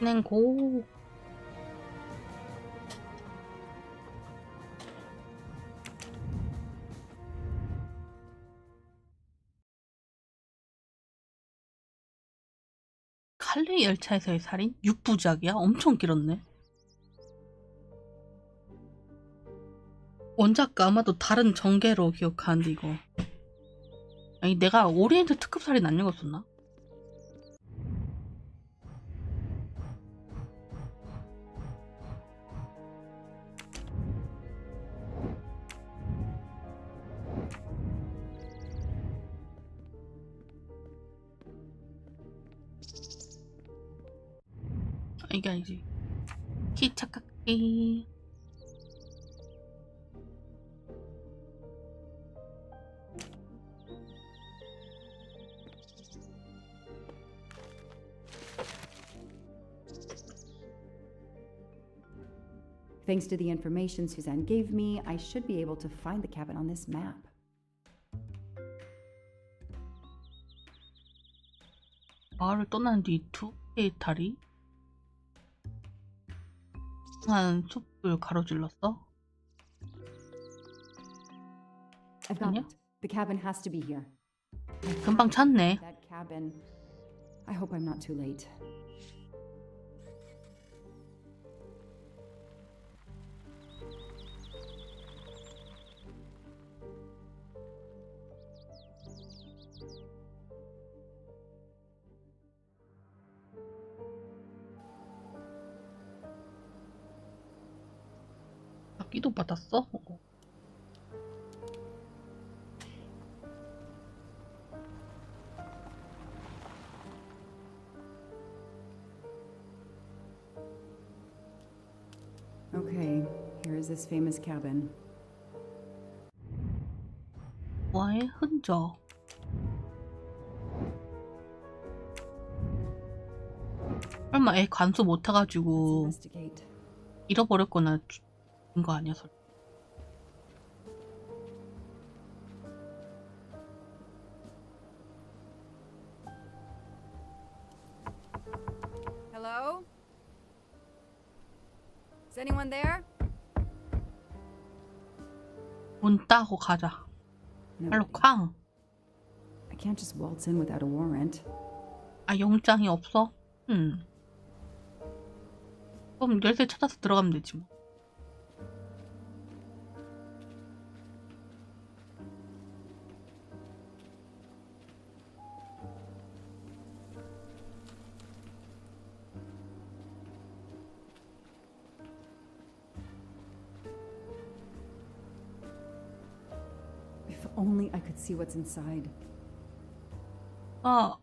냉고. 칼리 열차에서의 살인? 6부작이야? 엄청 길었네. 원작과 아마도 다른 전개로 기억하는데 이거. 아니 내가 오리엔트 특급 살인 안 읽었었나? 이게 아니지. 키 착각기. Thanks to the information Suzanne gave me, I should be able to find the cabin on this map. 마을을 떠난 뒤 두 개의 달이 한 숲을 가로질렀어. I've got it. The cabin has to be here. 금방 찾네. That cabin. I hope I'm not too late. 받기도 받았어? Okay, here is this famous cabin. 와의 흔적. 설마 애 관수 못해가지고 Investigate. 잃어버렸거나 준 거 아니야? 설마. Hello? Is anyone there? 문 따고 가자. 빨로 Nobody. 쾅. I can't just waltz in without a warrant. 아 영장이 없어? 그럼 열쇠 찾아서 들어가면 되지 뭐. If only I could see what's inside. 아,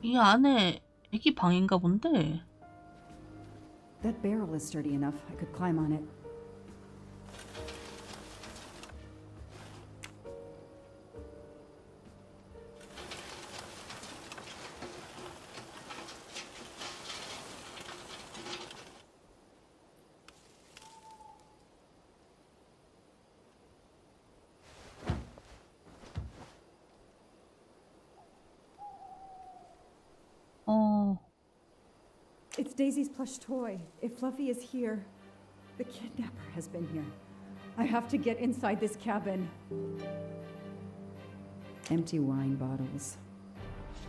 이 안에 애기 방인가 본데. That barrel is sturdy enough. I could climb on it. It's Daisy's plush toy. If Fluffy is here, the kidnapper has been here. I have to get inside this cabin. Empty wine bottles.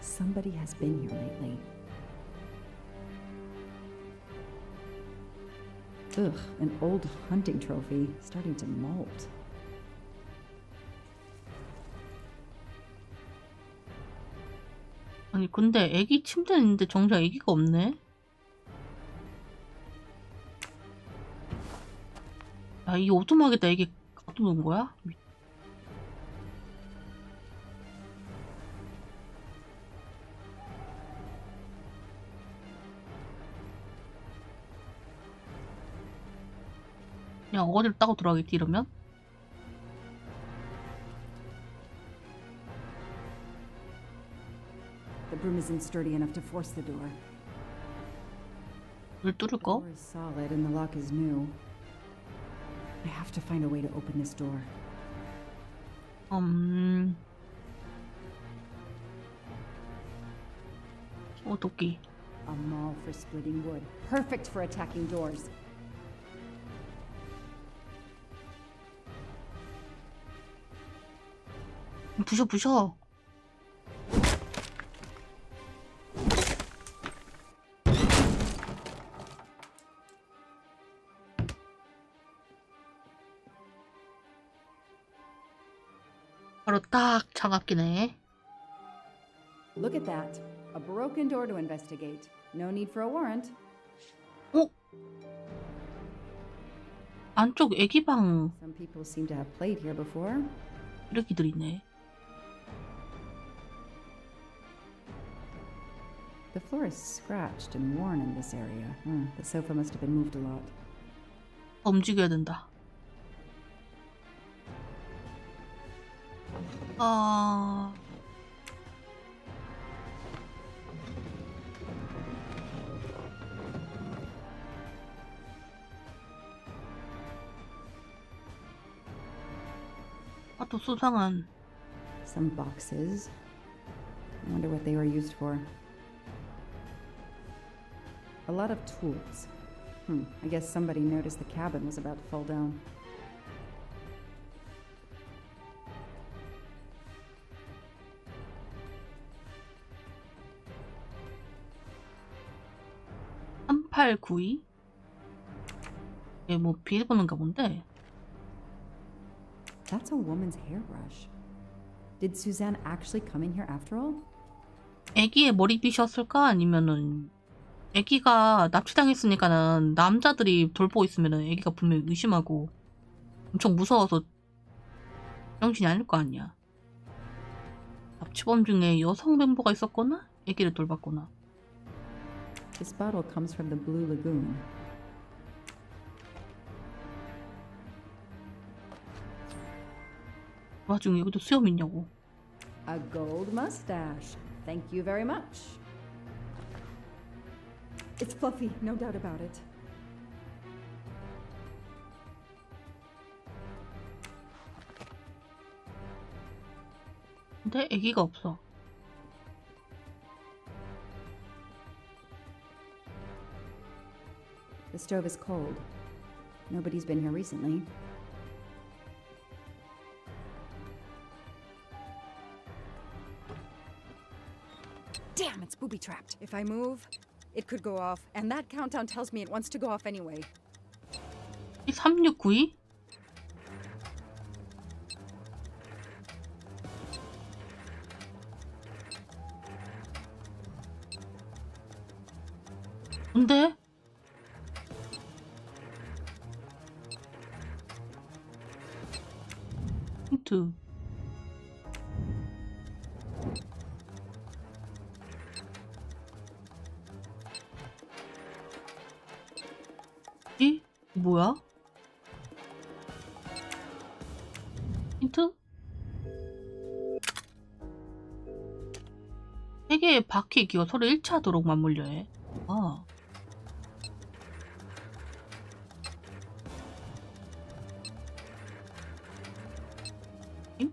Somebody has been here lately. Ugh, an old hunting trophy starting to molt. 아니 근데 애기 침대는 있는데 정작 애기가 없네? 야, 이 오두막에다 애기 가둬놓은 거야? 그냥 어디를 따고 들어가겠지 이러면? The broom isn't sturdy enough to force the door. 물 뚫을 The 거? door is solid and the lock is new. I have to find a way to open this door. 도끼. A maul for splitting wood. Perfect for attacking doors. 부셔 부셔. 바로 딱 장갑기네. Look at that. A broken door to investigate. No need for a warrant. 어? 안쪽 애기방 Some people seem to have played here before. 쓰레기들 있네. The floor is scratched and worn in this area. The sofa must have been moved a lot. 움직여야 된다. 아... 또 수상한 Some boxes. I wonder what they were used for. A lot of tools. I guess somebody noticed the cabin was about to fall down. (3892) 이게 뭐 비밀번호인가 본데. That's a woman's hairbrush. Did Suzanne actually come in here after all? 애기의 머리빗이었을까? 아니면은 애기가 납치당했으니까는 남자들이 돌보고 있으면은 애기가 분명히 의심하고 엄청 무서워서 정신이 아닐 거 아니야. 납치범 중에 여성 멤버가 있었거나 애기를 돌봤거나. This bottle comes from the Blue Lagoon. 그 와중에 여기도 수염 있냐고. A gold mustache. Thank you very much. It's Fluffy, no doubt about it. 근데 애기가 없어. The stove is cold. Nobody's been here recently. Damn, it's booby-trapped. If I move, it could go off, and that countdown tells me it wants to go off anyway. 3692? 뭔데? 힌트. 이? 뭐야? 힌트? 세 개의 바퀴 기어 서로 1차도록 맞물려 해. 아. 응?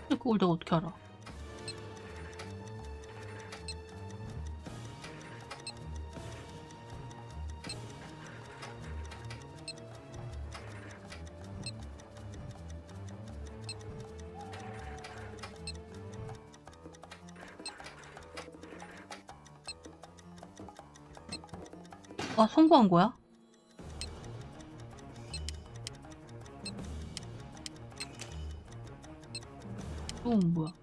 그걸 내가 어떻게 알아? 아, 성공한 거야? 이건 뭐야?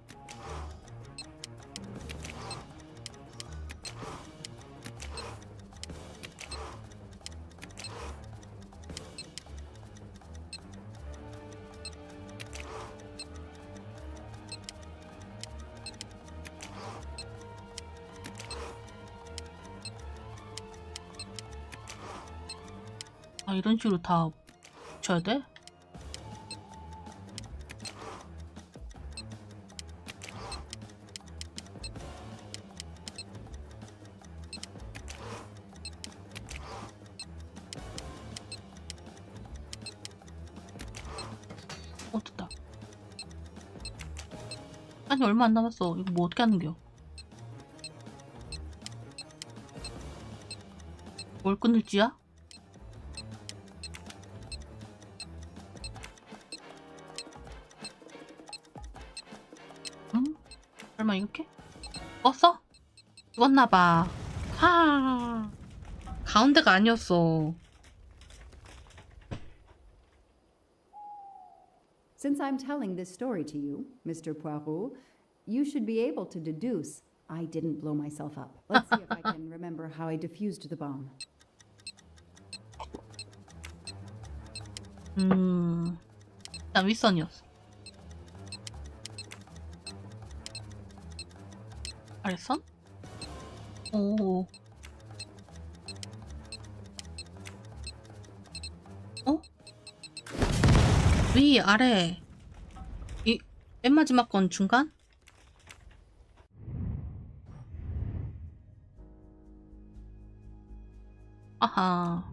아, 이런 식으로 다 붙여야 돼? 됐다. 아니, 얼마 안 남았어. 이거 뭐 어떻게 하는겨? 뭘 끊을지야? 응? 설마 이렇게? 죽었어? 죽었나봐. 하. 가운데가 아니었어. Since I'm telling this story to you, Mr. Poirot, you should be able to deduce I didn't blow myself up. Let's see if I can remember how I defused the bomb. 난 윗선이었어. 아랫선? 오. 어? 위, 아래. 맨 마지막 건 중간? 아하.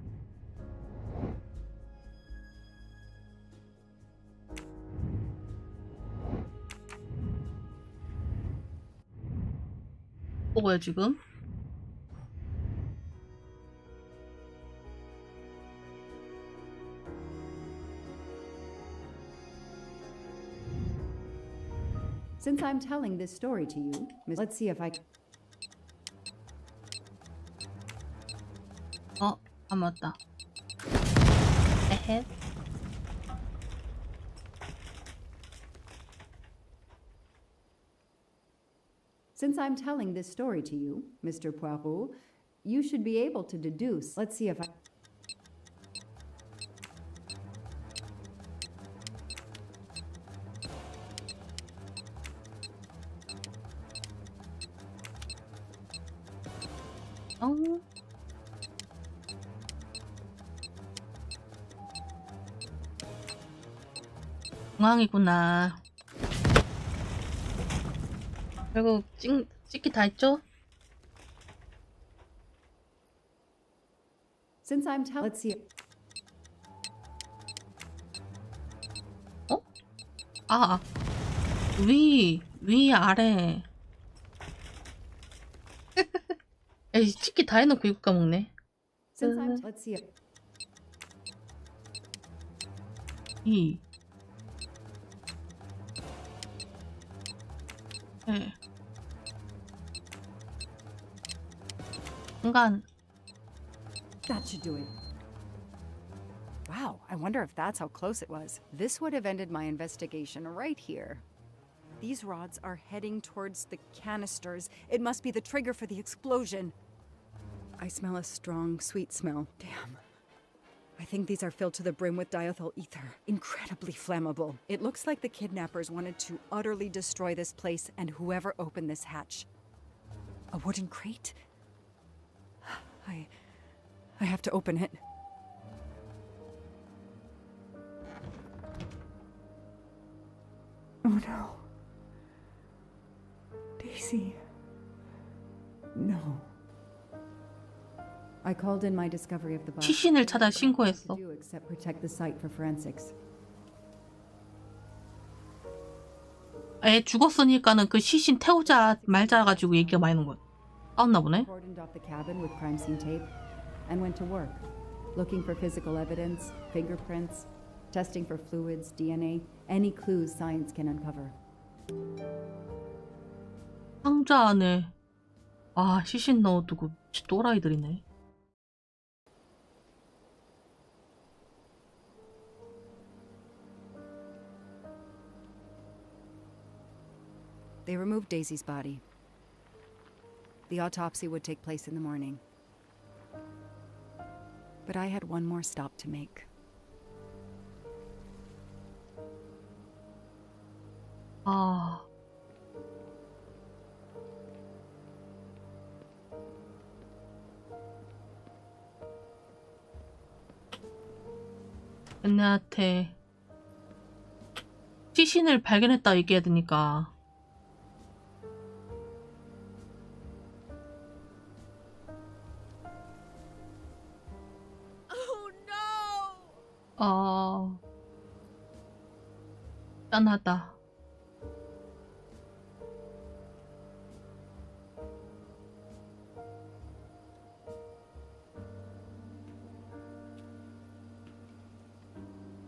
뭐야 지금? Since I'm telling this story to you, let's see if I... 아 맞다. 에헤. Since I'm telling this story to you, Mr. Poirot, you should be able to deduce. Let's see if I... 중앙이구나. 결국 찍기 다 했죠? Since I'm telling... Let's see... 어? 아, 위, 아래. 에이, 찍기 다 해놓고 이거 까먹네. Since I'm... Let's see... 위. 네. 중간. That should do it. Wow, I wonder if that's how close it was. This would have ended my investigation right here. These rods are heading towards the canisters. It must be the trigger for the explosion. I smell a strong, sweet smell. Damn. I think these are filled to the brim with diethyl ether. Incredibly flammable. It looks like the kidnappers wanted to utterly destroy this place and whoever opened this hatch. A wooden crate? I have to open it. Oh no. Daisy. No. I called in my discovery of the body. 시신을 찾아 신고했어. Do except protect the site for forensics. 애 죽었으니까는 그 시신 태우자 말자 가지고 얘기가 많이 나는 거야. 싸웠나 보네. Cordoned off the cabin with crime scene tape and went to work, looking for physical evidence, fingerprints, testing for fluids, DNA, any clues science can uncover. 상자 안에 아 시신 넣어두고 또라이들이네. They removed Daisy's body. The autopsy would take place in the morning. But I had one more stop to make. 아. 얘네한테 시신을 발견했다 얘기해야 되니까. 짠하다.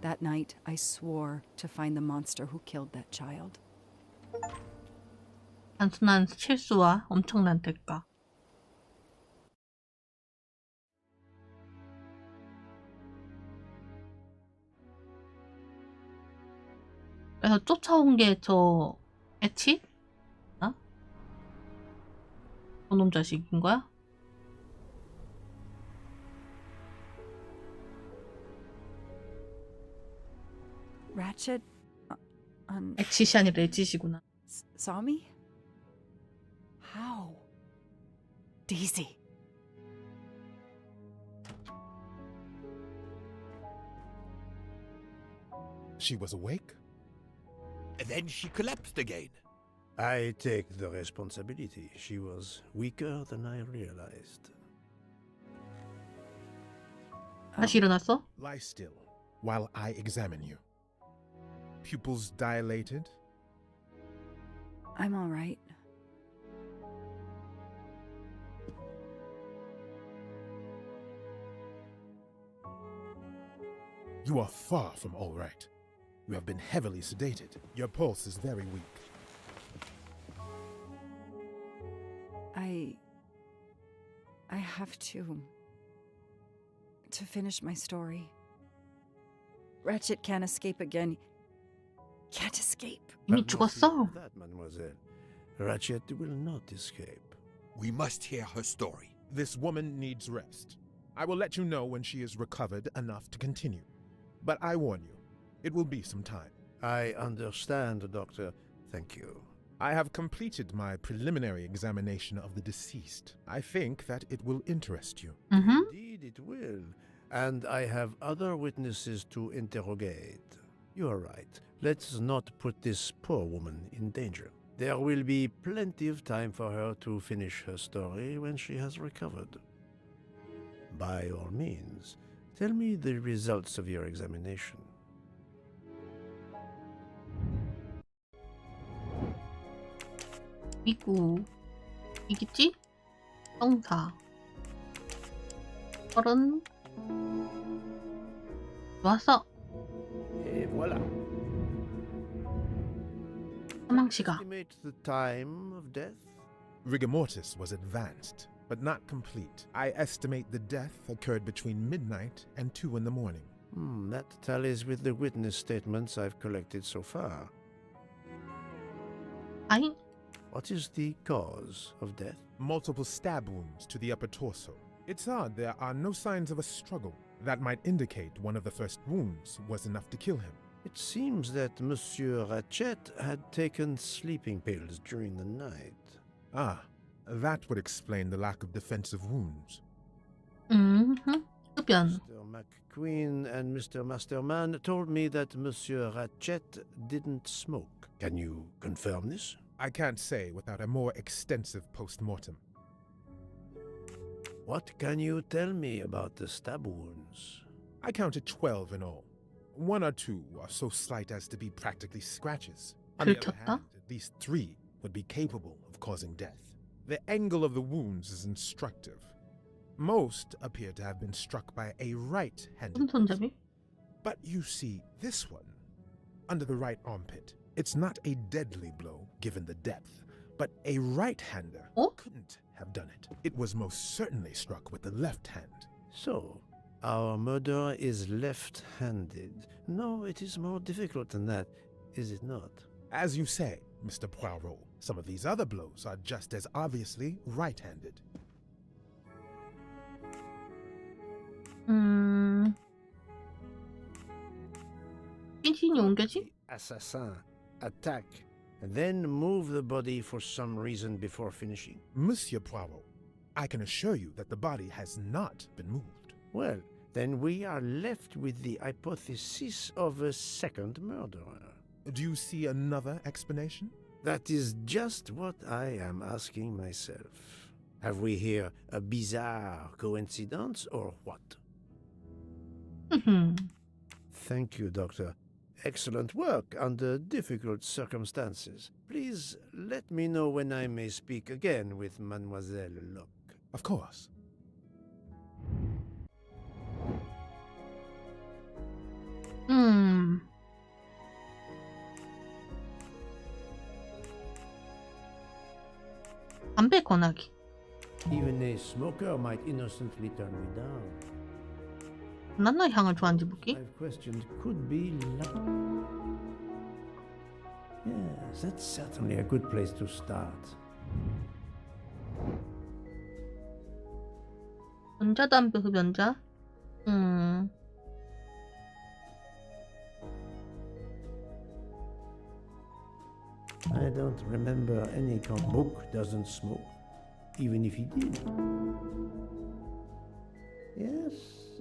That night, I swore to find the monster who killed that child. 단순한 실수와 엄청난 대가. 그래서 쫓아온 게 저 애치? 나? 저놈 자식인 거야? Ratchet 애치시 아니라 애치시구나. saw me? How? Daisy. She was awake? And then she collapsed again. I take the responsibility. She was weaker than I realized. 다시 일어났어? Lie still while I examine you. Pupils dilated? I'm all right. You are far from all right. You have been heavily sedated. Your pulse is very weak. I have to finish my story. Ratchet can't escape again. Can't escape. 이미 But no fear 죽었어? of that, mademoiselle. Ratchet will not escape. We must hear her story. This woman needs rest. I will let you know when she is recovered enough to continue. But I warn you, it will be some time. I understand, Doctor. Thank you. I have completed my preliminary examination of the deceased. I think that it will interest you. Indeed, it will. And I have other witnesses to interrogate. You are right. Let's not put this poor woman in danger. There will be plenty of time for her to finish her story when she has recovered. By all means, tell me the results of your examination. 미구 이겠지? 성사 30 좋았어. Et voilà. 사망시가 Estimate the time of death? Rigor mortis was advanced, but not complete. I estimate the death occurred between midnight and 2 in the morning. That tallies with the witness statements I've collected so far. 아잉? What is the cause of death? Multiple stab wounds to the upper torso. It's odd there are no signs of a struggle. That might indicate one of the first wounds was enough to kill him. It seems that Monsieur Ratchet had taken sleeping pills during the night. Ah, that would explain the lack of defensive wounds. 흡연 Mr. McQueen and Mr. Masterman told me that Monsieur Ratchet didn't smoke. Can you confirm this? I can't say without a more extensive post-mortem. What can you tell me about the stab wounds? I counted 12 in all. 1 or 2 are so slight as to be practically scratches. On the other 긁혔다? hand, at least 3 would be capable of causing death. The angle of the wounds is instructive. Most appear to have been struck by a right-handed 손손잡이? But you see, this one, under the right armpit, it's not a deadly blow given the depth, but a right-hander Oh? couldn't have done it. It was most certainly struck with the left hand. So, our murderer is left-handed. No, it is more difficult than that, is it not? As you say, Mr. Poirot, some of these other blows are just as obviously right-handed. 찐친이 옮겨지? The assassin attack and then move the body for some reason before finishing. Monsieur Poirot, I can assure you that the body has not been moved. Well, then we are left with the hypothesis of a second murderer. Do you see another explanation? That is just what I am asking myself. Have we here a bizarre coincidence or what? Thank you, Doctor. Excellent work under difficult circumstances. Please let me know when I may speak again with Mademoiselle Locke. Of course. 음. 담배 권하기. Even a smoker might innocently turn me down. 바나나 향을 좋아하는지 보기. I've questioned could be luck. Yes, that's certainly a good place to start. 전자담배 흡연자. I don't remember any book doesn't smoke, even if he did. Yes,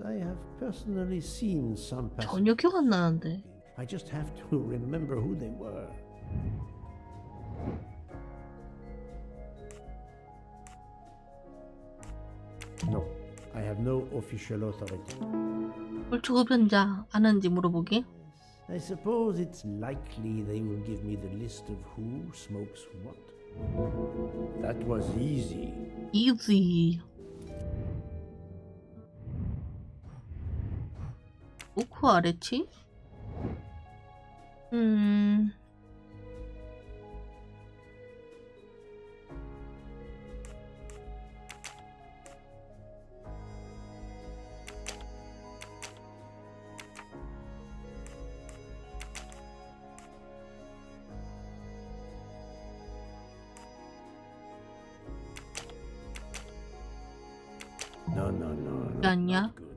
I have personally seen some 전혀 기억 안 나는데. I just have to remember who they were. No, I have no official authority. 홀초 흡연자 아는지 물어보기. I suppose it's likely they will give me the list of who smokes what. That was easy. 이지. 오크 아래치? No. 아니야? Not good.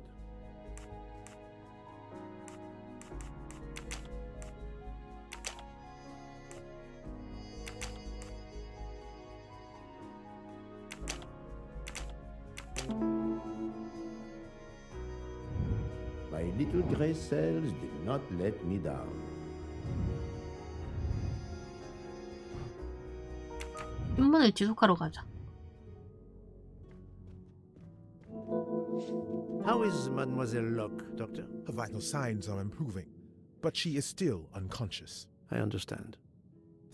My little gray cells did not let me down. 신문을 지속하러 가자. How is Mademoiselle Locke, Doctor? Her vital signs are improving, but she is still unconscious. I understand.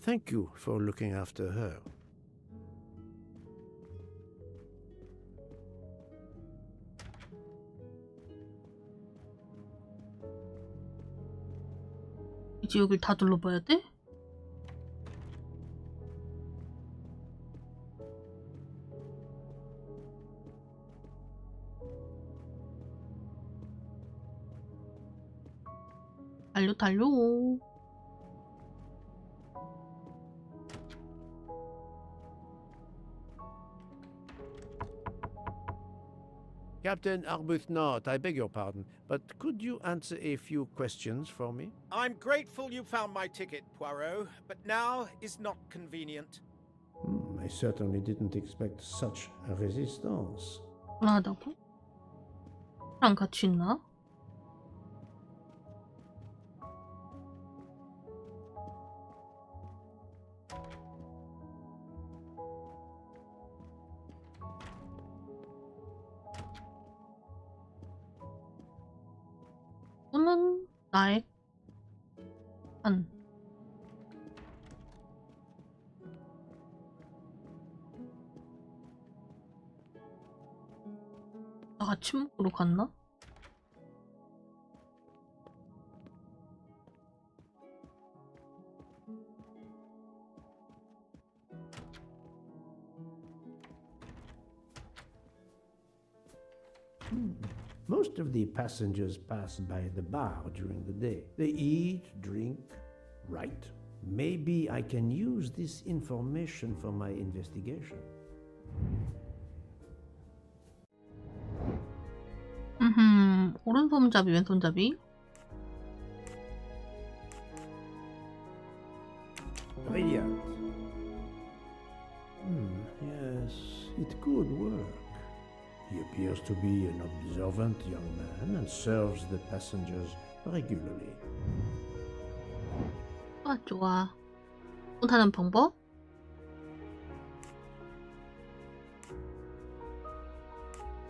Thank you for looking after her. 이제 여길 다 둘러봐야 돼? 달려. Captain Arbuthnot, I beg your pardon, but could you answer a few questions for me? I'm grateful you found my ticket, Poirot, but now is not convenient. I certainly didn't expect such a resistance. 불안하다고? 랑 같이 있나? 또는 나의 한 나 아침 먹으러 갔나? Most of the passengers pass by the bar during the day. They eat, drink, write. Maybe I can use this information for my investigation. 오른손잡이 왼손잡이 Brilliant. Yes, it could work. He appears to be an observant young man and serves the passengers regularly. 좋아 하는 방법?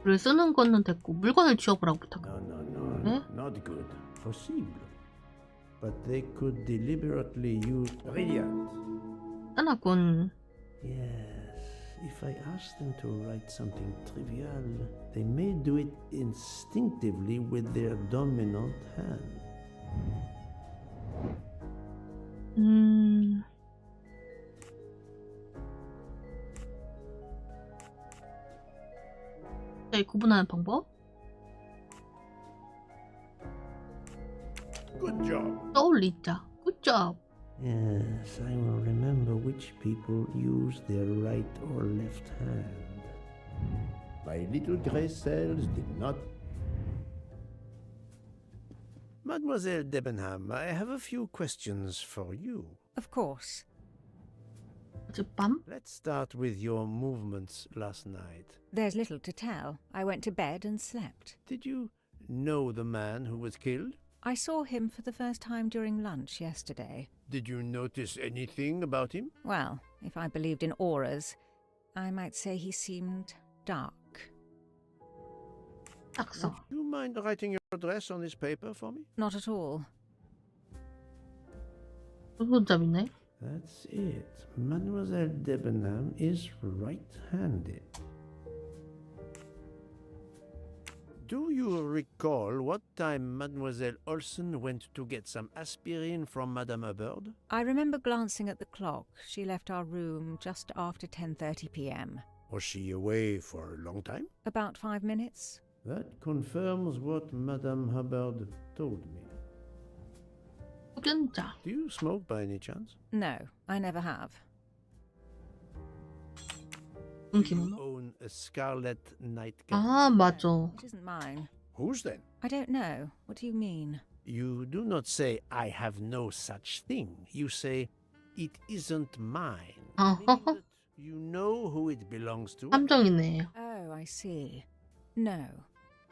를 쓰는 거는 됐고 물건을 지워보라고 부탁. No, Eh? not good. Possible. But they could deliberately use... Brilliant. 떠나군. Yes, if I ask them to write something trivial, they may do it instinctively with their dominant hand. 네, 구분하는 방법? Good job. 떠올리자. Good job. Yes, I will remember which people use their right or left hand. My little gray cells did not. Mademoiselle Debenham, I have a few questions for you. Of course. 어젯밤? Let's start with your movements last night. There's little to tell. I went to bed and slept. Did you know the man who was killed? I saw him for the first time during lunch yesterday. Did you notice anything about him? Well, if I believed in auras, I might say he seemed dark. 딱서. Would you mind writing your address on this paper for me? Not at all. 손잡이네. That's it. Mademoiselle Debenham is right-handed. Do you recall what time Mademoiselle Olsen went to get some aspirin from Madame Hubbard? I remember glancing at the clock. She left our room just after 10:30 p.m. Was she away for a long time? About 5 minutes. That confirms what Madame Hubbard told me. 흡연자. Do you smoke by any chance? No, I never have. Do you 기모노. own a scarlet nightcap? 아, 맞아. It isn't mine. Whose then? I don't know. What do you mean? You do not say, I have no such thing. You say, it isn't mine. Meaning that you know who it belongs to. 함정이네. Oh, I see. No.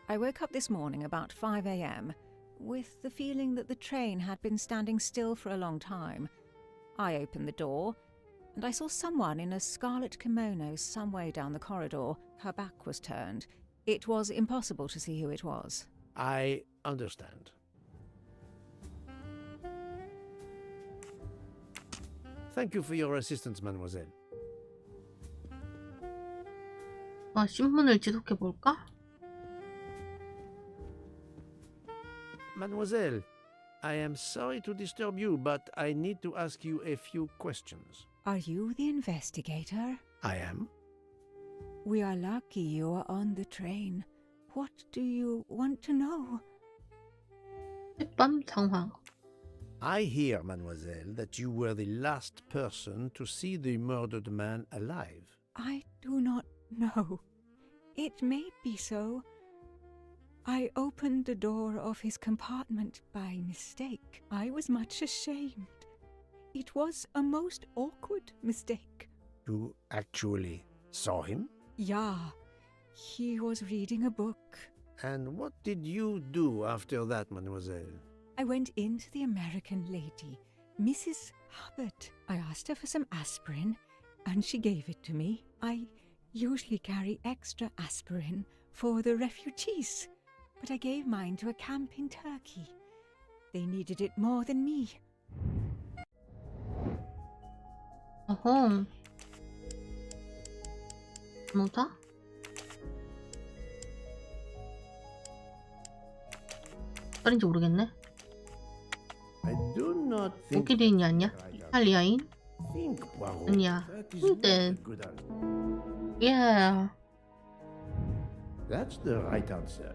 I woke up this morning about 5 a.m. with the feeling that the train had been standing still for a long time. I opened the door, and I saw someone in a scarlet kimono some way down the corridor. Her back was turned. It was impossible to see who it was. I understand. Thank you for your assistance, mademoiselle. 아, 신문을 지속해볼까? Mademoiselle, I am sorry to disturb you, but I need to ask you a few questions. Are you the investigator? I am. We are lucky you are on the train. What do you want to know? 밤 상황. I hear, mademoiselle, that you were the last person to see the murdered man alive. I do not know. It may be so. I opened the door of his compartment by mistake. I was much ashamed. It was a most awkward mistake. You actually saw him? Yeah, he was reading a book. And what did you do after that, mademoiselle? I went in to the American lady, Mrs. Hubbard. I asked her for some aspirin, and she gave it to me. I usually carry extra aspirin for the refugees, but I gave mine to a camp in Turkey. They needed it more than me. 어허. 뭐다? 딸인지 모르겠네. I do not think. 독일인이 아니야? 이탈리아인? Think, Poirot. 아니야. That is not a 근데 good answer. yeah. That's the right answer.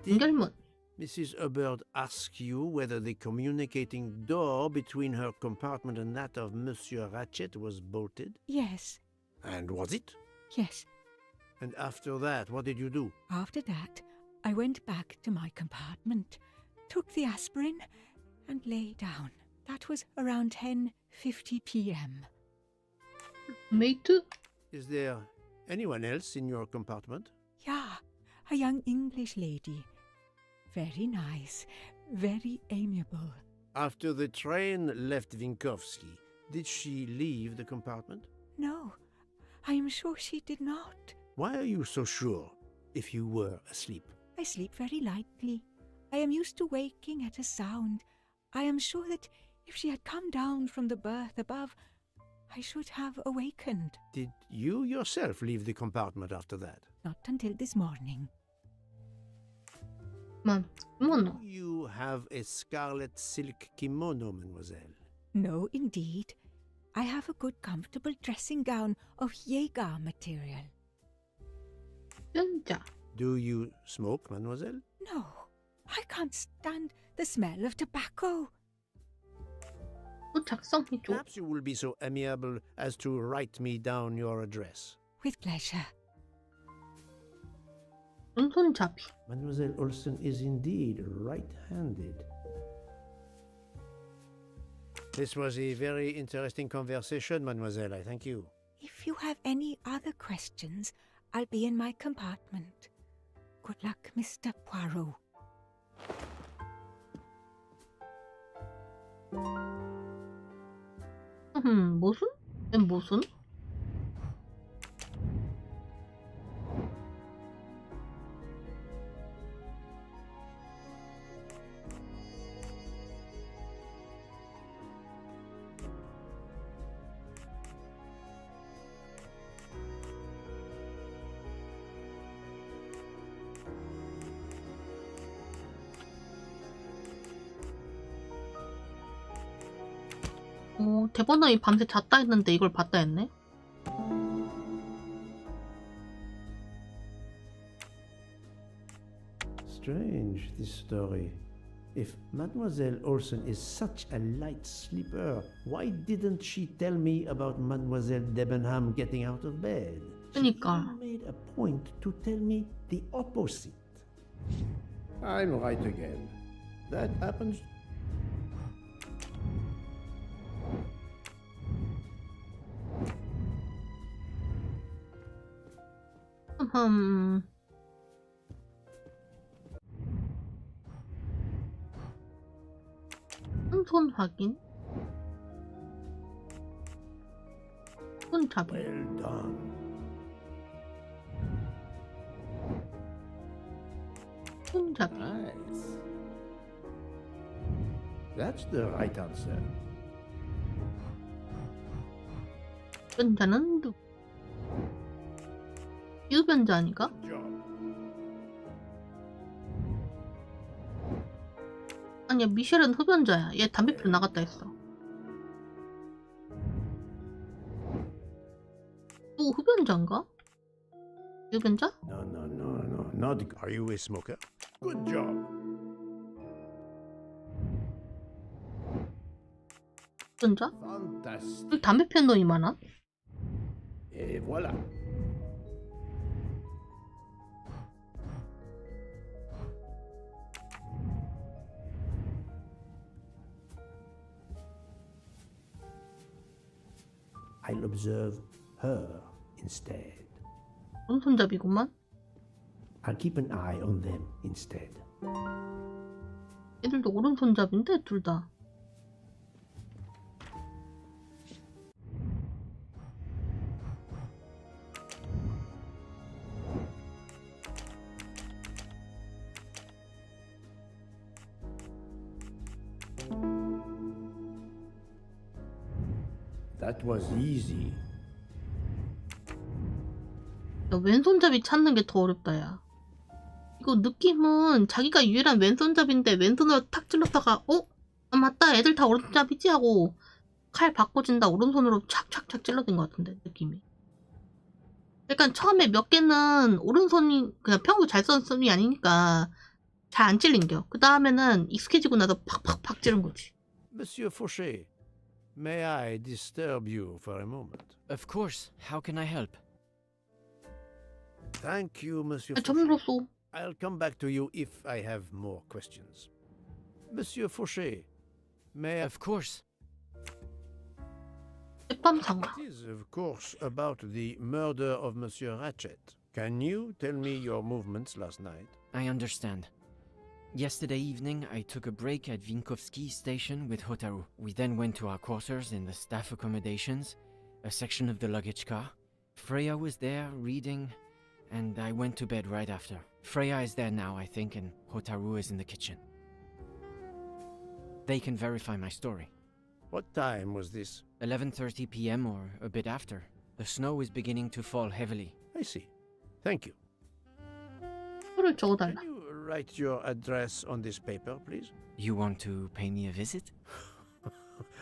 연결문. Mrs. Hubbard ask you whether the communicating door between her compartment and that of Monsieur Ratchet was bolted? Yes, And was it? yes. And after that, what did you do? After that, I went back to my compartment, took the aspirin, and lay down. That was around 10:50 p.m. 메이트? Is there anyone else in your compartment? Yeah, a young English lady. Very nice, very amiable. After the train left Vinkovsky, did she leave the compartment? No, I am sure she did not. Why are you so sure if you were asleep? I sleep very lightly. I am used to waking at a sound. I am sure that if she had come down from the berth above, I should have awakened. Did you yourself leave the compartment after that? Not until this morning. 그만. Do you have a scarlet silk kimono, mademoiselle? No, indeed. I have a good, comfortable dressing gown of Jaeger material. 흡연자. Do you smoke, mademoiselle? No, I can't stand the smell of tobacco. 또 작성해줘. Perhaps you will be so amiable as to write me down your address. With pleasure. 오른손잡이. Mademoiselle Olsen is indeed right-handed. This was a very interesting conversation, mademoiselle. I thank you. If you have any other questions, I'll be in my compartment. Good luck, Mr. Poirot. 무슨? 무슨? 대번호이 밤새 잤다 했는데 이걸 봤다 했네? Strange, this story. If Mademoiselle Olsen is such a light sleeper, why didn't she tell me about Mademoiselle Debenham getting out of bed? 그니까. She made a point to tell me the opposite. I'm right again. That happens. 손 확인. 손잡이. Well done. 손잡이. Nice. That's the right answer. 흡연자는 누구? 흡연자 아닌가? Good job. 아니야, 미셸은 흡연자야. 얘 담배 피러 나갔다 했어. 또 흡연자인가? 흡연자? No. Not. Are you a smoker? Good job. 흡연자? Fantastic. 여기 담배 피는 놈이 많아? Et voilà. I'll observe her instead. 오른손잡이구만. I'll keep an eye on them instead. 얘들도 오른손잡인데 둘 다. That was easy. 야, 왼손잡이 찾는 게 더 어렵다, 야. 이거 느낌은 자기가 유일한 왼손잡인데 왼손으로 탁 찔렀다가 아, 맞다, 애들 다 오른손잡이지 하고 칼 바꿔준다 오른손으로 착착착 찔러댄 것 같은데, 느낌이. 그러니까 처음에 몇 개는 오른손이 그냥 평소 잘 썼던 손이 아니니까 잘 안 찔린겨. 그 다음에는 익숙해지고 나서 팍팍팍 찌른 거지. Monsieur Fauché, may I disturb you for a moment? Of course. How can I help? Thank you, Monsieur 아, Fauché. 점으로써 I'll come back to you if I have more questions. Monsieur Fauché, may I... Of course. 햇밤상아. It is, of course, about the murder of Monsieur Ratchet. Can you tell me your movements last night? I understand. Yesterday evening, I took a break at Vinkovsky station with Hotaru. We then went to our quarters in the staff accommodations, a section of the luggage car. Freya was there reading, and I went to bed right after. Freya is there now, I think, and Hotaru is in the kitchen. They can verify my story. What time was this? 11:30 p.m. or a bit after. The snow is beginning to fall heavily. I see. Thank you. 표를 적어달라. Can you write your address on this paper, please? You want to pay me a visit?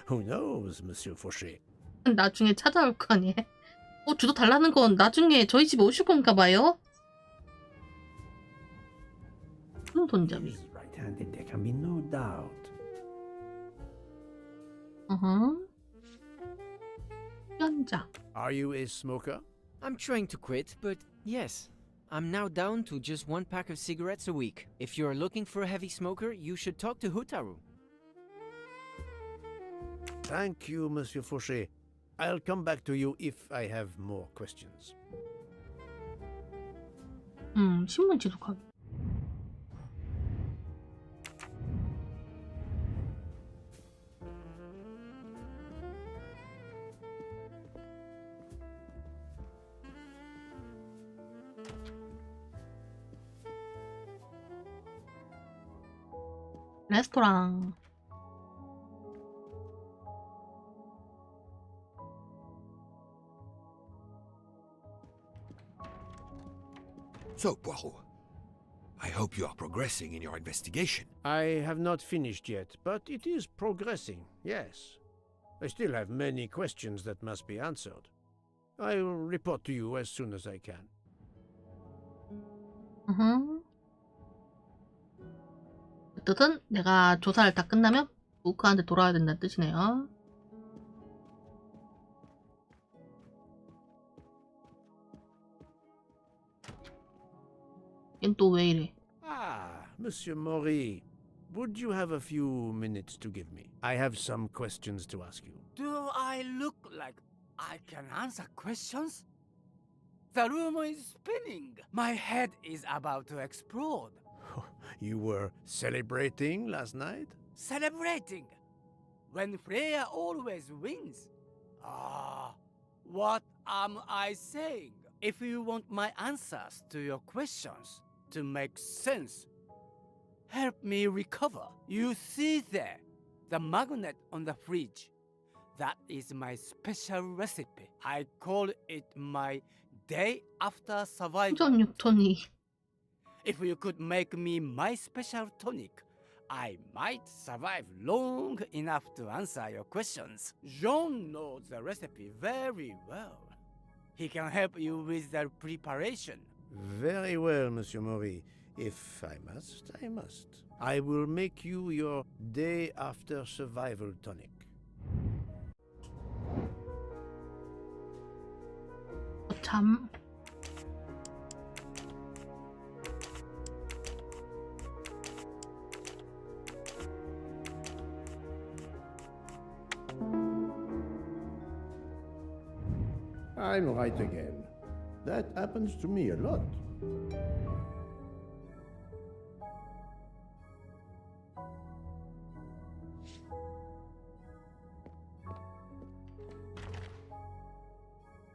Who knows, Monsieur Fauché? 나중에 찾아올 거 아니에요? 주소 달라는 건 나중에 저희 집에 오실 건가 봐요? 손잡이. He's right-handed, there can be no doubt. 현장. Are you a smoker? I'm trying to quit, but yes. I'm now down to just 1 pack of cigarettes a week. If you're looking for a heavy smoker, you should talk to Hotaru. Thank you, Monsieur Fauché. I'll come back to you if I have more questions. 신문 지속하기. 레스토랑. So, Poirot, I hope you are progressing in your investigation. I have not finished yet, but it is progressing, yes. I still have many questions that must be answered. I'll report to you as soon as I can. 어쨌든 내가 조사를 다 끝나면 우크한테 돌아와야 된다는 뜻이네요. 얜 또 왜 이래? Ah, Monsieur Maury, would you have a few minutes to give me? I have some questions to ask you. Do I look like I can answer questions? The room is spinning. My head is about to explode. You were celebrating last night? Celebrating when Freya always wins. Ah, what am I saying? If you want my answers to your questions to make sense, help me recover. You see there, the magnet on the fridge. That is my special recipe. I call it my day after survival. fu전 6톤이. If you could make me my special tonic, I might survive long enough to answer your questions. Jean knows the recipe very well. He can help you with the preparation. Very well, Monsieur Maury. If I must, I must. I will make you your day after survival tonic. 참. I'm right again. That happens to me a lot.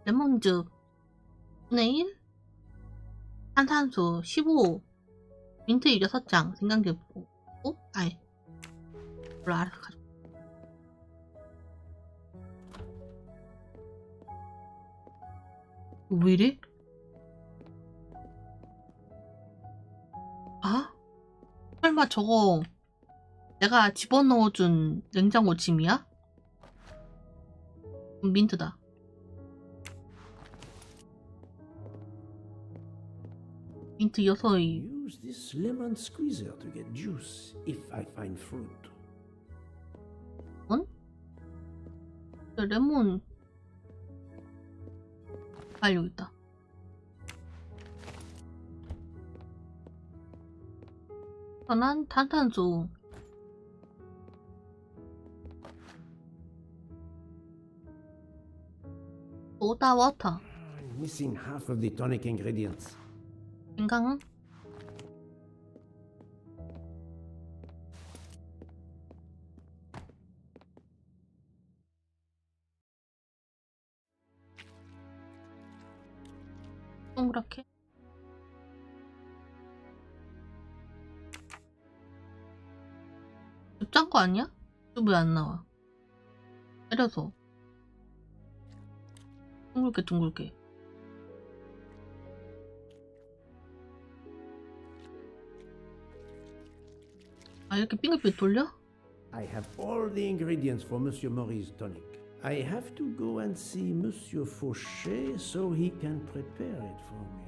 레몬즙 2분의 1, 탄산수 15, 민트 6장, 생강즙 5, 아이 몰라 알아서 가져. 왜 이래? 아? 설마 저거 내가 집어넣어준 냉장고 짐이야? 민트다. 민트 6이. Use this lemon squeezer to get juice if I find fruit. 응? 레몬. 아, 여기 있다. 편한 탄산수. 소다 워터. I'm missing half of the tonic ingredients. 생강. 동그랗게. 짠 거 아니야? 왜 안 나와? 때려서. 둥글게 둥글게. 아, 이렇게 빙글빙글 돌려? I have all the ingredients for Monsieur Maury's tonic. I have to go and see Monsieur Fauché so he can prepare it for me.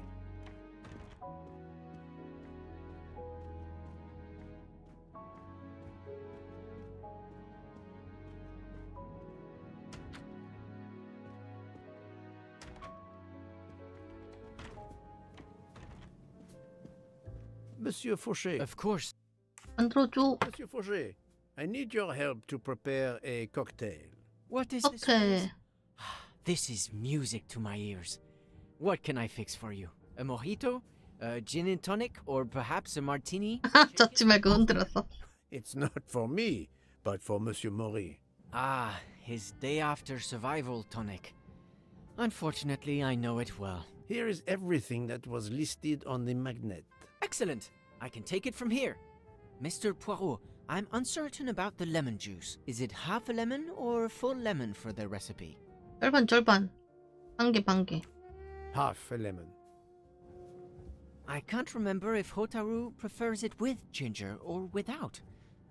Monsieur Fauché. Of course. 만들어줘. Monsieur Fauché, I need your help to prepare a cocktail. What is this? 오케이. This is music to my ears. What can I fix for you? A mojito? A gin and tonic? Or perhaps a martini? 젖지 말고 흔들었어. It's not for me, but for Monsieur Maury. Ah, his day after survival tonic. Unfortunately, I know it well. Here is everything that was listed on the magnet. Excellent! I can take it from here. Mr. Poirot, I'm uncertain about the lemon juice. Is it half a lemon or a full lemon for the recipe? 절반. 반 개. Half a lemon. I can't remember if Hotaru prefers it with ginger or without.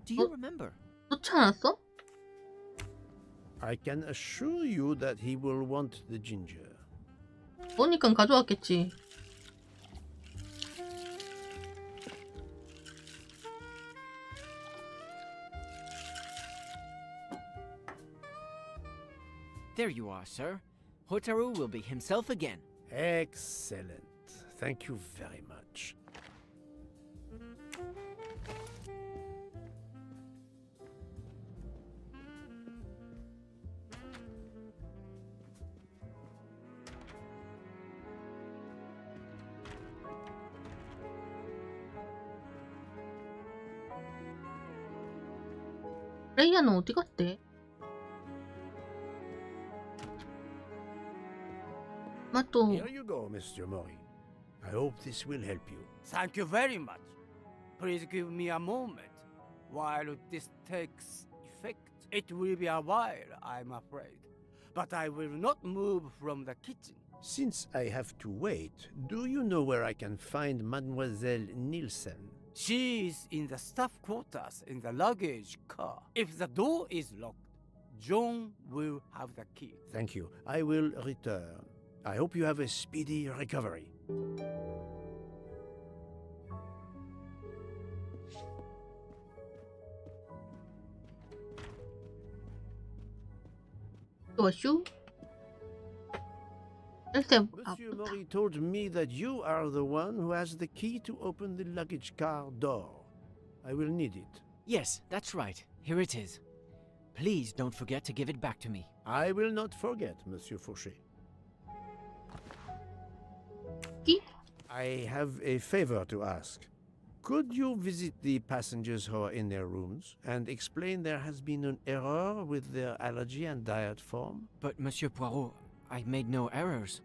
Do you remember? 넣지 않았어? I can assure you that he will want the ginger. 너니까 가져왔겠지. There you are, sir. Hotaru will be himself again. Excellent. Thank you very much. 레이야는 어디 갔대? 맞또 Here you go, Mr. Maury. I hope this will help you. Thank you very much. Please give me a moment while this takes effect. It will be a while, I'm afraid. But I will not move from the kitchen. Since I have to wait, do you know where I can find Mademoiselle Nielsen? She is in the staff quarters in the luggage car. If the door is locked, John will have the key. Thank you. I will return. I hope you have a speedy recovery. 또슈? 일단 Monsieur Maury told me that you are the one who has the key to open the luggage car door. I will need it. Yes, that's right. Here it is. Please don't forget to give it back to me. I will not forget, Monsieur Fauché. 키? I have a favor to ask. Could you visit the passengers who are in their rooms and explain there has been an error with their allergy and diet form? But, Monsieur Poirot, I made no errors.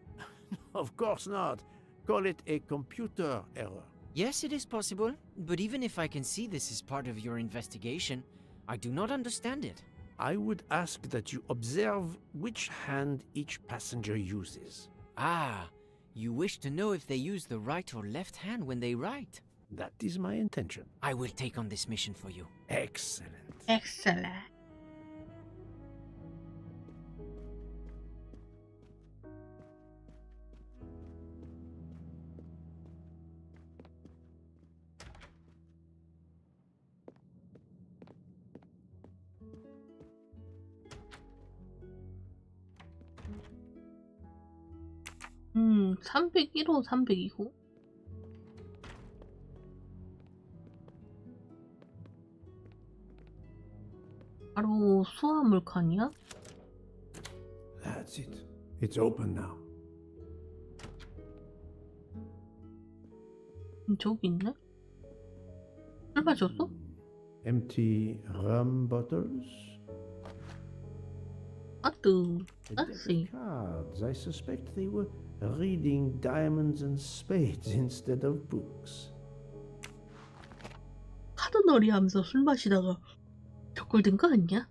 Of course not. Call it a computer error. Yes, it is possible, but even if I can see this is part of your investigation, I do not understand it. I would ask that you observe which hand each passenger uses. Ah, you wish to know if they use the right or left hand when they write? That is my intention. I will take on this mission for you. Excellent. 엑셀렌. 음, 301호, 302호. 바로 수화물 칸이야? That's it. It's open now. 저기 있네? 술 마셨어? Empty rum bottles? 아뜨. A deck 아씨. of cards. I suspect they were reading diamonds and spades instead of books. 카드놀이 하면서 술 마시다가 적골된 거 아니야?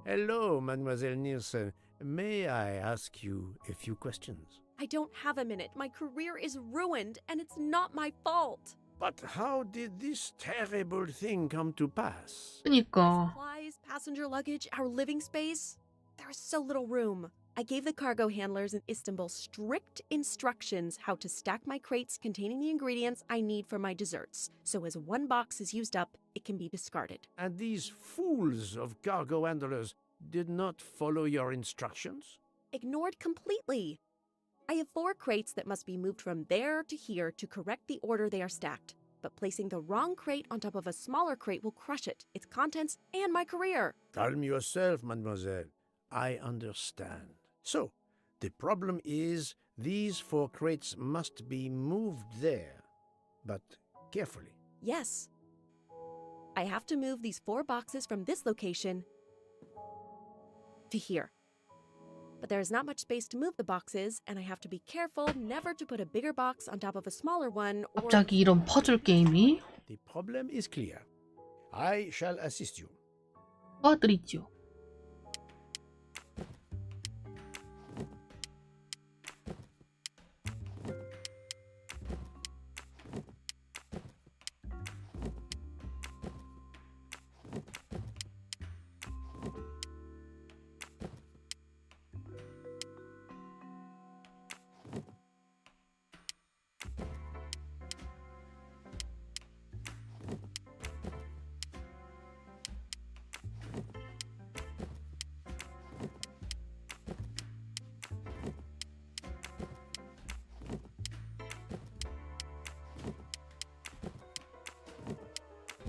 Hello, Mademoiselle Nielsen. May I ask you a few questions? I don't have a minute. My career is ruined, and it's not my fault. But how did this terrible thing come to pass? 그니까. Supplies, passenger luggage, our living space. There is so little room. I gave the cargo handlers in Istanbul strict instructions how to stack my crates containing the ingredients I need for my desserts. So as one box is used up, it can be discarded. And these fools of cargo handlers did not follow your instructions? Ignored completely. I have 4 crates that must be moved from there to here to correct the order they are stacked. But placing the wrong crate on top of a smaller crate will crush it, its contents, and my career. Calm yourself, mademoiselle. I understand. So, the problem is these 4 crates must be moved there, but carefully. Yes. I have to move these 4 boxes from this location to here. But there is not much space to move the boxes, and I have to be careful never to put a bigger box on top of a smaller one or... 갑자기 이런 퍼즐 게임이 The problem is clear. I shall assist you. 도와드리죠.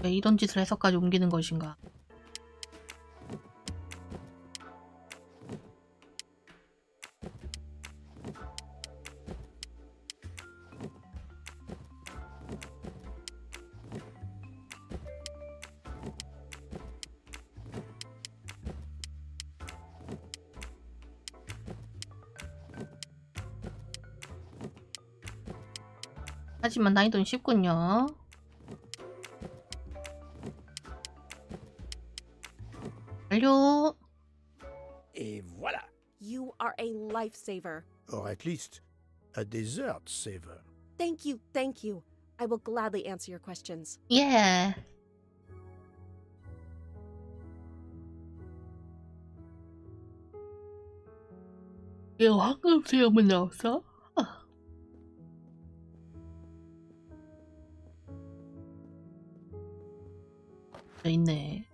왜 이런 짓을 해서까지 옮기는 것인가? 하지만 난이도는 쉽군요. 완료. Et voilà! You are a lifesaver. Or at least, a dessert saver. Thank you, thank you. I will gladly answer your questions. 예. 이거 황금 수염은 나왔어? 있네.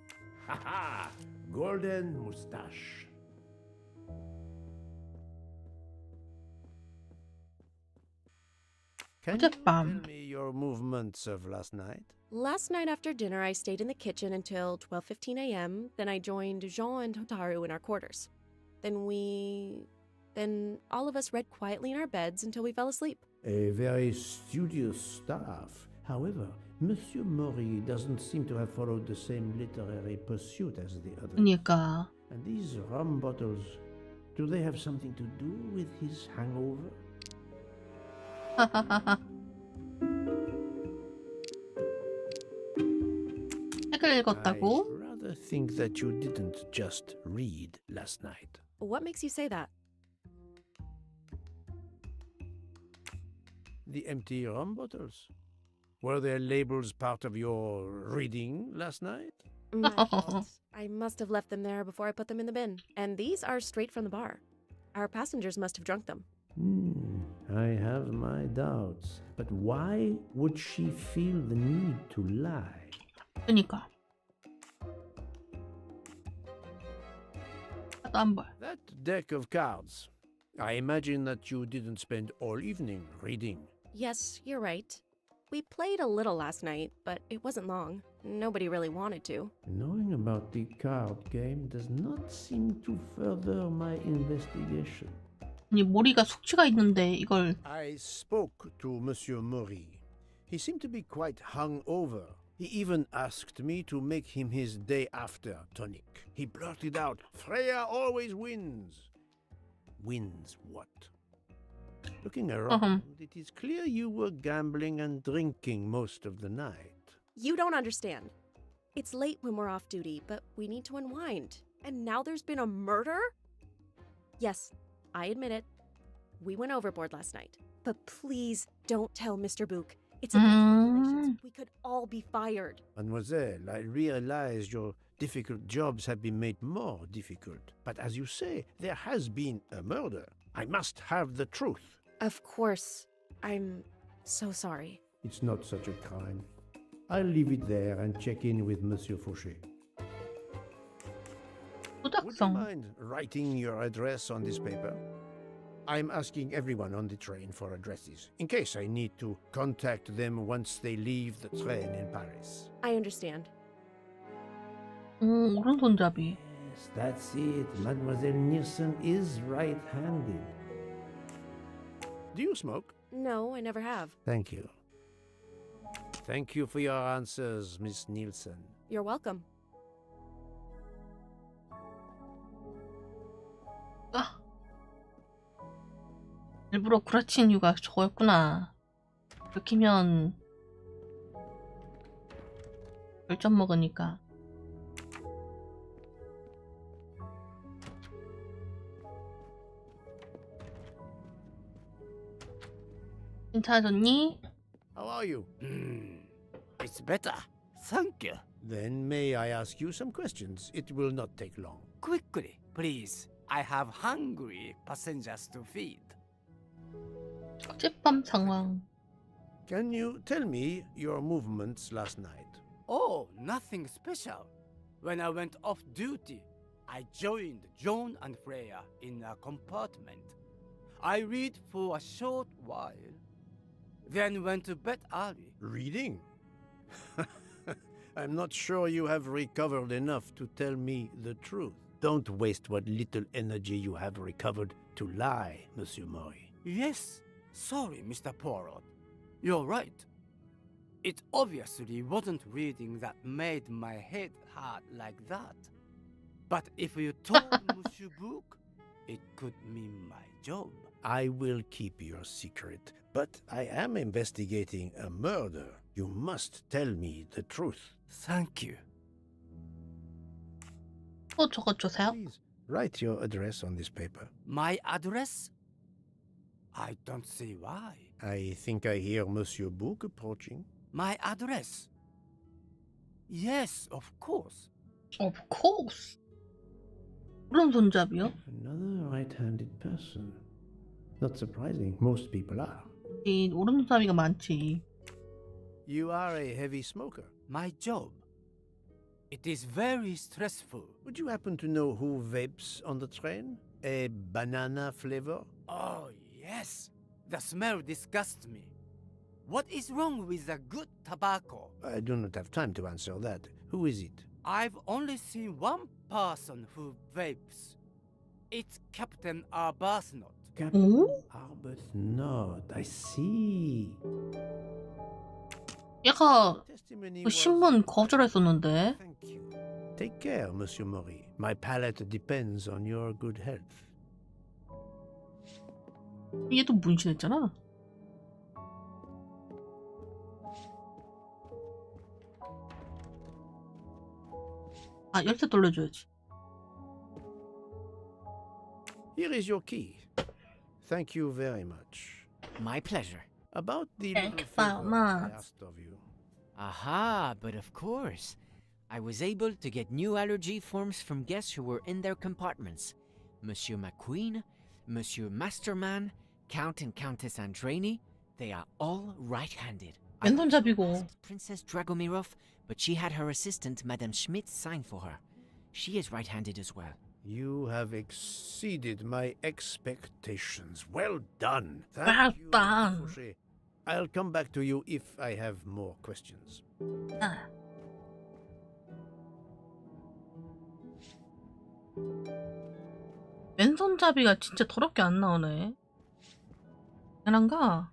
Haha! Golden moustache. Can you tell me your movements of last night? Last night after dinner, I stayed in the kitchen until 12:15 a.m. Then I joined Jean and Hotaru in our quarters. Then all of us read quietly in our beds until we fell asleep. A very studious staff. However, Monsieur Mori doesn't seem to have followed the same literary pursuit as the others. 그러니까. And these rum bottles, do they have something to do with his hangover? 책을 읽었다고? I rather think that you didn't just read last night. What makes you say that? The empty rum bottles. Were their labels part of your reading last night? My fault. I must have left them there before I put them in the bin. And these are straight from the bar. Our passengers must have drunk them. I have my doubts. But why would she feel the need to lie? 그러니까. 나도 안 봐. That deck of cards. I imagine that you didn't spend all evening reading. Yes, you're right. We played a little last night, but it wasn't long. Nobody really wanted to. Knowing about the card game does not seem to further my investigation. 아니 머리가 숙취가 있는데 이걸 I spoke to Monsieur Mori. He seemed to be quite hungover. He even asked me to make him his day after tonic. He blurted out, "Freya always wins." Wins what? Looking around, it is clear you were gambling and drinking most of the night. You don't understand. It's late when we're off duty, but we need to unwind. And now there's been a murder? Yes, I admit it. We went overboard last night. But please don't tell Mr. Book. It's against regulations. We could all be fired. Mademoiselle, I realize your difficult jobs have been made more difficult. But as you say, there has been a murder. I must have the truth. Of course. I'm so sorry. It's not such a crime. I'll leave it there and check in with Monsieur Fauché. Would you 소작성. mind writing your address on this paper? I'm asking everyone on the train for addresses, in case I need to contact them once they leave the train in Paris. I understand. 오른손잡이. Yes, that's it. Mademoiselle Nielsen is right-handed. Do you smoke? No, I never have. Thank you. Thank you for your answers, Miss Nielsen. You're welcome. 아. 일부러 구라친 이유가 저거였구나. 들키면 별점 먹으니까. 괜찮아졌니? How are you? It's better. Thank you. Then may I ask you some questions? It will not take long. Quickly, please. I have hungry passengers to feed. 어젯밤 상황. Can you tell me your movements last night? Oh, nothing special. When I went off duty, I joined John and Freya in a compartment. I read for a short while, then went to bed early. Reading? I'm not sure you have recovered enough to tell me the truth. Don't waste what little energy you have recovered to lie, Monsieur Mori. Yes, sorry, Mr. Poirot. You're right. It obviously wasn't reading that made my head hurt like that. But if you told Monsieur Book, it could mean my job. I will keep your secret, but I am investigating a murder. You must tell me the truth. Thank you. 또 저것 주세요. Please write your address on this paper. My address? I don't see why. I think I hear Monsieur Book approaching. My address? Yes, of course. Of course. 오른손잡이요? Another right-handed person. Not surprising, most people are. 이 오른손잡이가 많지. You are a heavy smoker. My job. It is very stressful. Would you happen to know who vapes on the train? A banana flavor? Oh, yes. The smell disgusts me. What is wrong with the good tobacco? I do not have time to answer that. Who is it? I've only seen one person who vapes. It's Captain Arbuthnot. Captain Arbuthnot. I see. 얘가 Testimony 그 was... 신문 거절했었는데. Thank you. Take care, Monsieur Mori. My palate depends on your good health. 얘도 문신했잖아. 아, 열쇠 돌려줘야지. Here is your key. Thank you very much. My pleasure. About the Thank little you very favor I much. asked of you. Aha, but of course. I was able to get new allergy forms from guests who were in their compartments. Monsieur McQueen, Monsieur Masterman, Count and Countess Andreni, they are all right-handed. I 왼손잡이고. asked Princess Dragomirov, but she had her assistant, Madame Schmidt, sign for her. She is right-handed as well. You have exceeded my expectations. Well done. Well Thank you, done. Fauché. I'll come back to you if I have more questions. 아. 왼손잡이가 진짜 더럽게 안 나오네. 그런가?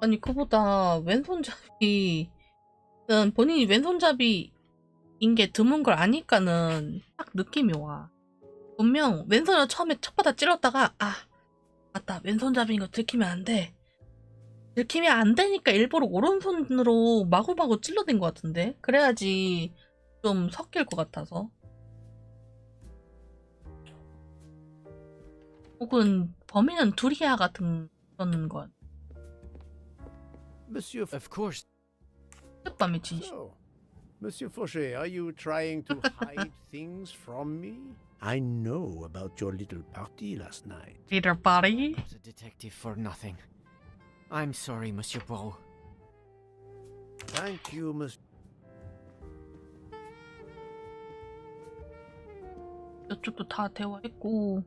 아니 그보다 왼손잡이 본인이 왼손잡이인 게 드문 걸 아니까는 딱 느낌이 와. 분명 왼손으로 처음에 첫바닥 찔렀다가 아 맞다 왼손잡이인 거 들키면 안 돼. 들키면 안 되니까 일부러 오른손으로 마구마구 찔러댄 것 같은데 그래야지 좀 섞일 것 같아서. 혹은 범인은 둘이야 같은 그런 것. Monsieur. Of course. 밤의 진실. So, Monsieur Fauché, are you trying to hide things from me? I know about your little party last night. Little body. Not a detective for nothing. I'm sorry, Monsieur Poirot. Thank you, Monsieur. 이쪽도 다 대화했고.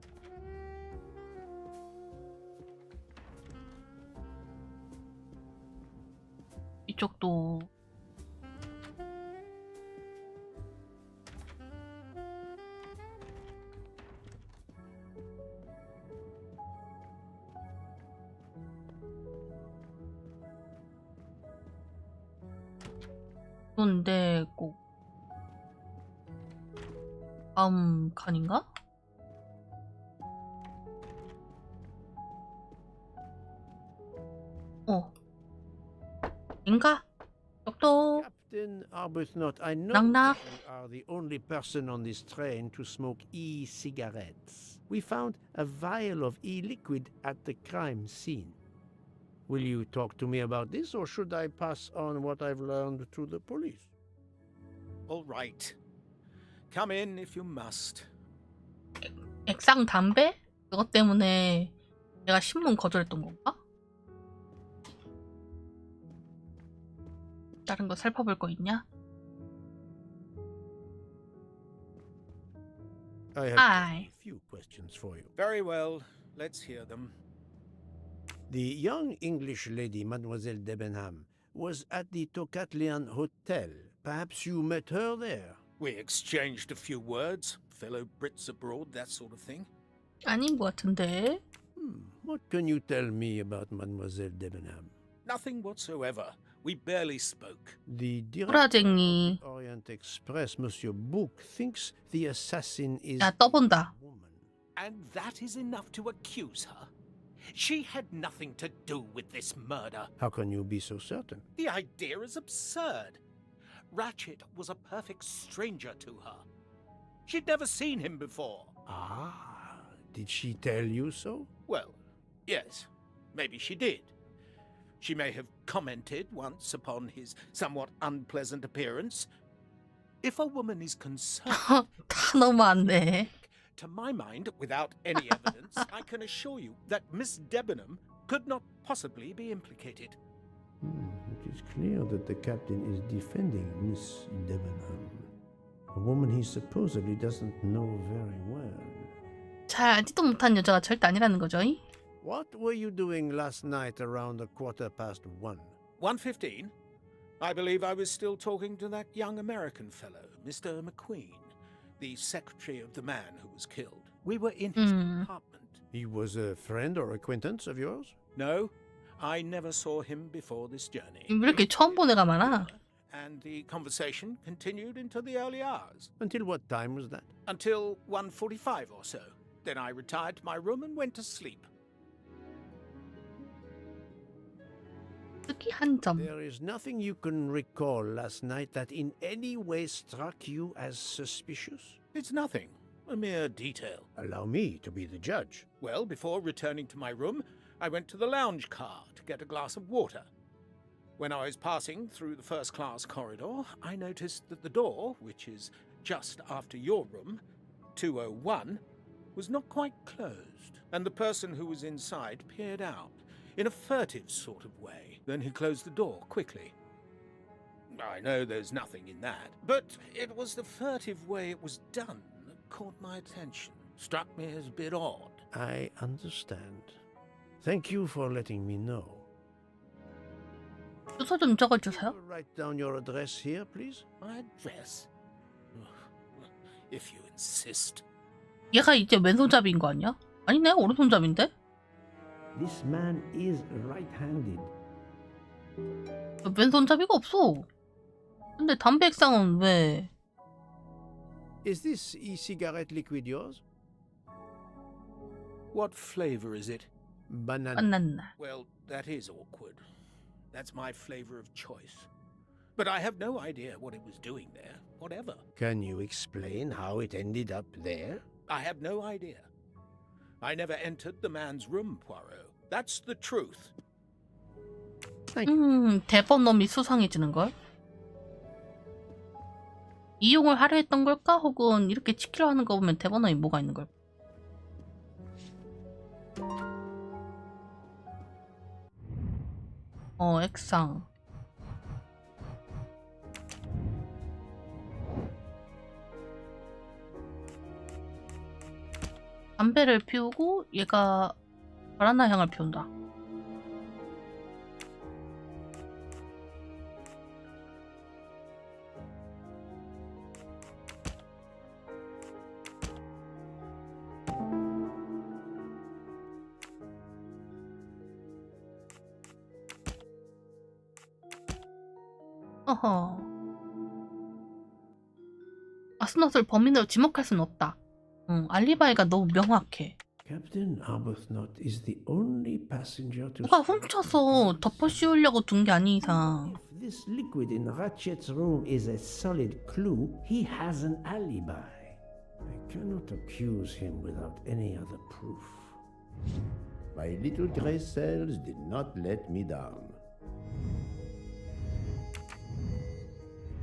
이쪽도. 근데 꼭 다음 칸인가? 인가? 똑똑. Captain Arbuthnot, I know Knock, knock. that you are the only person on this train to smoke e-cigarettes. We found a vial of e-liquid at the crime scene. Will you talk to me about this, or should I pass on what I've learned to the police? All right. Come in if you must. 액상 담배? 그것 때문에 내가 신문 거절했던 건가? 다른 거 살펴볼 거 있냐? I have Hi. a few questions for you. Very well. Let's hear them. The young English lady, Mademoiselle Debenham, was at the Tocatlian Hotel. Perhaps you met her there? We exchanged a few words. Fellow Brits abroad, that sort of thing. 아닌 것 같은데. What can you tell me about Mademoiselle Debenham? Nothing whatsoever. We barely spoke. The director 호라쟁이. of the Orient Express, Monsieur Bouc, thinks the assassin is 야, 떠본다. a woman. And that is enough to accuse her. She had nothing to do with this murder. How can you be so certain? The idea is absurd. Ratchet was a perfect stranger to her. She'd never seen him before. Ah, did she tell you so? Well, yes, maybe she did. She may have commented once upon his somewhat unpleasant appearance. If a woman is concerned, 다 너무한데. to my mind, without any evidence, I can assure you that Miss Debenham could not possibly be implicated. It is clear that the captain is defending Miss Debenham, a woman he supposedly doesn't know very well. 잘 알지도 못한 여자가 절대 아니라는 거죠. What were you doing last night around 1:15? 1:15? I believe I was still talking to that young American fellow, Mr. McQueen, the secretary of the man who was killed. We were in his compartment. He was a friend or acquaintance of yours? No, I never saw him before this journey. 왜 이렇게 처음 본 애가 많아? And the conversation continued into the early hours. Until what time was that? Until 1:45 or so. Then I retired to my room and went to sleep. 특히 한 점. There is nothing you can recall last night that in any way struck you as suspicious? It's nothing. A mere detail. Allow me to be the judge. Well, before returning to my room, I went to the lounge car to get a glass of water. When I was passing through the first-class corridor, I noticed that the door, which is just after your room, 201, was not quite closed, and the person who was inside peered out in a furtive sort of way. Then he closed the door quickly. I know there's nothing in that, but it was the furtive way it was done that caught my attention. Struck me as a bit odd. I understand. Thank you for letting me know. 주소 좀 적어주세요. Write down your address here, please. My address? If you insist. 얘가 이제 왼손잡이인 거 아니야? 아니네, 오른손잡인데? This man is right-handed. 왼손잡이가 없어. 근데 담배 액상은 왜? Is this e-cigarette liquid yours? What flavor is it? Banana. 만났나? Well, that is awkward. That's my flavor of choice. But I have no idea what it was doing there, whatever. Can you explain how it ended up there? I have no idea. I never entered the man's room, Poirot. That's the truth. 대번놈이 수상해지는걸? 이용을 하려 했던 걸까? 혹은 이렇게 지키려 하는 거 보면 대번놈이 뭐가 있는 걸? 액상. 담배를 피우고 얘가 바나나 향을 피운다. 어허. 아스넛을 범인으로 지목할 수는 없다. 알리바이가 너무 명확해. Captain Arbuthnot is the only passenger to. 누가 훔쳐서 덮어 씌우려고 둔 게 아닌 이상. If this liquid in Ratchet's room is a solid clue, he has an alibi. I cannot accuse him without any other proof. My little gray cells did not let me down.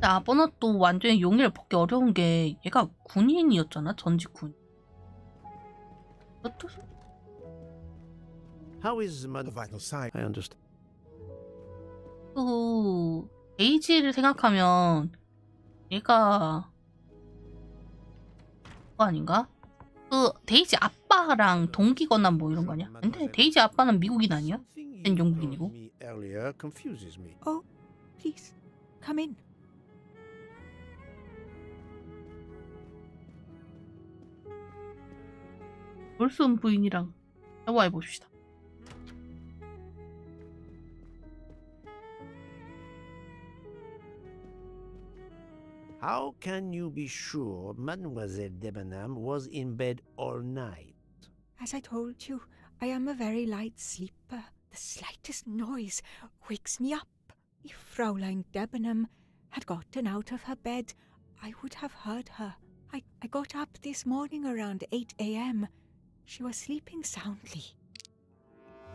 아버넛도 완전히 용의를 벗기 어려운 게 얘가 군인이었잖아. 전직 군. How is The vital sign. I understand. 그 데이지를 생각하면 얘가 그거 아닌가? 그 데이지 아빠랑 동기거나 뭐 이런 거 아니야? 근데 데이지 아빠는 미국인 아니야? 난 영국인이고. Earlier confuses me. Oh, please, come in. 올슨 부인이랑 대화해 봅시다. How can you be sure Mademoiselle Debenham was in bed all night? As I told you, I am a very light sleeper. The slightest noise wakes me up. If Fraulein Debenham had gotten out of her bed, I would have heard her. I got up this morning around 8 a.m. She was sleeping soundly.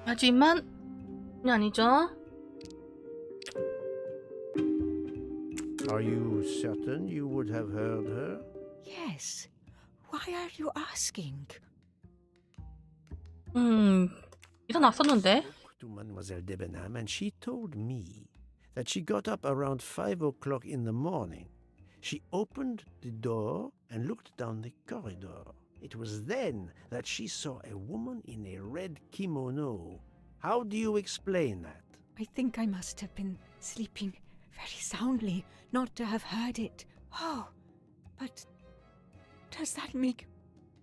하지만 아니죠. Are you certain you would have heard her? Yes. Why are you asking? 일어났었는데. To Mademoiselle Debenham, and she told me that she got up around 5 o'clock in the morning. She opened the door and looked down the corridor. It was then that she saw a woman in a red kimono. How do you explain that? I think I must have been sleeping very soundly not to have heard it. Oh, but does that make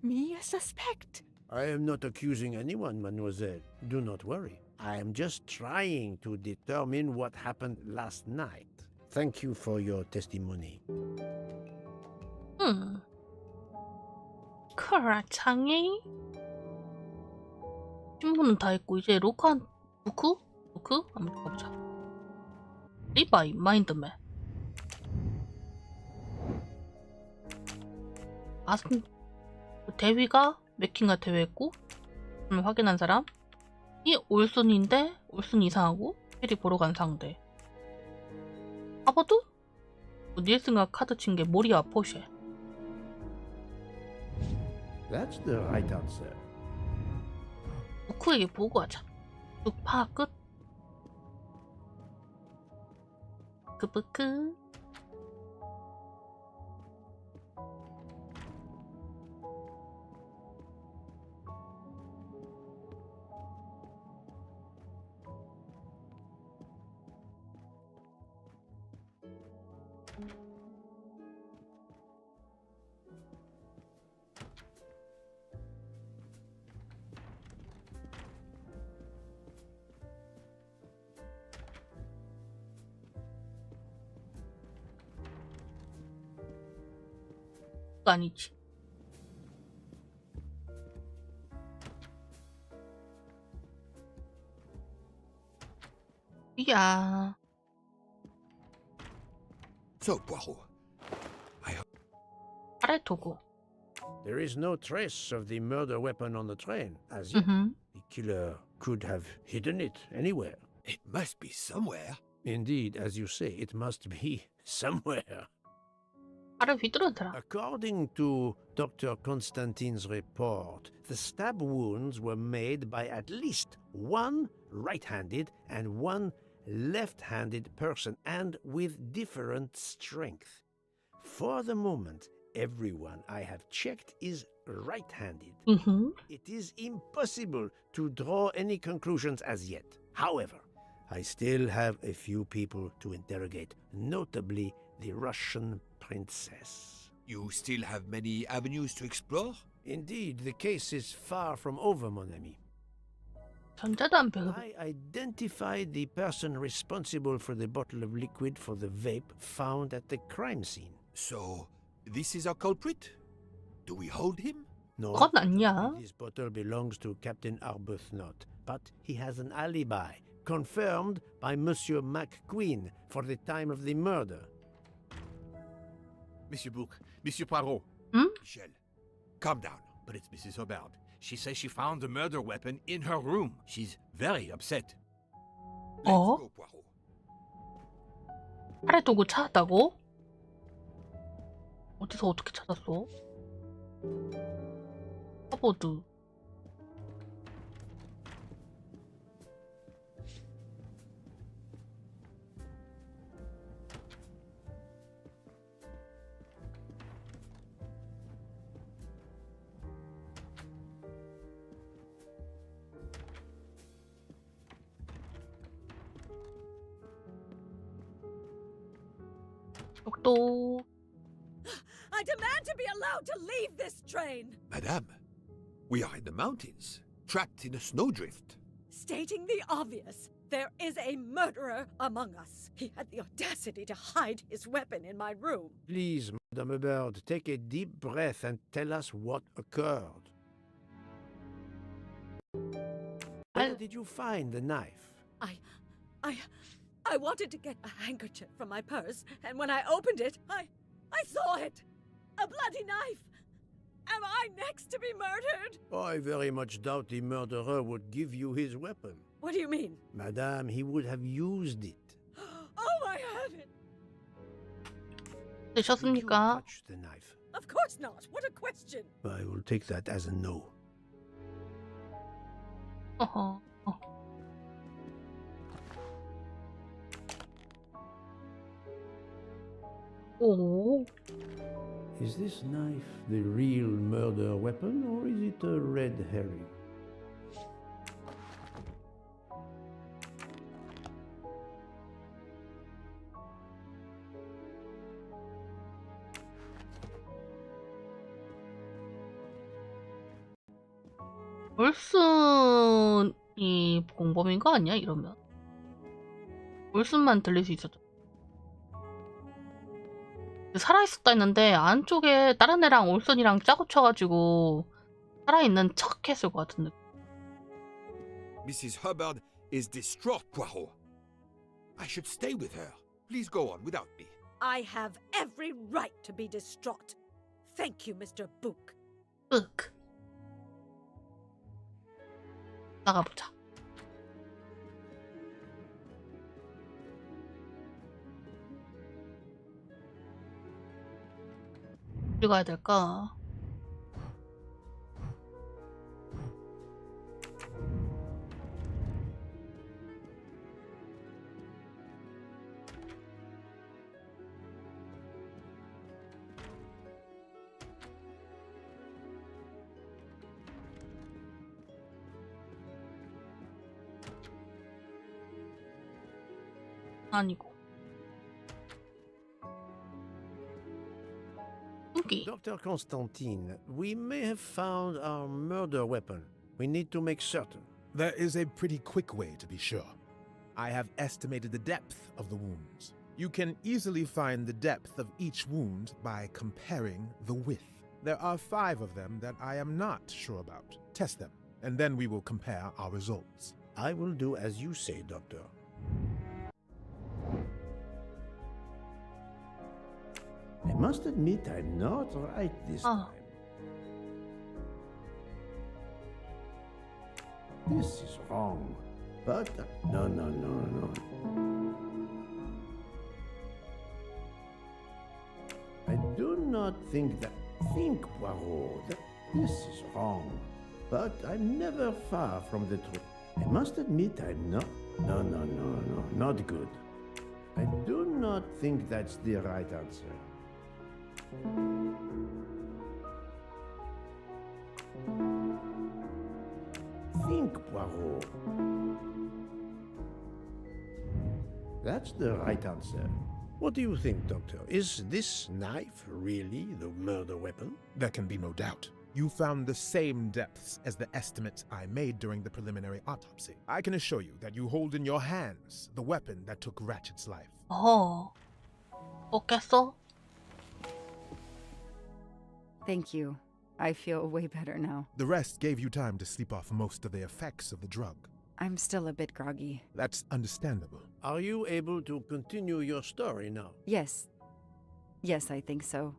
me a suspect? I am not accusing anyone, mademoiselle. Do not worry. I am just trying to determine what happened last night. Thank you for your testimony. 그렇창이 신분은 다 했고 이제 로크? 한번 가보자. 리바이 마인드맨. 대위가 맥킹과 대회했고 확인한 사람 이 올슨인데 올슨 이상하고 해리 보러 간 상대. 하버드? 닐슨과 카드 친 게 모리와 포쉐. That's the right answer. 우크에게 보고하자. 파 끝. 크브크. 아니지. 야. So, Poirot, 팔의 도구. There is no trace of the murder weapon on the train, as yet. 음. The killer could have hidden it anywhere. it must be somewhere. Indeed, as you say, it must be somewhere. 팔을 휘두르더라. According to Dr. Constantine's report, the stab wounds were made by at least one right-handed and one left-handed person, and with different strength. For the moment, everyone I have checked is right-handed. 음. It is impossible to draw any conclusions as yet. However, I still have a few people to interrogate, notably the Russian princess. You still have many avenues to explore? Indeed, the case is far from over, mon ami. 전자담배 흡입. I identified the person responsible for the bottle of liquid for the vape found at the crime scene. So, this is our culprit? Do we hold him? No, 그건 아니야. this bottle belongs to Captain Arbuthnot, but he has an alibi, confirmed by Monsieur McQueen for the time of the murder. Monsieur Bouc, Monsieur Poirot. Michel, calm down. But it's Mrs. Hobart. She says she found the murder weapon in her room. She's very upset. Let's 어? go, Poirot. 팔의 도구 찾았다고? 어디서 어떻게 찾았어? 커보드. 똑똑. I demand to be allowed to leave this train! Madame, we are in the mountains, trapped in a snowdrift. Stating the obvious, there is a murderer among us. He had the audacity to hide his weapon in my room. Please, Madame Hubert, take a deep breath and tell us what occurred. Where did you find the knife? I wanted to get a handkerchief from my purse, and when I opened it, I saw it! A bloody knife! Am I next to be murdered? I very much doubt the murderer would give you his weapon. What do you mean? Madame, he would have used it. Oh, I haven't! Did you 되셨습니까? touch the knife? Of course not! What a question! I will take that as a no. 어허. 오. Is this knife the real murder weapon, or is it a red herring? 올슨이 공범인 거 아니야? 이러면 올슨만 들릴 수 있었죠. 살아있었다 했는데 안쪽에 다른 애랑 올슨이랑 짜고 쳐가지고 살아있는 척 했을 것 같은 느낌. Mrs. Hubbard is distraught, Poirot. I should stay with her. Please go on without me. I have every right to be distraught. Thank you, Mr. Book. 윽. 나가보자. 어디 가야 될까? 아니고. Dr. Constantine, we may have found our murder weapon. We need to make certain. There is a pretty quick way to be sure. I have estimated the depth of the wounds. You can easily find the depth of each wound by comparing the width. There are 5 of them that I am not sure about. Test them, and then we will compare our results. I will do as you say, Doctor. must admit I'm not right this Oh. time. This is wrong. But no. I do not think that. Think, Poirot. This is wrong. But I'm never far from the truth. I must admit I'm not. No, not good. I do not think that's the right answer. Think, Poirot. That's the right answer. What do you think, Doctor? Is this knife really the murder weapon? There can be no doubt. You found the same depths as the estimates I made during the preliminary autopsy. I can assure you that you hold in your hands the weapon that took Ratchet's life. 어. 깼어? Thank you. I feel way better now. The rest gave you time to sleep off most of the effects of the drug. I'm still a bit groggy. That's understandable. Are you able to continue your story now? Yes. Yes, I think so.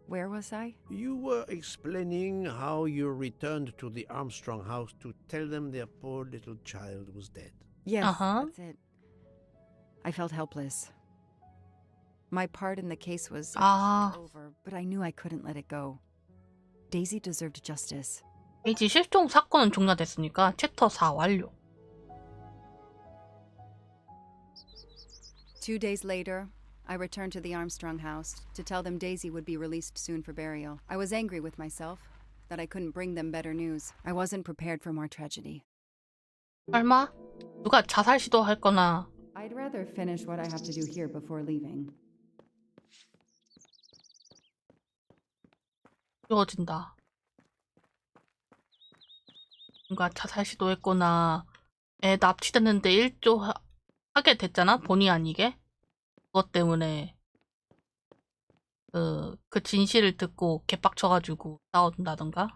Where was I? You were explaining how you returned to the Armstrong house to tell them their poor little child was dead. Yes, that's it. I felt helpless. My part in the case was over, but I knew I couldn't let it go. Daisy deserved justice. 데이지 실종 사건은 종료됐으니까 챕터 4 완료. 2 days later, I returned to the Armstrong house to tell them Daisy would be released soon for burial. I was angry with myself that I couldn't bring them better news. I wasn't prepared for more tragedy. 설마? 누가 자살 시도할 거나. I'd rather finish what I have to do here before leaving. 이어진다. 누가 자살 시도했거나 애 납치됐는데 일조하게 됐잖아? 본의 아니게? 그것 때문에 그 진실을 듣고 개빡쳐가지고 싸운다던가?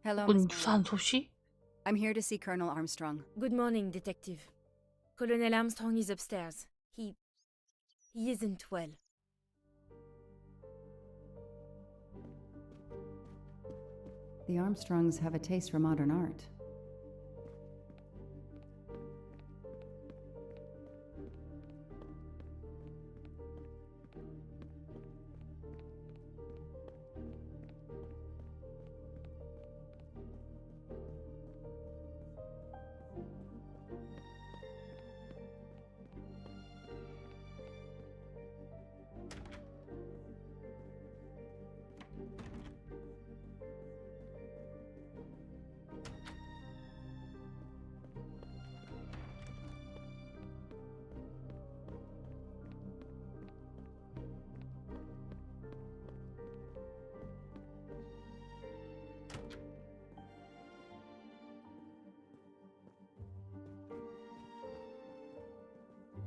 Hello, 그건 Miss 유사한 소식? I'm here to see Colonel Armstrong. Good morning, Detective. Colonel Armstrong is upstairs. He isn't well. The Armstrongs have a taste for modern art.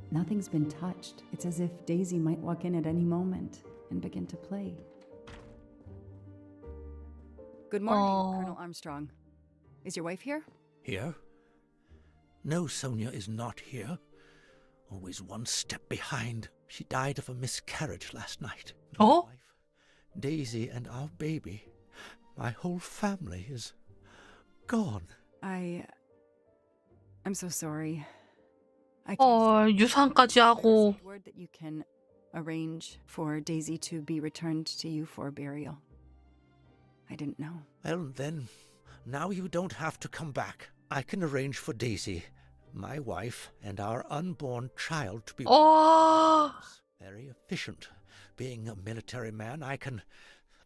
Nothing's been touched. It's as if Daisy might walk in at any moment and begin to play. Good morning, Colonel Armstrong. Is your wife here? Here? No, Sonia is not here. Always one step behind. She died of a miscarriage last night. My wife, Daisy, and our baby. My whole family is gone. I'm so sorry. 유산까지 하고. Word that you can arrange for Daisy to be returned to you for burial. I didn't know. Well, then, now you don't have to come back. I can arrange for Daisy, my wife, and our unborn child to be very efficient. Being a military man, I can...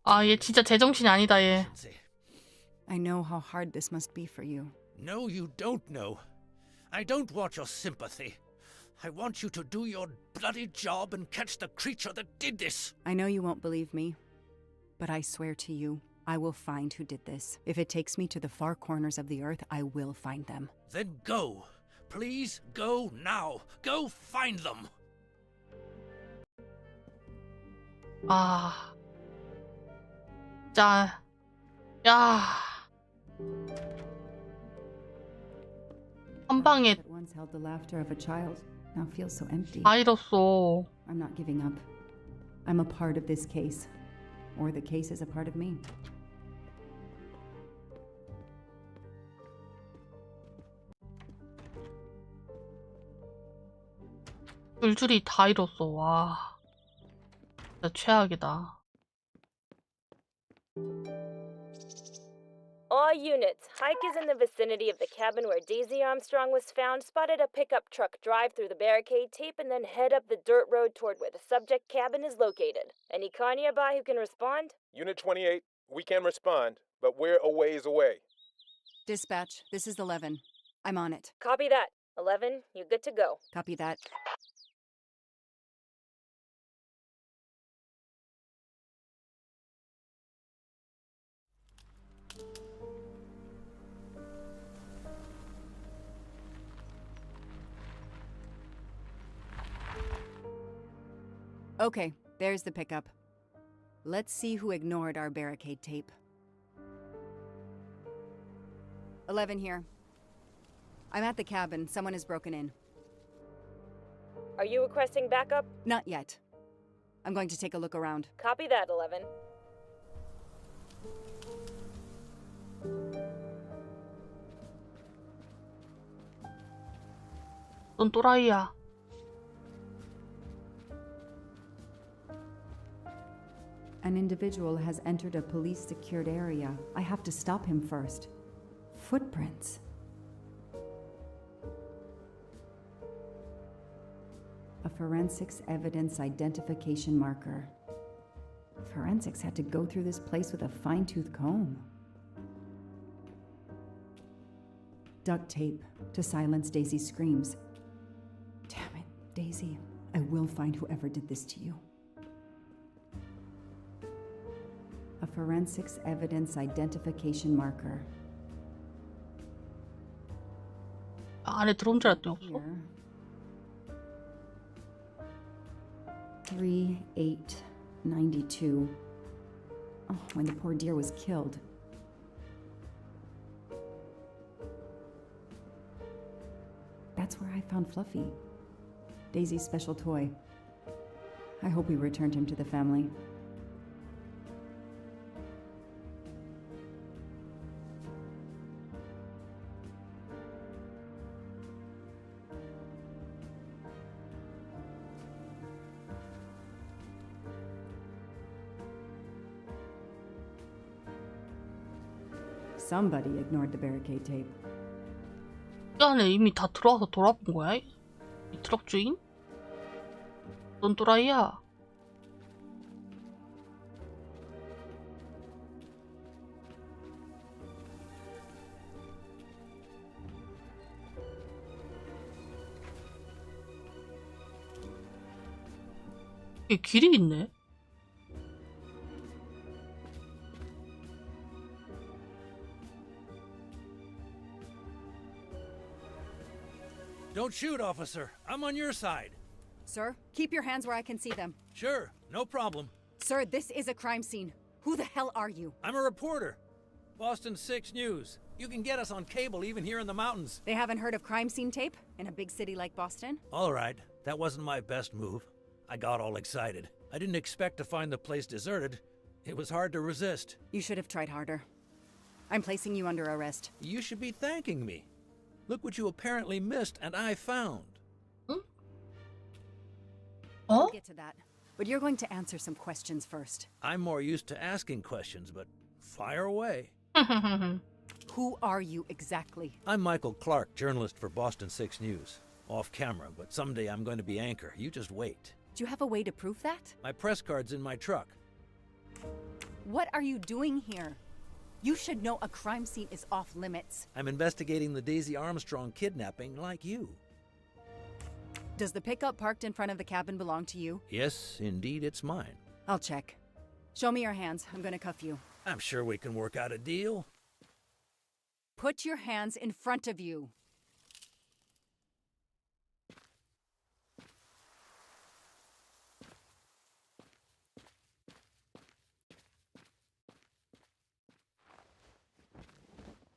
얘 진짜 제정신이 아니다, 얘. I know how hard this must be for you. No, you don't know. I don't want your sympathy. I want you to do your bloody job and catch the creature that did this. I know you won't believe me, but I swear to you, I will find who did this. If it takes me to the far corners of the earth, I will find them. Then go. Please go now. Go find them. 야. 한 방에 that once held the laughter of a child now feels so empty. 다 잃었어. I'm not giving up. I'm a part of this case, or the case is a part of me. 줄줄이 다 잃었어. 와, 진짜 최악이다. All units, Hike is in the vicinity of the cabin where Daisy Armstrong was found, spotted a pickup truck drive through the barricade tape, and then head up the dirt road toward where the subject cabin is located. Any car nearby who can respond? Unit 28, we can respond, but we're a ways away. Dispatch, this is 11. I'm on it. Copy that. 11, you're good to go. Copy that. Okay, there's the pickup. Let's see who ignored our barricade tape. 11 here. I'm at the cabin. Someone has broken in. Are you requesting backup? Not yet. I'm going to take a look around. Copy that, 11. 넌 또라이야. An individual has entered a police-secured area. I have to stop him first. Footprints. A forensics evidence identification marker. Forensics had to go through this place with a fine-tooth comb. Duct tape to silence Daisy's screams. Damn it, Daisy. I will find whoever did this to you. A forensics evidence identification marker. 안에 들어온 줄 알았더니 없어. Here. 3892. Oh, when the poor deer was killed. That's where I found Fluffy. Daisy's special toy. I hope we returned him to the family. Somebody ignored the barricade tape. 이 안에 이미 다 들어와서 돌아본 거야? 이 트럭 주인? 넌 또라이야. 이게 길이 있네. Don't shoot, officer. I'm on your side. Sir, keep your hands where I can see them. Sure, no problem. Sir, this is a crime scene. Who the hell are you? I'm a reporter. Boston 6 News. You can get us on cable even here in the mountains. They haven't heard of crime scene tape in a big city like Boston? All right, that wasn't my best move. I got all excited. I didn't expect to find the place deserted. It was hard to resist. You should have tried harder. I'm placing you under arrest. You should be thanking me. Look what you apparently missed and I found. We'll get to that. But you're going to answer some questions first. I'm more used to asking questions, but fire away. Who are you exactly? I'm Michael Clark, journalist for Boston 6 News. Off camera, but someday I'm going to be anchor. You just wait. Do you have a way to prove that? My press card's in my truck. What are you doing here? You should know a crime scene is off limits. I'm investigating the Daisy Armstrong kidnapping like you. Does the pickup parked in front of the cabin belong to you? Yes, indeed, it's mine. I'll check. Show me your hands. I'm gonna cuff you. I'm sure we can work out a deal. Put your hands in front of you.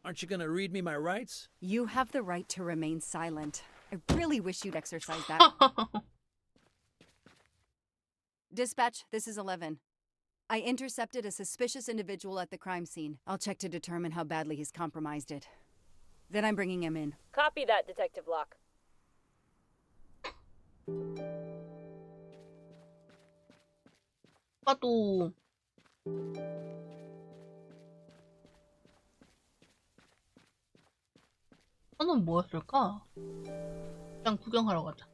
Aren't you gonna read me my rights? You have the right to remain silent. I really wish you'd exercise that. Dispatch, this is 11. I intercepted a suspicious individual at the crime scene. I'll check to determine how badly he's compromised it. Then I'm bringing him in. Copy that, Detective Locke. 아까도 저는 뭐였을까? 그냥 구경하러 가자.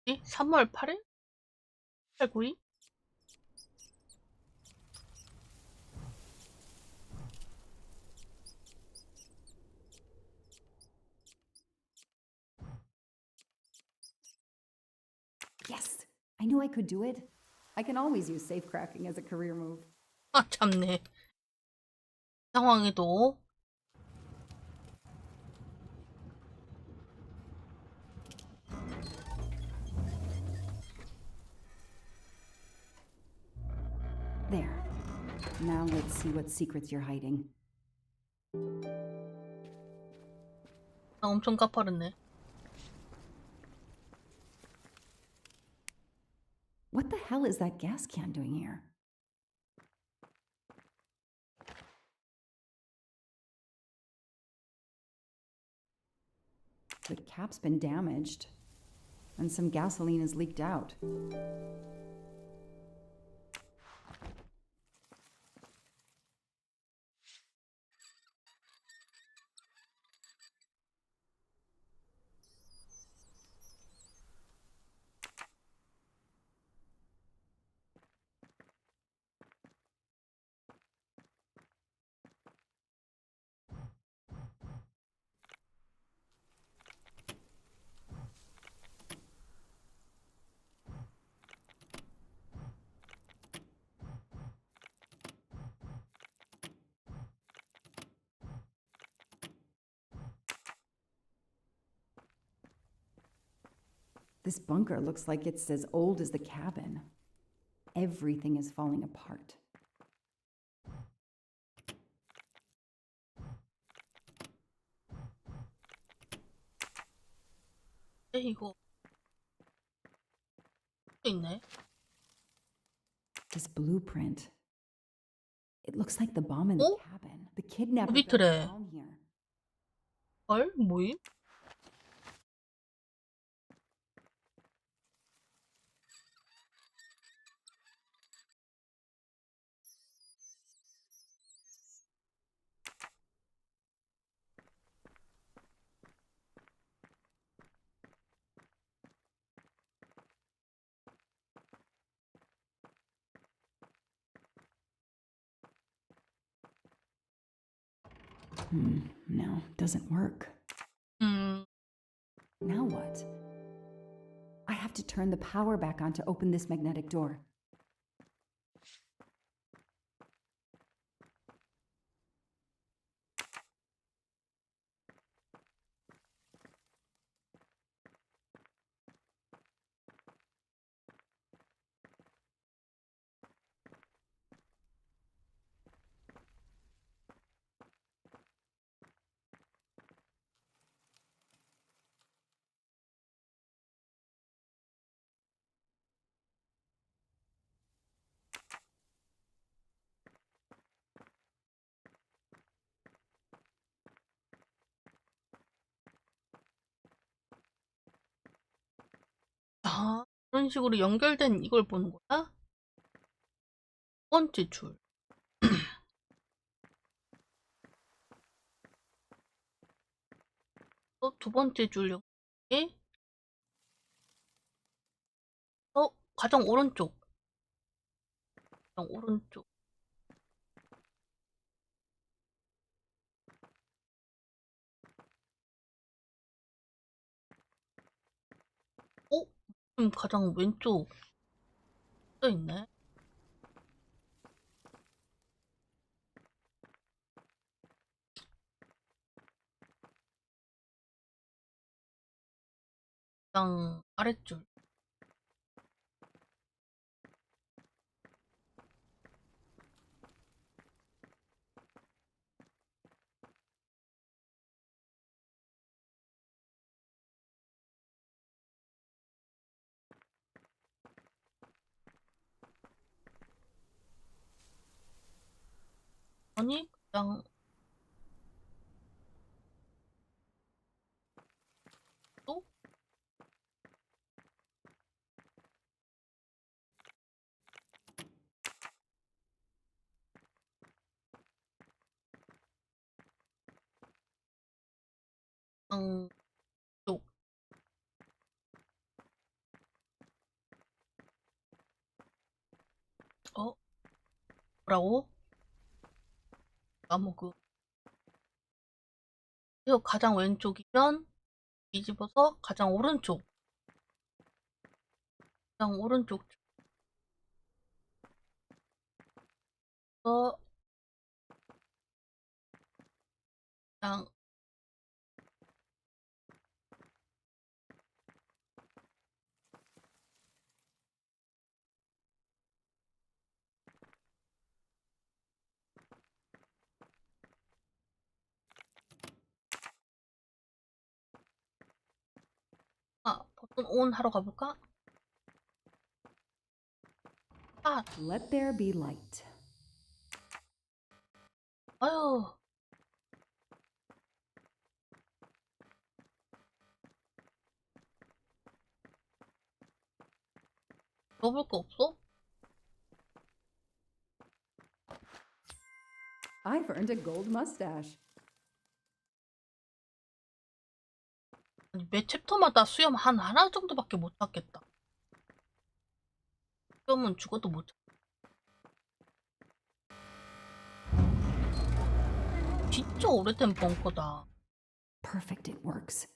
3월 8일? 8, 9일? Yes! I knew I could do it. I can always use safe cracking as a career move. 아, 참네. 상황에도 There. Now let's see what secrets you're hiding. 아, 엄청 까파르네. What the hell is that gas can doing here? The cap's been damaged, and some gasoline has leaked out. This bunker looks like it's as old as the cabin. Everything is falling apart. 이거 또 있네. This blueprint. It looks like the bomb in the 어? cabin. The kidnapper 밑으래. down here. 헐? 뭐임? No, doesn't work. Now what? I have to turn the power back on to open this magnetic door. 아, 그런 식으로 연결된 이걸 보는 거야? 첫 번째 줄. 두 번째 줄 여기. 가장 오른쪽. 가장 오른쪽. 가장 왼쪽 써 있네. 가장 아랫줄. 아니 그냥 또? 또 뭐라고? 아무 그래서 가장 왼쪽이면 뒤집어서 가장 오른쪽 어 그냥 버튼 온 하러 가볼까? Let there be light. 아유 넣어볼 거 없어? I've earned a gold mustache. 아니 매 챕터마다 수염 하나 정도밖에 못 찾겠다. 수염은 죽어도 못 찾. 진짜 오래된 벙커다. Perfect, it works.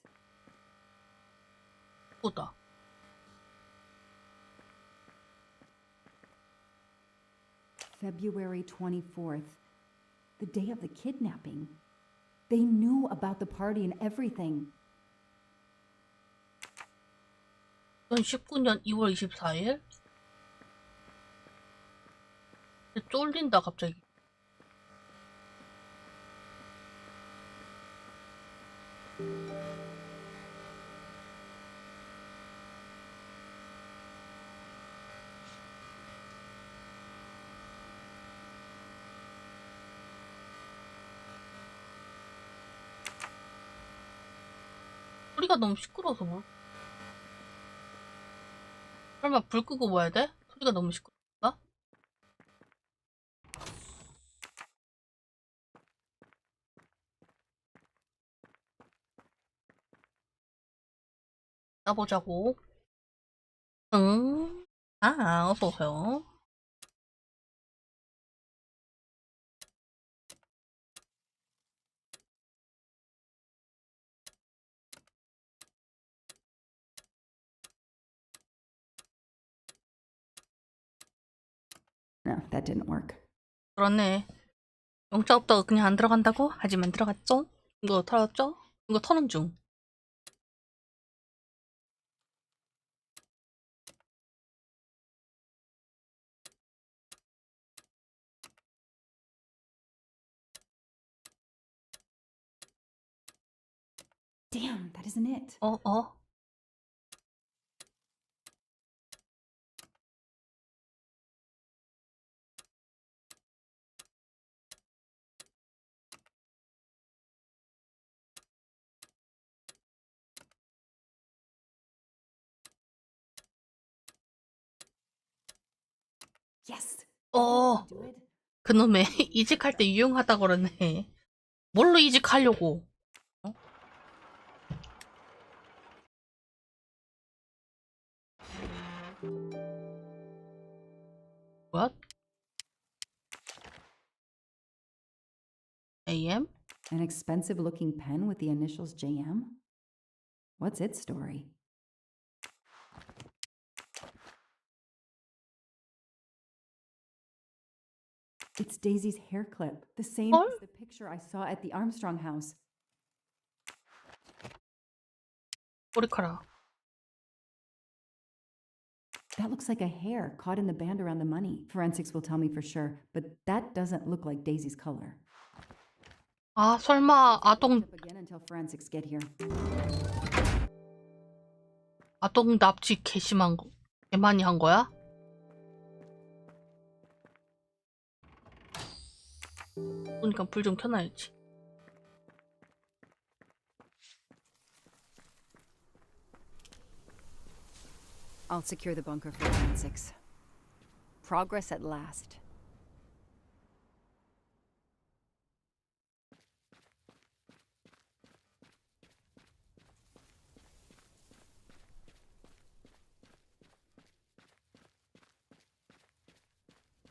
보다. February 24th, the day of the kidnapping. They knew about the party and everything. 2019년 2월 24일? 쫄린다 갑자기. 소리가 너무 시끄러워서 뭐. 설마 불 끄고 와야 돼? 소리가 너무 시끄러운가? 나보자고. 응? 어서오세요. No, that didn't work. 그렇네. 영차 없다고 그냥 안 들어간다고? 하지만 들어갔죠? 이거 털었죠? 이거 터는 중. Damn, that isn't it. Yes. 그놈의 이직할 때 유용하다 그러네. 뭘로 이직하려고? What? AM? An expensive-looking pen with the initials JM? What's its story? It's Daisy's hair clip, the same as the picture I saw at the Armstrong house. 머리카락. That looks like a hair caught in the band around the money. Forensics will tell me for sure, but that doesn't look like Daisy's color. 설마 아동 Again until forensics get here. 아동 납치 개심한 거, 개 많이 한 거야? 그러니까 불 좀 켜놔야지. I'll secure the bunker for forensics. Progress at last.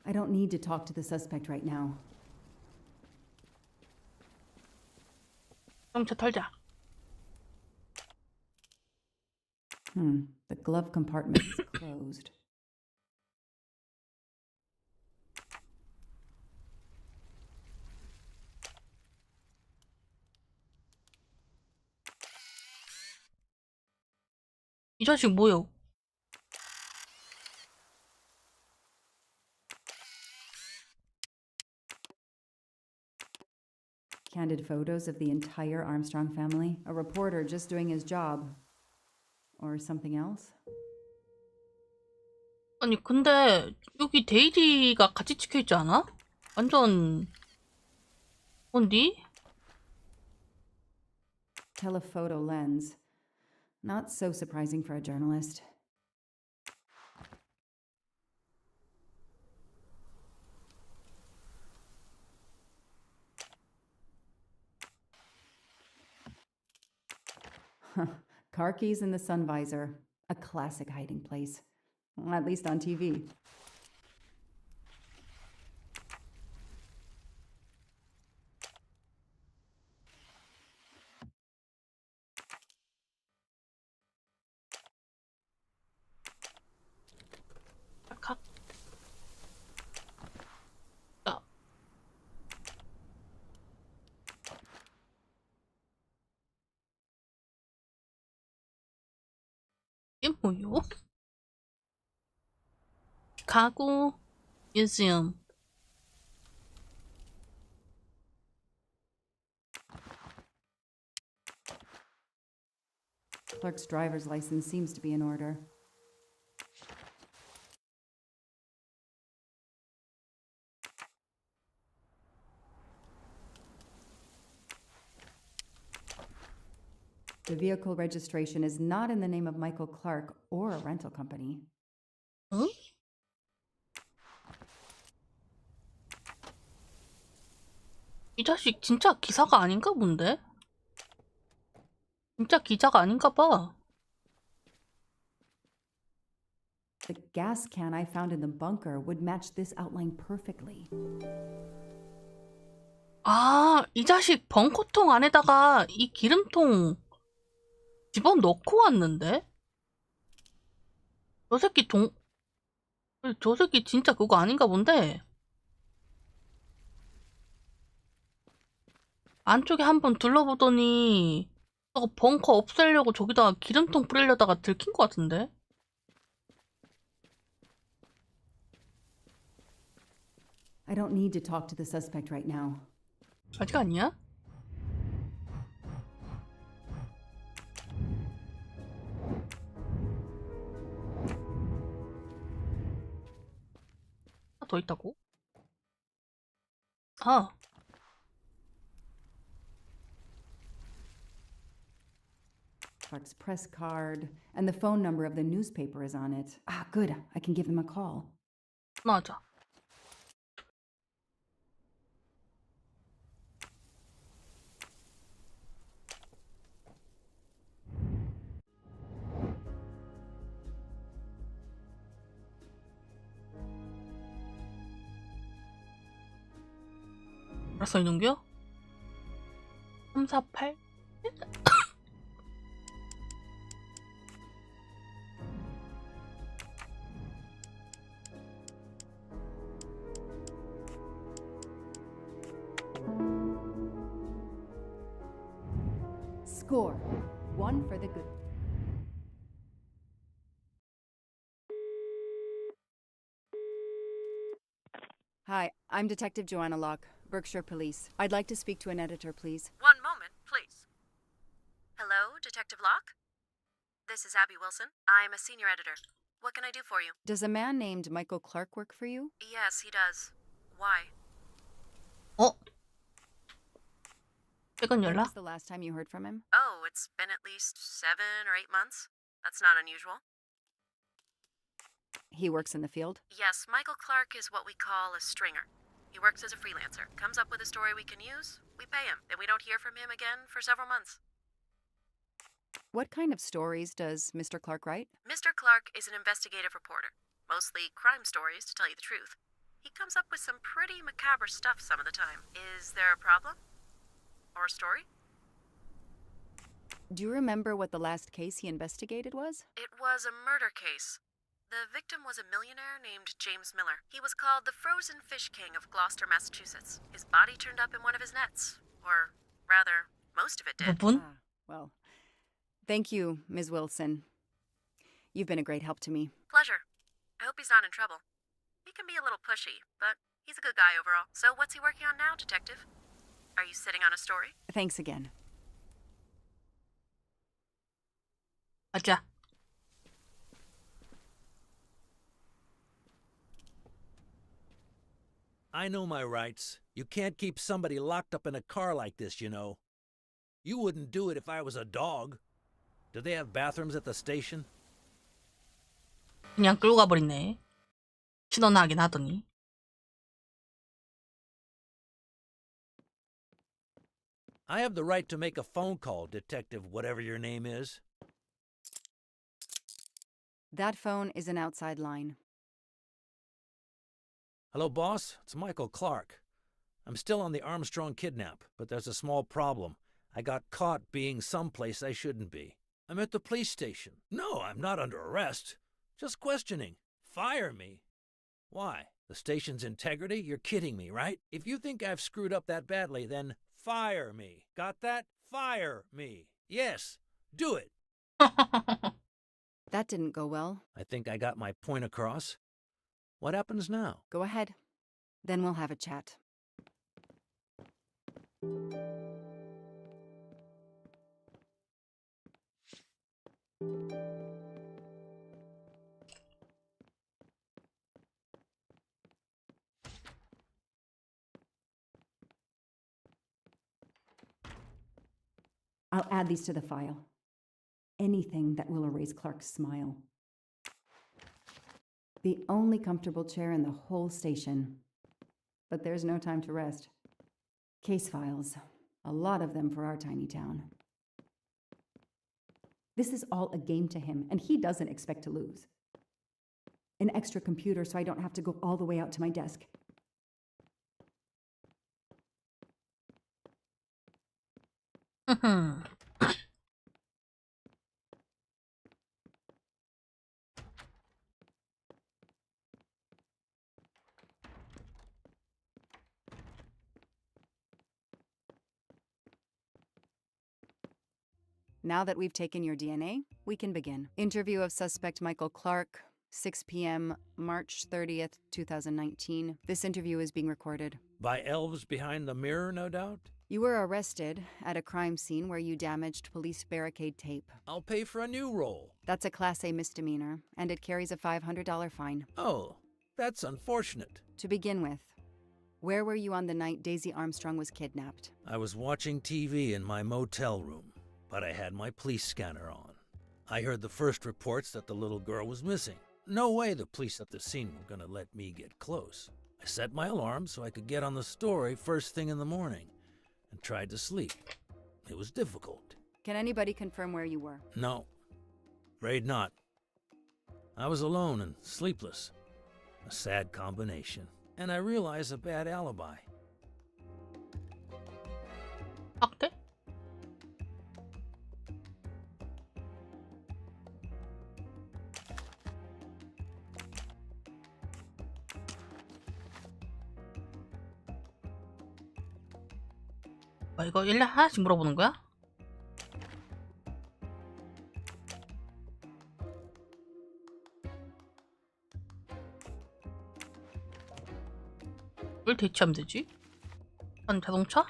I don't need to talk to the suspect right now. 자동차 털자. The glove compartment is closed. 이 자식 뭐요? Candid photos of the entire Armstrong family. A reporter just doing his job. Or something else? 아니 근데 여기 데이지가 같이 찍혀있지 않아? 완전 뭔디? Telephoto lens. Not so surprising for a journalist. Car keys in the sun visor. A classic hiding place. At least on TV. 이게 뭐요? 가구 뮤지엄. Clark's driver's license seems to be in order. The vehicle registration is not in the name of Michael Clark or a rental company. 응? 이 자식 진짜 기사가 아닌가 본데? 진짜 기자가 아닌가 봐. The gas can I found in the bunker would match this outline perfectly. 아, 이 자식 벙커통 안에다가 이 기름통 집어넣고 왔는데? 저 새끼 진짜 그거 아닌가 본데? 안쪽에 한번 둘러보더니 저거 벙커 없애려고 저기다가 기름통 뿌리려다가 들킨 것 같은데? I don't need to talk to the suspect right now. 아직 아니야? 하나 더 있다고? 아. Clark's press card, and the phone number of the newspaper is on it. Ah, good. I can give them a call. 맞아. 알았어, 이놈겨? 348? Score. One for the good. Hi, I'm Detective Joanna Locke, Berkshire Police. I'd like to speak to an editor, please. One moment, please. Hello, Detective Locke? This is Abby Wilson. I'm a senior editor. What can I do for you? Does a man named Michael Clark work for you? Yes, he does. Why? 어? 최근 When 연락? was the last time you heard from him? Oh, it's been at least 7 or 8 months. That's not unusual. He works in the field? Yes, Michael Clark is what we call a stringer. He works as a freelancer, comes up with a story we can use, we pay him, then we don't hear from him again for several months. What kind of stories does Mr. Clark write? Mr. Clark is an investigative reporter, mostly crime stories, to tell you the truth. He comes up with some pretty macabre stuff some of the time. Is there a problem? Or a story? Do you remember what the last case he investigated was? It was a murder case. The victim was a millionaire named James Miller. He was called the Frozen Fish King of Gloucester, Massachusetts. His body turned up in one of his nets. Or, rather, most of it did. 부분? Well, thank you, Ms. Wilson. You've been a great help to me. Pleasure. I hope he's not in trouble. He can be a little pushy, but he's a good guy overall. So what's he working on now, Detective? Are you sitting on a story? Thanks again. 가자. I know my rights. You can't keep somebody locked up in a car like this, you know. You wouldn't do it if I was a dog. Do they have bathrooms at the station? 그냥 끌고 가버리네. 신원하긴 하더니. I have the right to make a phone call, Detective whatever your name is. That phone is an outside line. Hello, boss. It's Michael Clark. I'm still on the Armstrong kidnap, but there's a small problem. I got caught being someplace I shouldn't be. I'm at the police station. No, I'm not under arrest. Just questioning. Fire me. Why? The station's integrity? You're kidding me, right? If you think I've screwed up that badly, then fire me. Got that? Fire me. Yes, do it. That didn't go well. I think I got my point across. What happens now? Go ahead. Then we'll have a chat. I'll add these to the file. Anything that will erase Clark's smile. The only comfortable chair in the whole station. But there's no time to rest. Case files. A lot of them for our tiny town. This is all a game to him, and he doesn't expect to lose. An extra computer so I don't have to go all the way out to my desk. Now that we've taken your DNA, we can begin. Interview of suspect Michael Clark, 6 p.m., March 30th, 2019. This interview is being recorded. By elves behind the mirror, no doubt? You were arrested at a crime scene where you damaged police barricade tape. I'll pay for a new roll. That's a Class A misdemeanor, and it carries a $500 fine. Oh, that's unfortunate. To begin with, where were you on the night Daisy Armstrong was kidnapped? I was watching TV in my motel room, but I had my police scanner on. I heard the first reports that the little girl was missing. No way the police at the scene were gonna let me get close. I set my alarm so I could get on the story first thing in the morning and tried to sleep. It was difficult. Can anybody confirm where you were? No, afraid not. I was alone and sleepless. A sad combination. And I realized a bad alibi. 확대? 이거 일일이 하나씩 물어보는 거야? 뭘 대체하면 되지? 한 자동차?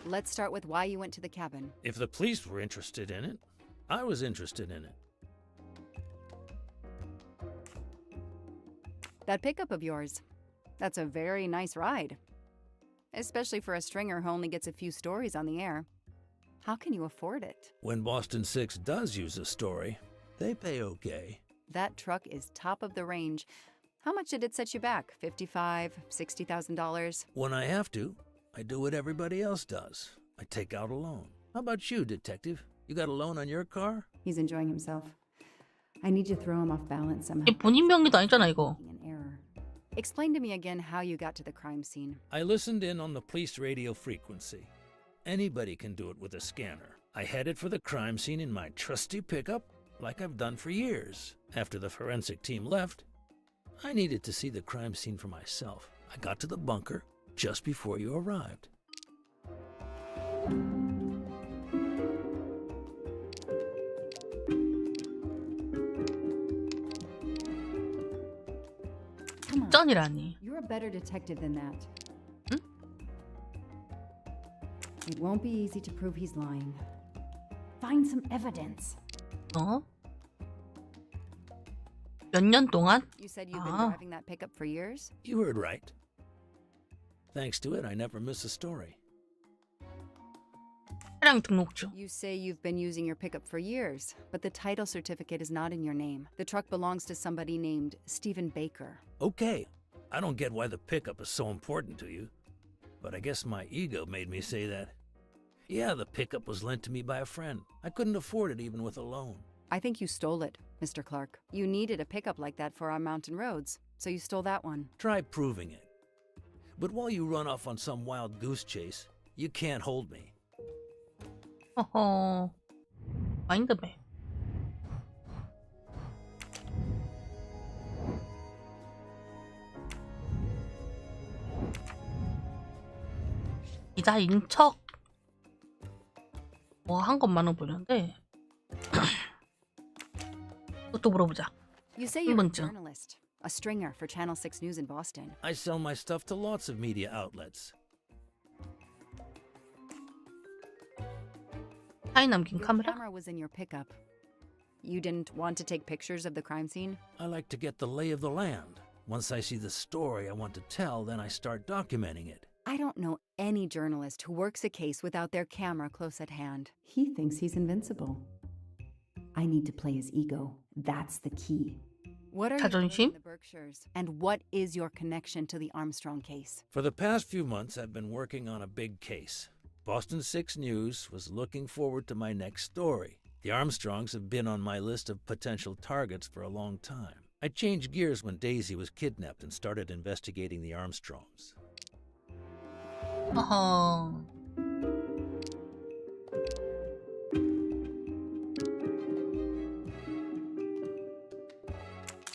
Let's start with why you went to the cabin. If the police were interested in it, I was interested in it. That pickup of yours. That's a very nice ride. especially for a stringer who only gets a few stories on the air. How can you afford it? When Boston 6 does use a story, they pay okay. That truck is top of the range. How much did it set you back? $55,000, $60,000? When I have to, I do what everybody else does. I take out a loan. How about you, detective? You got a loan on your car? He's enjoying himself. I need to throw him off balance somehow. 이게 본인 명의도 아니잖아 이거. An error. Explain to me again how you got to the crime scene. I listened in on the police radio frequency. Anybody can do it with a scanner. I headed for the crime scene in my trusty pickup, like I've done for years. After the forensic team left, I needed to see the crime scene for myself. I got to the bunker just before you arrived. 쩐이라니. You're a better detective than that. It won't be easy to prove he's lying. Find some evidence. 어? 몇 년 동안? You said you've been driving that pickup for years? You heard right. Thanks to it, I never miss a story. 차량 등록증. You say you've been using your pickup for years, but the title certificate is not in your name. The truck belongs to somebody named Stephen Baker. Okay, I don't get why the pickup is so important to you, but I guess my ego made me say that. Yeah, the pickup was lent to me by a friend. I couldn't afford it even with a loan. I think you stole it, Mr. Clark. You needed a pickup like that for our mountain roads, so you stole that one. Try proving it. But while you run off on some wild goose chase, you can't hold me. 어허. 마인드맵. 기자인 척. 뭐 한 것만은 보이는데. 또 물어보자. You say you're a 궁금증. journalist, a stringer for Channel 6 News in Boston. I sell my stuff to lots of media outlets. 사인 남긴 Your 카메라? camera was in your pickup. You didn't want to take pictures of the crime scene? I like to get the lay of the land. Once I see the story I want to tell, then I start documenting it. I don't know any journalist who works a case without their camera close at hand. He thinks he's invincible. I need to play his ego. That's the key. What are you doing 자존심? in the Berkshires? And what is your connection to the Armstrong case? For the past few months, I've been working on a big case. Boston 6 News was looking forward to my next story. The Armstrongs have been on my list of potential targets for a long time. I changed gears when Daisy was kidnapped and started investigating the Armstrongs. 어허.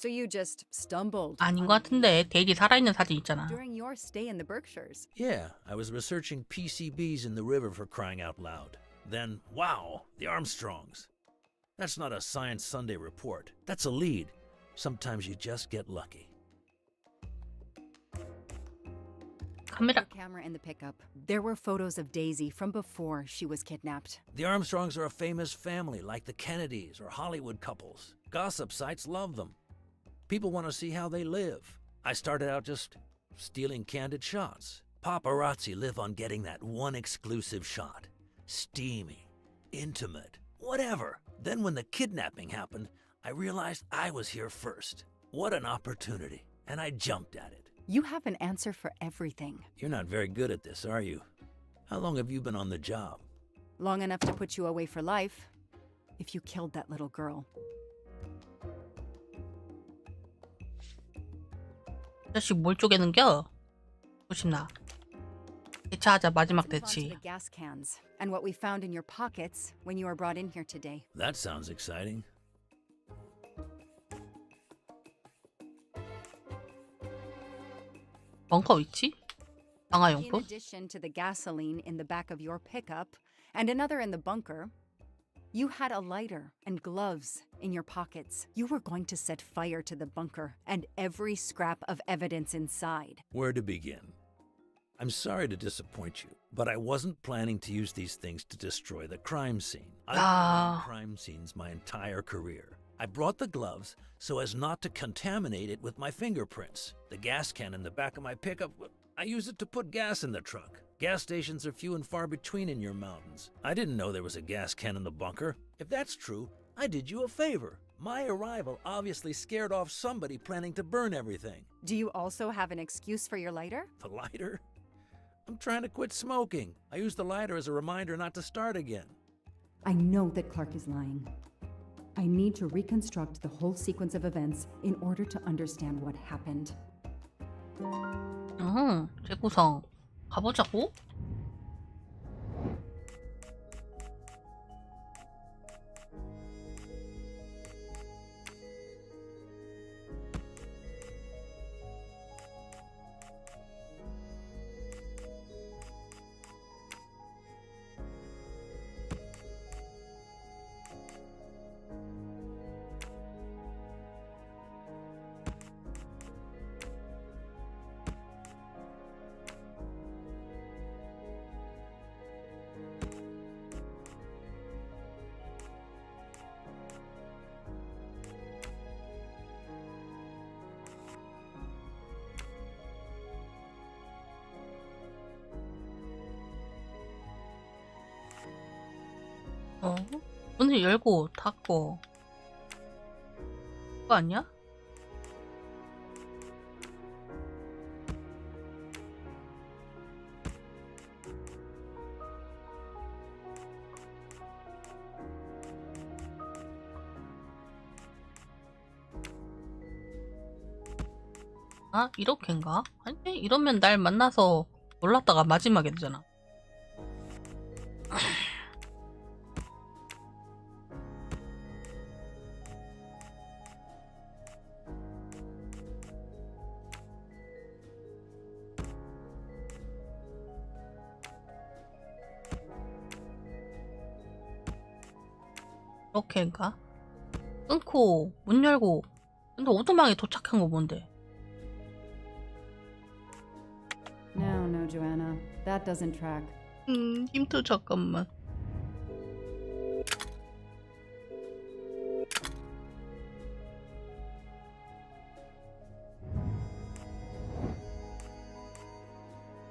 So you just stumbled. 아닌 것 같은데 데이지 살아있는 사진 있잖아. During your stay in the Berkshires. Yeah, I was researching PCBs in the river for crying out loud. Then, wow, the Armstrongs. That's not a Science Sunday report. That's a lead. Sometimes you just get lucky. 카메라. Your camera in the pickup. There were photos of Daisy from before she was kidnapped. The Armstrongs are a famous family, like the Kennedys or Hollywood couples. Gossip sites love them. People want to see how they live. I started out just stealing candid shots. Paparazzi live on getting that one exclusive shot. Steamy, intimate, whatever. Then when the kidnapping happened, I realized I was here first. What an opportunity. And I jumped at it. You have an answer for everything. You're not very good at this, are you? How long have you been on the job? Long enough to put you away for life. If you killed that little girl. 자식 뭘 쪼개는겨? 보시나. 대차하자 마지막 Let's move on to 대치. the gas cans and what we found in your pockets when you were brought in here today. That sounds exciting. 벙커 위치? In 방화용품? addition to the gasoline in the back of your pickup and another in the bunker, you had a lighter and gloves in your pockets. You were going to set fire to the bunker and every scrap of evidence inside. Where to begin? I'm sorry to disappoint you, but I wasn't planning to use these things to destroy the crime scene. I've been on crime scenes my entire career. I brought the gloves so as not to contaminate it with my fingerprints. The gas can in the back of my pickup, I use it to put gas in the truck. Gas stations are few and far between in your mountains. I didn't know there was a gas can in the bunker. If that's true, I did you a favor. My arrival obviously scared off somebody planning to burn everything. Do you also have an excuse for your lighter? The lighter? I'm trying to quit smoking. I used the lighter as a reminder not to start again. I know that Clark is lying. I need to reconstruct the whole sequence of events in order to understand what happened. 재구성 가보자고? 문을 열고 닫고 그거 아니야? 아, 이렇게인가? 아니, 이러면 날 만나서 놀랐다가 마지막에 되잖아. 이렇게인가? 끊고 문 열고. 근데 오두막에 도착한 거 뭔데? No, Joanna. That doesn't track. 힌트 잠깐만.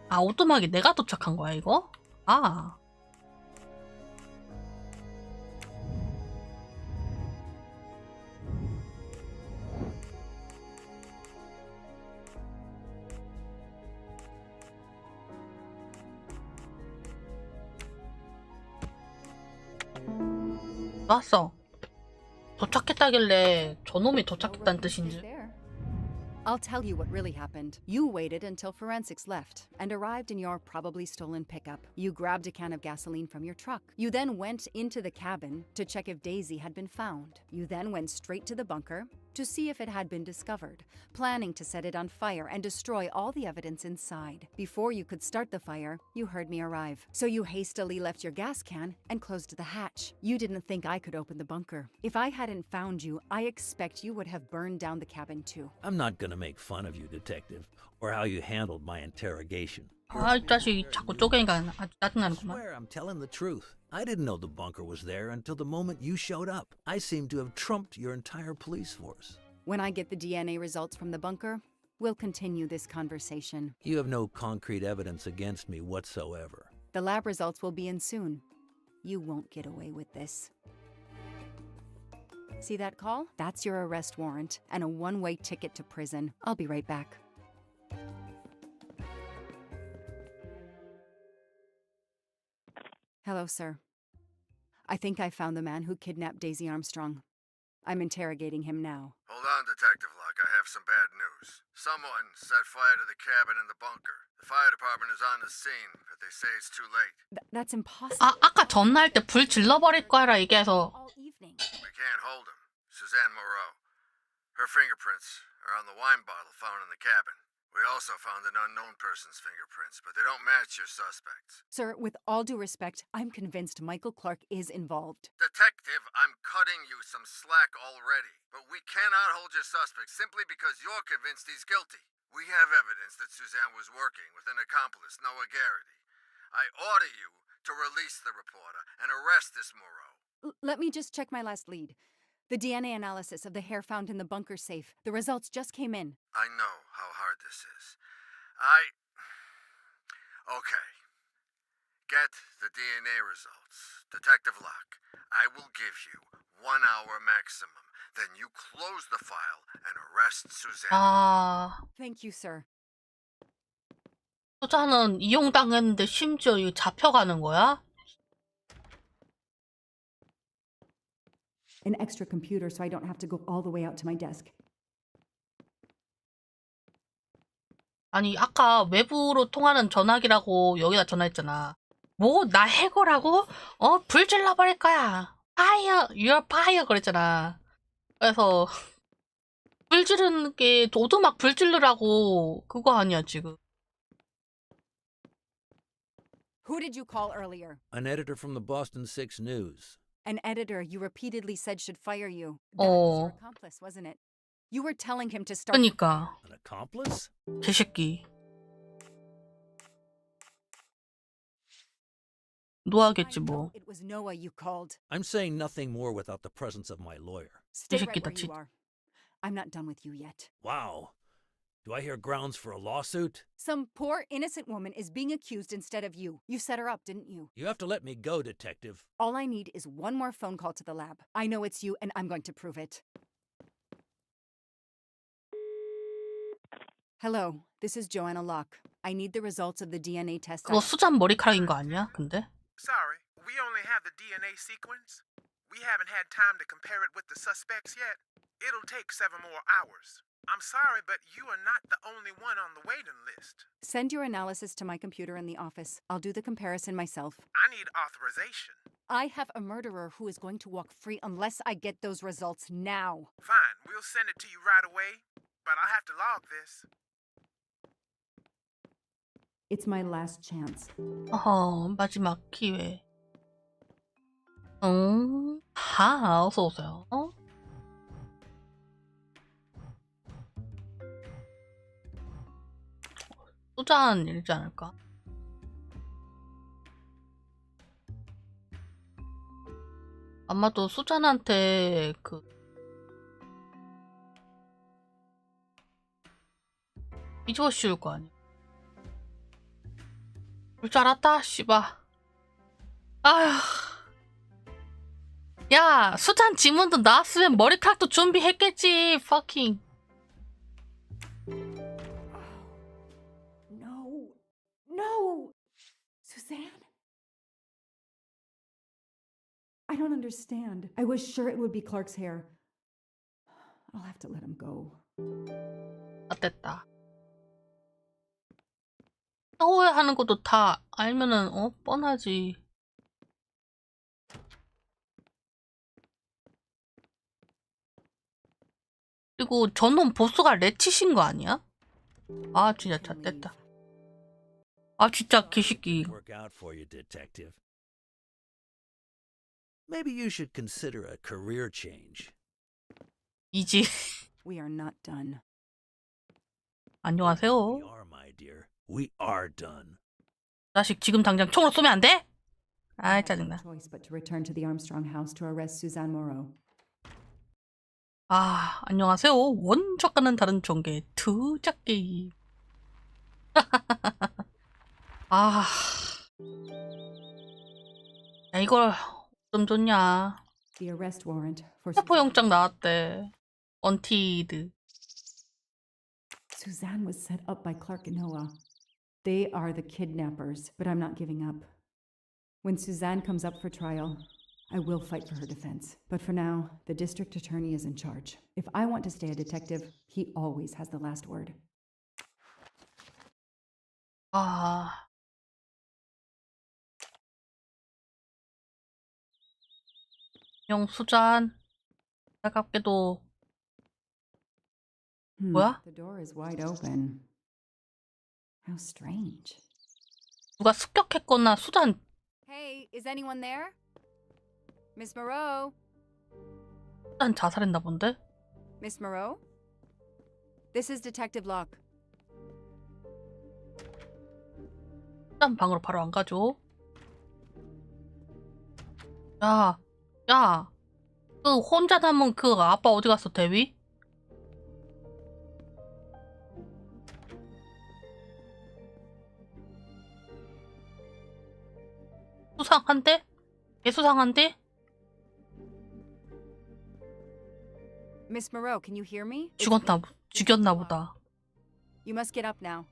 아, 오두막에 내가 도착한 거야, 이거? 아. 왔어. 도착했다길래 저놈이 도착했다는 뜻인지. I'll tell you what really happened. You waited until forensics left and arrived in your probably stolen pickup. You grabbed a can of gasoline from your truck. You then went into the cabin to check if Daisy had been found. You then went straight to the bunker to see if it had been discovered, planning to set it on fire and destroy all the evidence inside. Before you could start the fire, you heard me arrive. So you hastily left your gas can and closed the hatch. You didn't think I could open the bunker. If I hadn't found you, I expect you would have burned down the cabin too. I'm not gonna make fun of you, Detective, or how you handled my interrogation. 아, 이 자식 자꾸 쪼개니까 아주 I 짜증나는구만. swear I'm telling the truth. I didn't know the bunker was there until the moment you showed up. I seem to have trumped your entire police force. When I get the DNA results from the bunker, we'll continue this conversation. You have no concrete evidence against me whatsoever. The lab results will be in soon. You won't get away with this. See that call? That's your arrest warrant and a one-way ticket to prison. I'll be right back. Hello, sir. I think I found the man who kidnapped Daisy Armstrong. I'm interrogating him now. Hold on, Detective Locke. I have some bad news. Someone set fire to the cabin in the bunker. The fire department is on the scene, but they say it's too late. That's impossible. 아, 아까 전화할 때 불 질러버릴 거라 얘기해서. We can't hold him. Suzanne Moreau. Her fingerprints are on the wine bottle found in the cabin. We also found an unknown person's fingerprints, but they don't match your suspects. Sir, with all due respect, I'm convinced Michael Clark is involved. Detective, I'm cutting you some slack already. But we cannot hold your suspect simply because you're convinced he's guilty. We have evidence that Suzanne was working with an accomplice, Noah Garrity. I order you to release the reporter and arrest this Moreau. Let me just check my last lead. The DNA analysis of the hair found in the bunker safe. The results just came in. I know how hard this is. Okay. Get the DNA results. Detective Locke, I will give you 1 hour maximum. Then you close the file and arrest Suzanne. 아, Thank you, sir. 수자는 이용당했는데 심지어 이거 잡혀가는 거야? An extra computer so I don't have to go all the way out to my desk. 아니 아까 외부로 통하는 전화기라고 여기다 전화했잖아. 뭐 나 해고라고? 불 질러버릴 거야. 파이어, you're fire 그랬잖아. 그래서 불 지르는 게 오두막 불 지르라고 그거 아니야 지금. Who did you call earlier? An editor from the Boston 6 News. An editor you repeatedly said should fire you. That was your accomplice, wasn't it? You were telling him to start. 그러니까. An accomplice? 개새끼. 노하겠지 뭐. It was Noah you called. I'm saying nothing more without the presence of my lawyer. Stay right where you are. I'm not done with you yet. Wow. Do I hear grounds for a lawsuit? Some poor innocent woman is being accused instead of you. You set her up, didn't you? You have to let me go, detective. All I need is one more phone call to the lab. I know it's you and I'm going to prove it. Hello, this is Joanna Locke. I need the results of the DNA test. 그거 수잔 머리카락인 거 아니야? 근데? Sorry, we only have the DNA sequence. We haven't had time to compare it with the suspects yet. It'll take 7 more hours. I'm sorry, but you are not the only one on the waiting list. Send your analysis to my computer in the office. I'll do the comparison myself. I need authorization. I have a murderer who is going to walk free unless I get those results now. Fine, we'll send it to you right away, but I'll have to log this. It's my last chance. 마지막 기회. 어서 오세요. 수잔 일지 않을까? 아마도 수잔한테 뒤집어 씌울 거 아니야. 볼 줄 알았다, 씨발. 아휴. 야, 수잔 지문도 나왔으면 머리카락도 준비했겠지, fucking. No! Suzanne? I don't understand. I was sure it would be Clark's hair. I'll have to let him go. 됐다. 싸워야 하는 것도 다 알면은 뻔하지. 그리고 저놈 보스가 레치신 거 아니야? 아 진짜 잣됐다. 아 진짜 개새끼. Work out for you, detective. Maybe you should consider a career change. 이지. We are not done. 안녕하세요. We are, my dear. We are done. 자식 지금 당장 총으로 쏘면 안 돼? 아이 짜증나. Choice but to return to the Armstrong house to arrest Suzanne Moreau. 아 안녕하세요. 원작과는 다른 전개 투작게임. 아, 야 이걸 좀 좋냐? The arrest warrant for 체포 영장 나왔대. 원티드. Suzanne was set up by Clark and Noah. They are the kidnappers, but I'm not giving up. When Suzanne comes up for trial, I will fight for her defense. But for now, the district attorney is in charge. If I want to stay a detective, he always has the last word. 아. 수잔. 안타깝게도. 뭐야? The door is wide open. How strange. 누가 습격했거나 수잔. Hey, is anyone there? Miss Moreau? 수잔 자살했나 본데? Miss Moreau? This is Detective Locke. 수잔 방으로 바로 안 가죠. 야, 야. 그 혼자 남은 그 아빠 어디 갔어, 대위? 수상한데? 개수상한데? Miss Moreau, can you hear me? 죽였나 보다. You must get up now.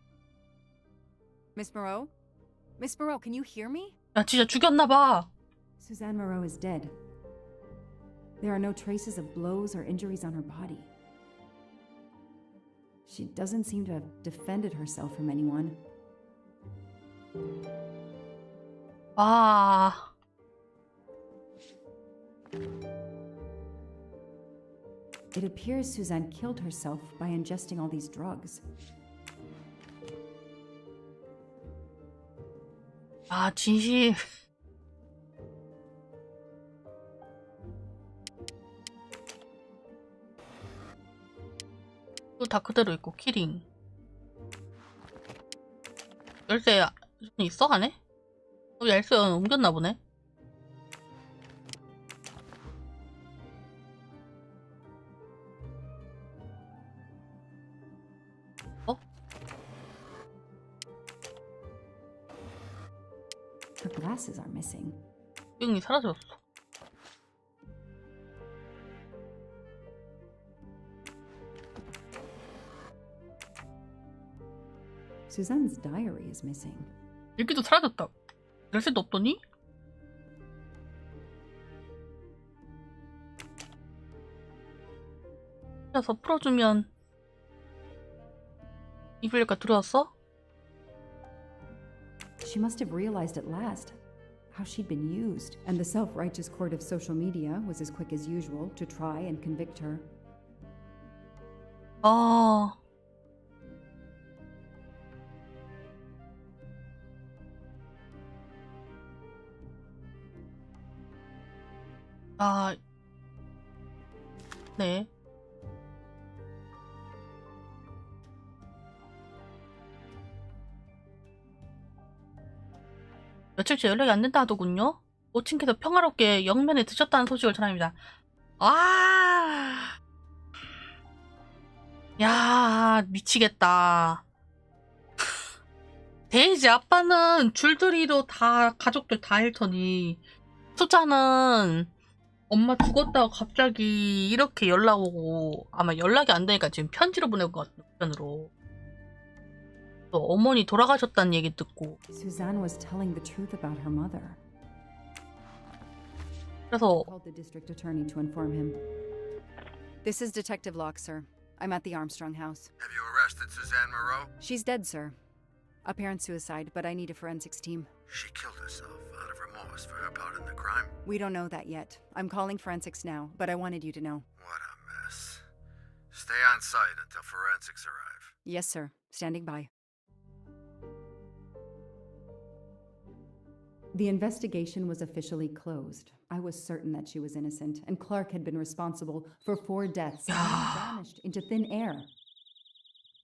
Miss Moreau? Miss Moreau, can you hear me? 야, 진짜 죽였나 봐. Suzanne Moreau is dead. There are no traces of blows or injuries on her body. She doesn't seem to have defended herself from anyone. 와. It appears Suzanne killed herself by ingesting all these drugs. 아, 진심. 또 다 그대로 있고 키링. 열쇠 있어 안에? 열쇠 옮겼나 보네. 어? Her glasses are missing. 뿅이 사라졌어. Suzanne's diary is missing. 일기도 사라졌다. 열쇠도 없더니? 그래서 풀어주면 입을까 두려웠어? She must have realized at last how she'd been used, and the self-righteous court of social media was as quick as usual to try and convict her. 아... 아... 네. 며칠째 연락이 안 된다 하더군요. 모친께서 평화롭게 영면에 드셨다는 소식을 전합니다. 아, 야, 미치겠다. 데이지 아빠는 줄들이로 다 가족들 다 잃더니 수자는 엄마 죽었다고 갑자기 이렇게 연락 오고, 아마 연락이 안 되니까 지금 편지로 보내고 것 같아, 우편으로. 또 어머니 돌아가셨다는 얘기 듣고. Suzanne was telling the truth about her mother. 그래서 I called the district attorney to inform him. This is Detective Locke, sir. I'm at the Armstrong house. Have you arrested Suzanne Moreau? She's dead, sir. Apparent suicide, but I need a forensics team. She killed herself out of remorse for her part in the crime. We don't know that yet. I'm calling forensics now, but I wanted you to know. What a mess. Stay on site until forensics arrive. Yes, sir. Standing by. The investigation was officially closed. I was certain that she was innocent, and Clark had been responsible for 4 deaths and vanished into thin air.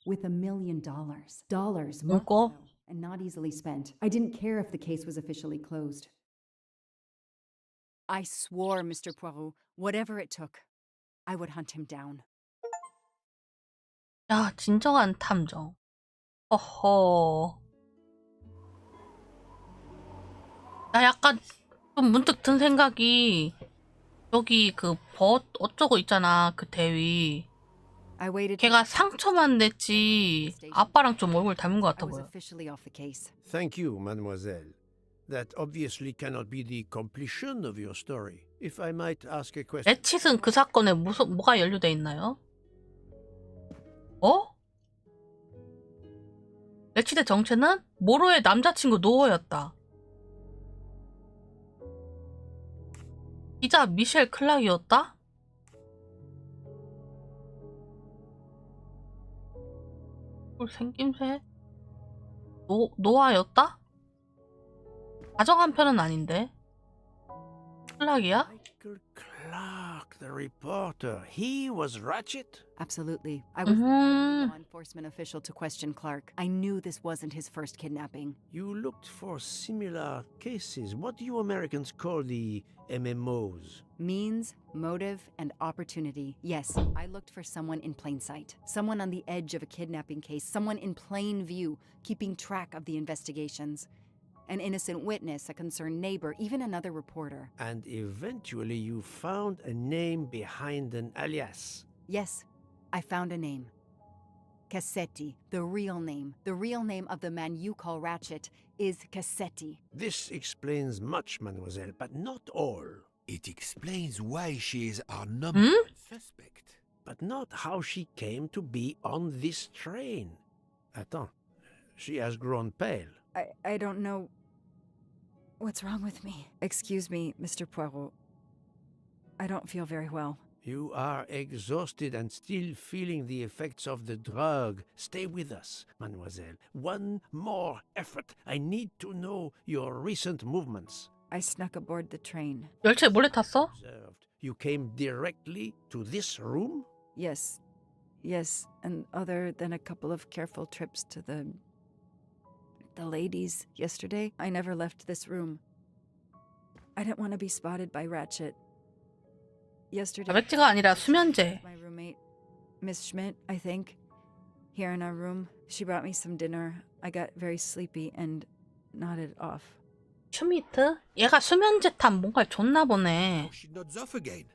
With $1 million. Dollars, marked well, and not easily spent. I didn't care if the case was officially closed. I swore, Mr. Poirot, whatever it took, I would hunt him down. 야, 진정한 탐정. 어허. 나 약간 좀 문득 든 생각이 여기 그 벗 어쩌고 있잖아, 그 대위. 걔가 상처만 냈지 아빠랑 좀 얼굴 닮은 것 같아 보여. Thank you, mademoiselle. That obviously cannot be the completion of your story. If I might ask a question. 레칫은 그 사건에 뭐가 연루돼 있나요? 어? 레칫의 정체는 모로의 남자친구 노어였다. 기자 미셸 클락이었다? 생김새? 노아였다? 가정한 편은 아닌데. 클락이야? Michael Clark, the reporter. He was Ratchet? Absolutely. I was the only law enforcement official to question Clark. I knew this wasn't his first kidnapping. You looked for similar cases. What do you Americans call the MMOs? Means, motive, and opportunity. Yes, I looked for someone in plain sight. Someone on the edge of a kidnapping case. Someone in plain view, keeping track of the investigations. an innocent witness, a concerned neighbor, even another reporter. And eventually you found a name behind an alias. Yes, I found a name. Cassetti, the real name. The real name of the man you call Ratchet is Cassetti. This explains much, mademoiselle, but not all. It explains why she is our number one suspect. But not how she came to be on this train. Attends, she has grown pale. I don't know what's wrong with me. Excuse me, Mr. Poirot. I don't feel very well. You are exhausted and still feeling the effects of the drug. Stay with us, mademoiselle. One more effort. I need to know your recent movements. I snuck aboard the train. 열차에 몰래 탔어? You came directly to this room? Yes. Yes, and other than a couple of careful trips to the ladies yesterday, I never left this room. I didn't want to be spotted by Ratchet. Yesterday, 자백지가 아니라 수면제. my roommate, Miss Schmidt, I think, here in our room. She brought me some dinner. I got very sleepy and nodded off. 슈미트? 얘가 수면제 탄 뭔가 줬나 보네. She nods off again.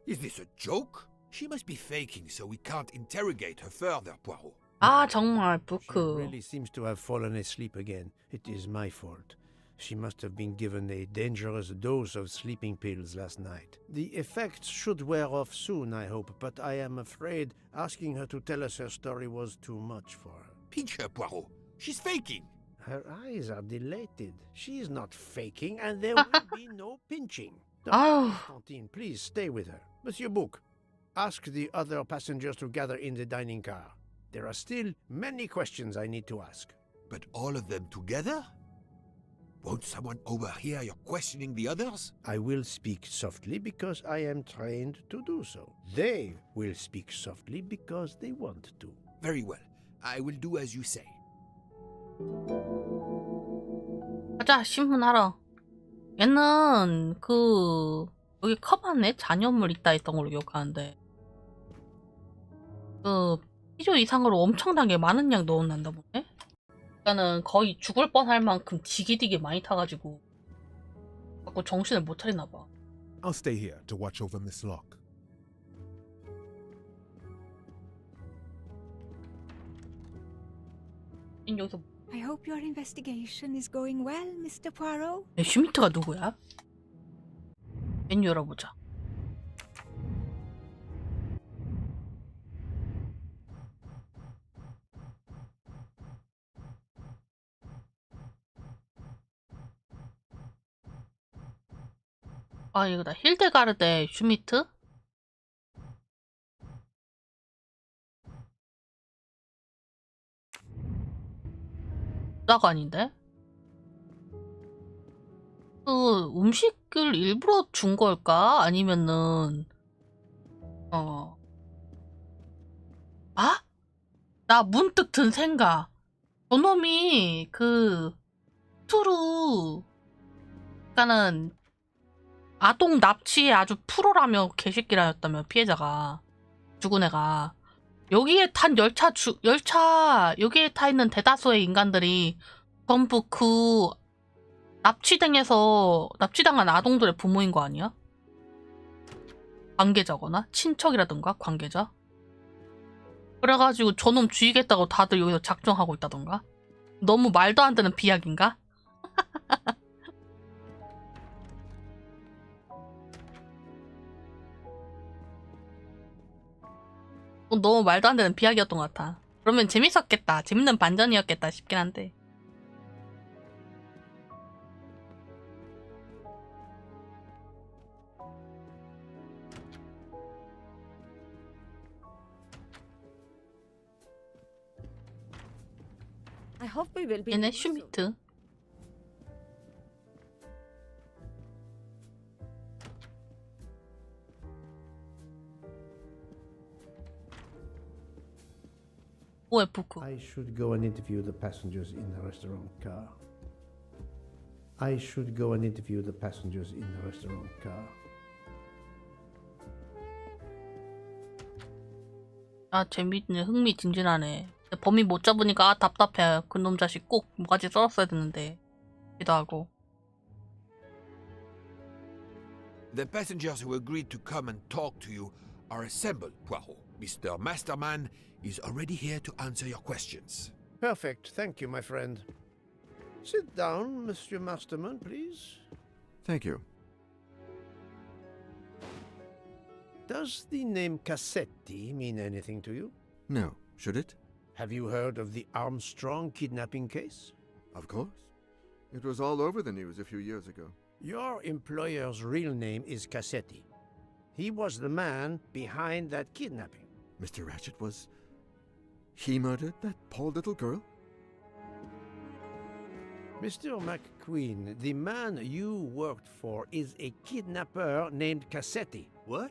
Is this a joke? She must be faking, so we can't interrogate her further, Poirot. 아 정말 She 부크. really seems to have fallen asleep again. It is my fault. She must have been given a dangerous dose of sleeping pills last night. The effects should wear off soon, I hope, but I am afraid asking her to tell us her story was too much for her. Pinch her, Poirot. She's faking. Her eyes are dilated. She is not faking, and there will be no pinching. 아우. Constantine, please stay with her. Monsieur Bouc, ask the other passengers to gather in the dining car. There are still many questions I need to ask. But all of them together? Won't someone overhear your questioning the others? I will speak softly because I am trained to do so. They will speak softly because they want to. Very well. I will do as you say. 가자 신문하러. 얘는 여기 컵안에 잔여물 있다 했던 걸로 기억하는데 필요 이상으로 엄청나게 많은 양 넣어놨나 보네? 그러니까는 거의 죽을 뻔할 만큼 디기디기 많이 타가지고 자꾸 정신을 못 차리나 봐. I'll stay here to watch over Miss Locke. 여기서 I hope your investigation is going well, Mr. Poirot. 슈미트가 누구야? 메뉴 열어보자. 아 이거다. 힐데가르데 슈미트? 나가 아닌데? 음식을 일부러 준 걸까? 아니면은 나 문득 든 생각. 저놈이 투루 그러니까는 아동 납치에 아주 프로라며 개새끼라였다며 피해자가 죽은 애가 여기에 탄 열차 여기에 타 있는 대다수의 인간들이 전부 납치당한 아동들의 부모인 거 아니야? 관계자거나 친척이라든가 관계자? 그래가지고 저놈 죽이겠다고 다들 여기서 작정하고 있다던가? 너무 말도 안 되는 비약인가? 너무 말도 안 되는 비약이었던 것 같아. 그러면 재밌었겠다. 재밌는 반전이었겠다 싶긴 한데. I hope we will be. 얘네 슈미트. 뭐야 부쿠? I should go and interview the passengers in the restaurant car. I should go and interview the passengers in the restaurant car. 아 재밌네. 흥미진진하네. 범인 못 잡으니까 답답해. 그놈 자식 꼭 뭐가지 썰었어야 되는데. 기도 하고. The passengers who agreed to come and talk to you are assembled, Poirot. Mr. Masterman is already here to answer your questions. Perfect. Thank you, my friend. Sit down, Monsieur Masterman, please. Thank you. Does the name Cassetti mean anything to you? No. Should it? Have you heard of the Armstrong kidnapping case? Of course. It was all over the news a few years ago. Your employer's real name is Cassetti. He was the man behind that kidnapping. Mr. Ratchet was... He murdered that poor little girl? Mr. McQueen, the man you worked for is a kidnapper named Cassetti. What?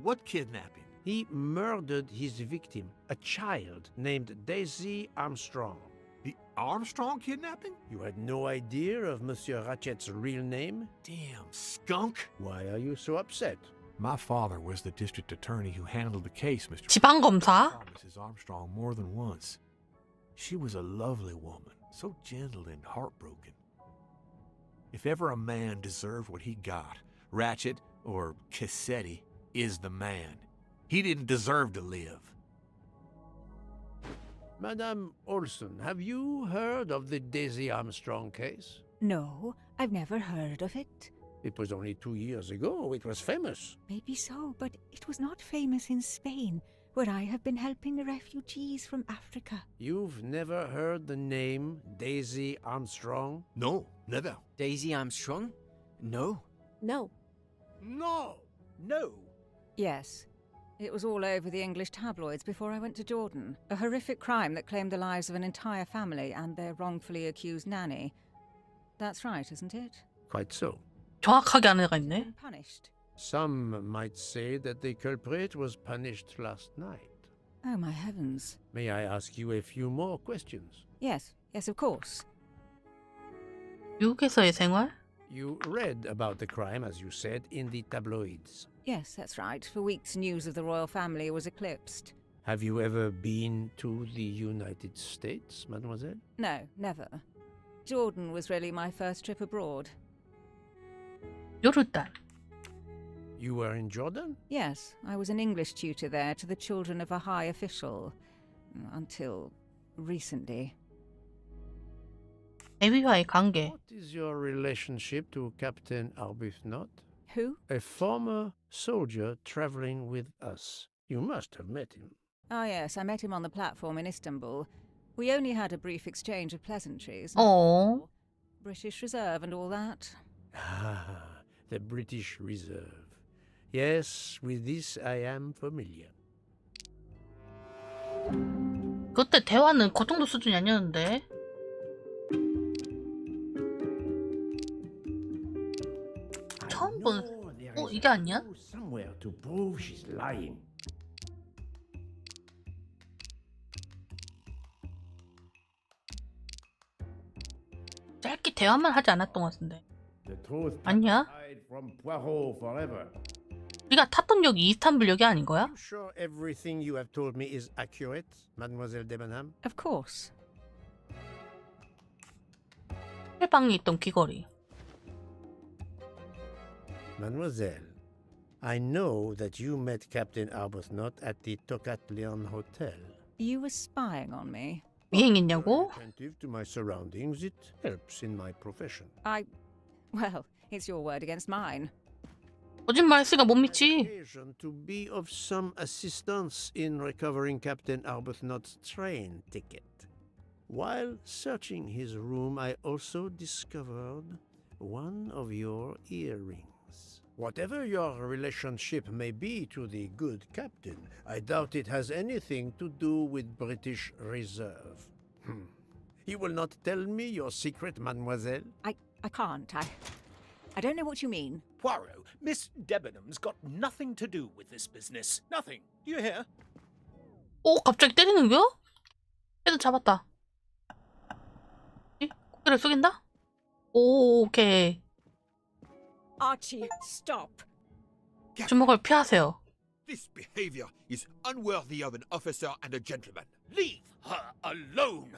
What kidnapping? He murdered his victim, a child named Daisy Armstrong. The Armstrong kidnapping? You had no idea of Monsieur Ratchet's real name? Damn skunk. Why are you so upset? My father was the district attorney who handled the case, Mr. 지방검사? I saw Mrs. Armstrong more than once. She was a lovely woman, so gentle and heartbroken. If ever a man deserved what he got, Ratchet, or Cassetti, is the man. He didn't deserve to live. Madame Olson, have you heard of the Daisy Armstrong case? No, I've never heard of it. It was only 2 years ago. It was famous. Maybe so, but it was not famous in Spain, where I have been helping the refugees from Africa. You've never heard the name Daisy Armstrong? No, never. Daisy Armstrong? No. No. No! No. Yes. It was all over the English tabloids before I went to Jordan. A horrific crime that claimed the lives of an entire family and their wrongfully accused nanny. That's right, isn't it? Quite so. 정확하게 아는 애가 있네. Punished. Some might say that the culprit was punished last night. Oh, my heavens. May I ask you a few more questions? Yes, of course. 미국에서의 생활? You read about the crime, as you said, in the tabloids. Yes, that's right. For weeks, news of the royal family was eclipsed. Have you ever been to the United States, mademoiselle? No, never. Jordan was really my first trip abroad. 요르단. You were in Jordan? Yes, I was an English tutor there to the children of a high official. Until recently. 애비와의 관계. What is your relationship to Captain Arbuthnot? Who? A former soldier traveling with us. You must have met him. Ah, yes, I met him on the platform in Istanbul. We only had a brief exchange of pleasantries. Oh. British Reserve and all that. Ah, the British Reserve. Yes, with this I am familiar. 그때 대화는 그 정도 수준이 아니었는데. 처음 본. 이게 아니야? Somewhere to prove she's lying. 짧게 대화만 하지 않았던 것 같은데. 아니야? 우리가 탔던 역이 이스탄불역이 아닌 거야? Are you sure everything you have told me is accurate, Mademoiselle Debenham? Of course. 해방에 있던 귀걸이. Mademoiselle, I know that you met Captain Arbuthnot at the Tocatlian Hotel. You were spying on me. 미행했냐고? Attentive to my surroundings, it helps in my profession. Well, it's your word against mine. 거짓말 했으니까 못 믿지. Occasion to be of some assistance in recovering Captain Arbuthnot's train ticket. While searching his room, I also discovered one of your earrings. Whatever your relationship may be to the good captain, I doubt it has anything to do with British Reserve. You will not tell me your secret, mademoiselle? I can't. I don't know what you mean. Poirot, Miss Debenham's got nothing to do with this business. Nothing. Do you hear? 오, 갑자기 때리는 거야? 애들 잡았다. 고개를 숙인다? 오, 오케이. Archie, stop. 주먹을 피하세요. This behavior is unworthy of an officer and a gentleman. Leave her alone.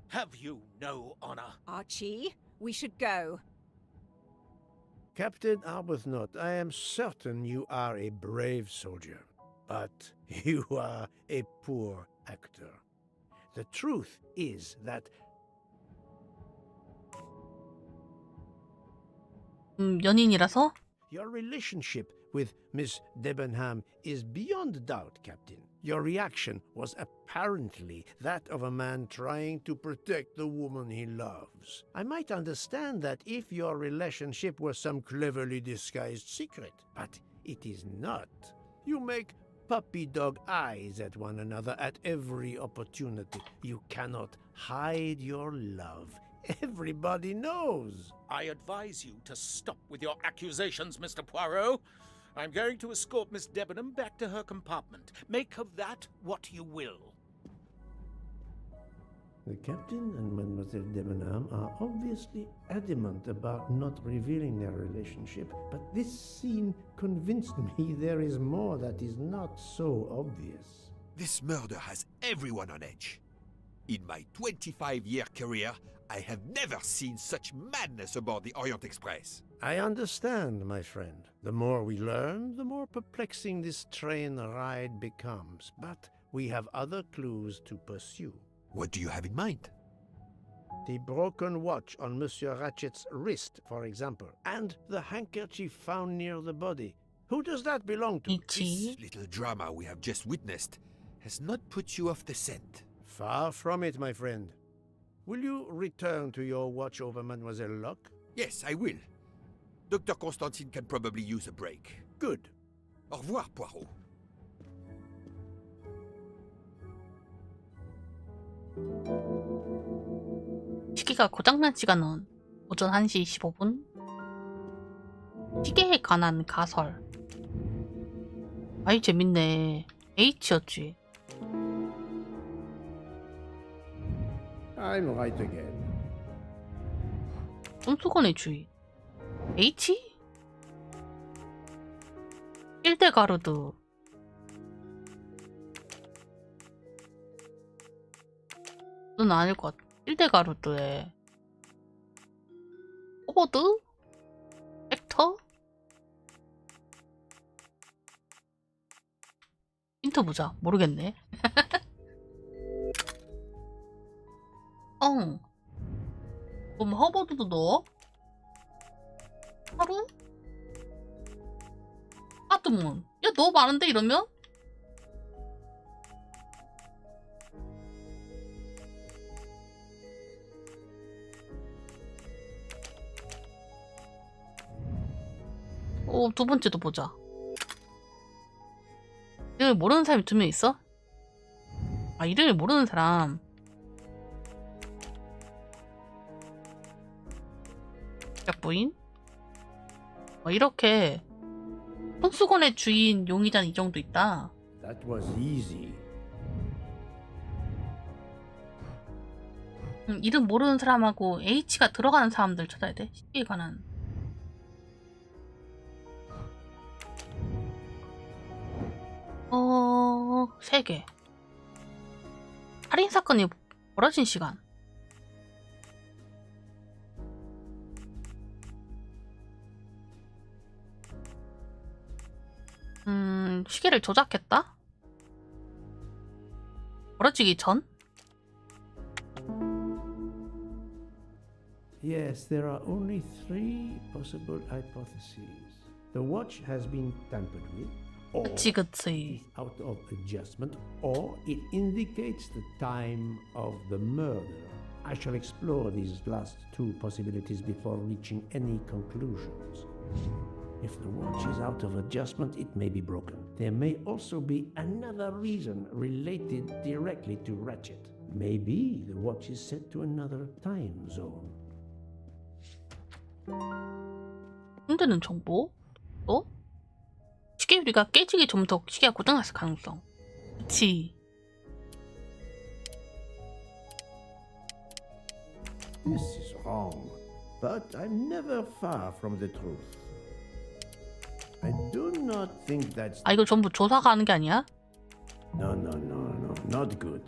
Have you no honor? Archie, We should go. Captain Arbuthnot, I am certain you are a brave soldier, but you are a poor actor. The truth is that 연인이라서? your relationship with Miss Debenham is beyond doubt, Captain. Your reaction was apparently that of a man trying to protect the woman he loves. I might understand that if your relationship were some cleverly disguised secret, but it is not. You make puppy dog eyes at one another at every opportunity. You cannot hide your love. Everybody knows. I advise you to stop with your accusations, Mr. Poirot. I'm going to escort Miss Debenham back to her compartment. Make of that what you will. The captain and Mademoiselle Debenham are obviously adamant about not revealing their relationship, but this scene convinced me there is more that is not so obvious. This murder has everyone on edge. In my 25-year career, I have never seen such madness aboard the Orient Express. I understand, my friend. The more we learn, the more perplexing this train ride becomes. But we have other clues to pursue. What do you have in mind? The broken watch on Monsieur Ratchet's wrist, for example, and the handkerchief found near the body. Who does that belong to? This little drama we have just witnessed has not put you off the scent. Far from it, my friend. Will you return to your watch over Mademoiselle Locke? Yes, I will. Dr. Constantine can probably use a break. Good. Au revoir, Poirot. 시계가 고장난 시간은 오전 1시 15분. 시계에 관한 가설. 아이 재밌네. H였지. I'm right again. 손수건의 주인. H? 1대 가르드. 는 아닐 것 같아. 1대 가르드에 호버드? 액터? 힌트 보자. 모르겠네. 그럼 허버드도 넣어? 하루? 하드문. 야, 너무 많은데 이러면? 두 번째도 보자. 이름을 모르는 사람이 2명 있어? 아, 이름을 모르는 사람. 부인? 이렇게 손수건의 주인 용의자는 이 정도 있다. That was easy. 이름 모르는 사람하고 H가 들어가는 사람들 찾아야 돼. 시계에 관한. 세 개. 살인 사건이 벌어진 시간. 시계를 조작했다? 벌어지기 전? Yes, there are only 3 possible hypotheses. The watch has been tampered with, or 그치. is out of adjustment, or it indicates the time of the murder. I shall explore these last 2 possibilities before reaching any conclusions. If the watch is out of adjustment, it may be broken. There may also be another reason related directly to Ratchet. Maybe the watch is set to another time zone. 힘드는 정보? 또? 시계 유리가 깨지기 전부터 시계가 고장났을 가능성. 그치. This is wrong, but I'm never far from the truth. I do not think that's... 아, 이거 전부 조사가 하는 게 아니야? No, not good.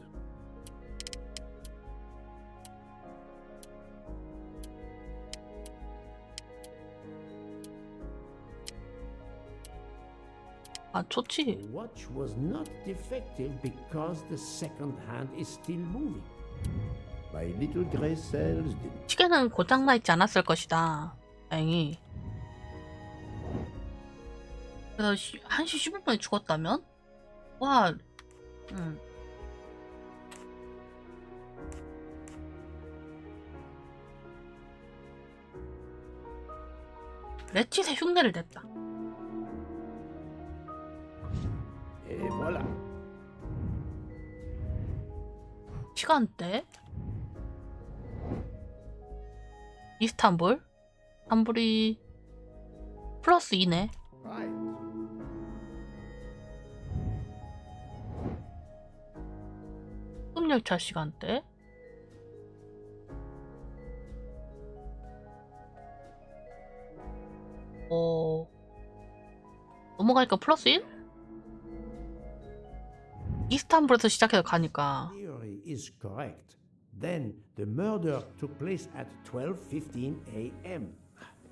아, 좋지. The watch was not defective because the second hand is still moving. My little gray cells did. 시계는 고장나 있지 않았을 것이다. 다행히. 그래서 1시 15분에 죽었다면? 와, 레칫의 흉내를 냈다. Et voilà. 시간대? 이스탄불? 이스탄불이 플러스 2네. Right. 흑열차 시간대? 넘어가니까 플러스 1? 이스탄불에서 시작해서 가니까. Theory is correct. Then the murder took place at 12:15 a.m.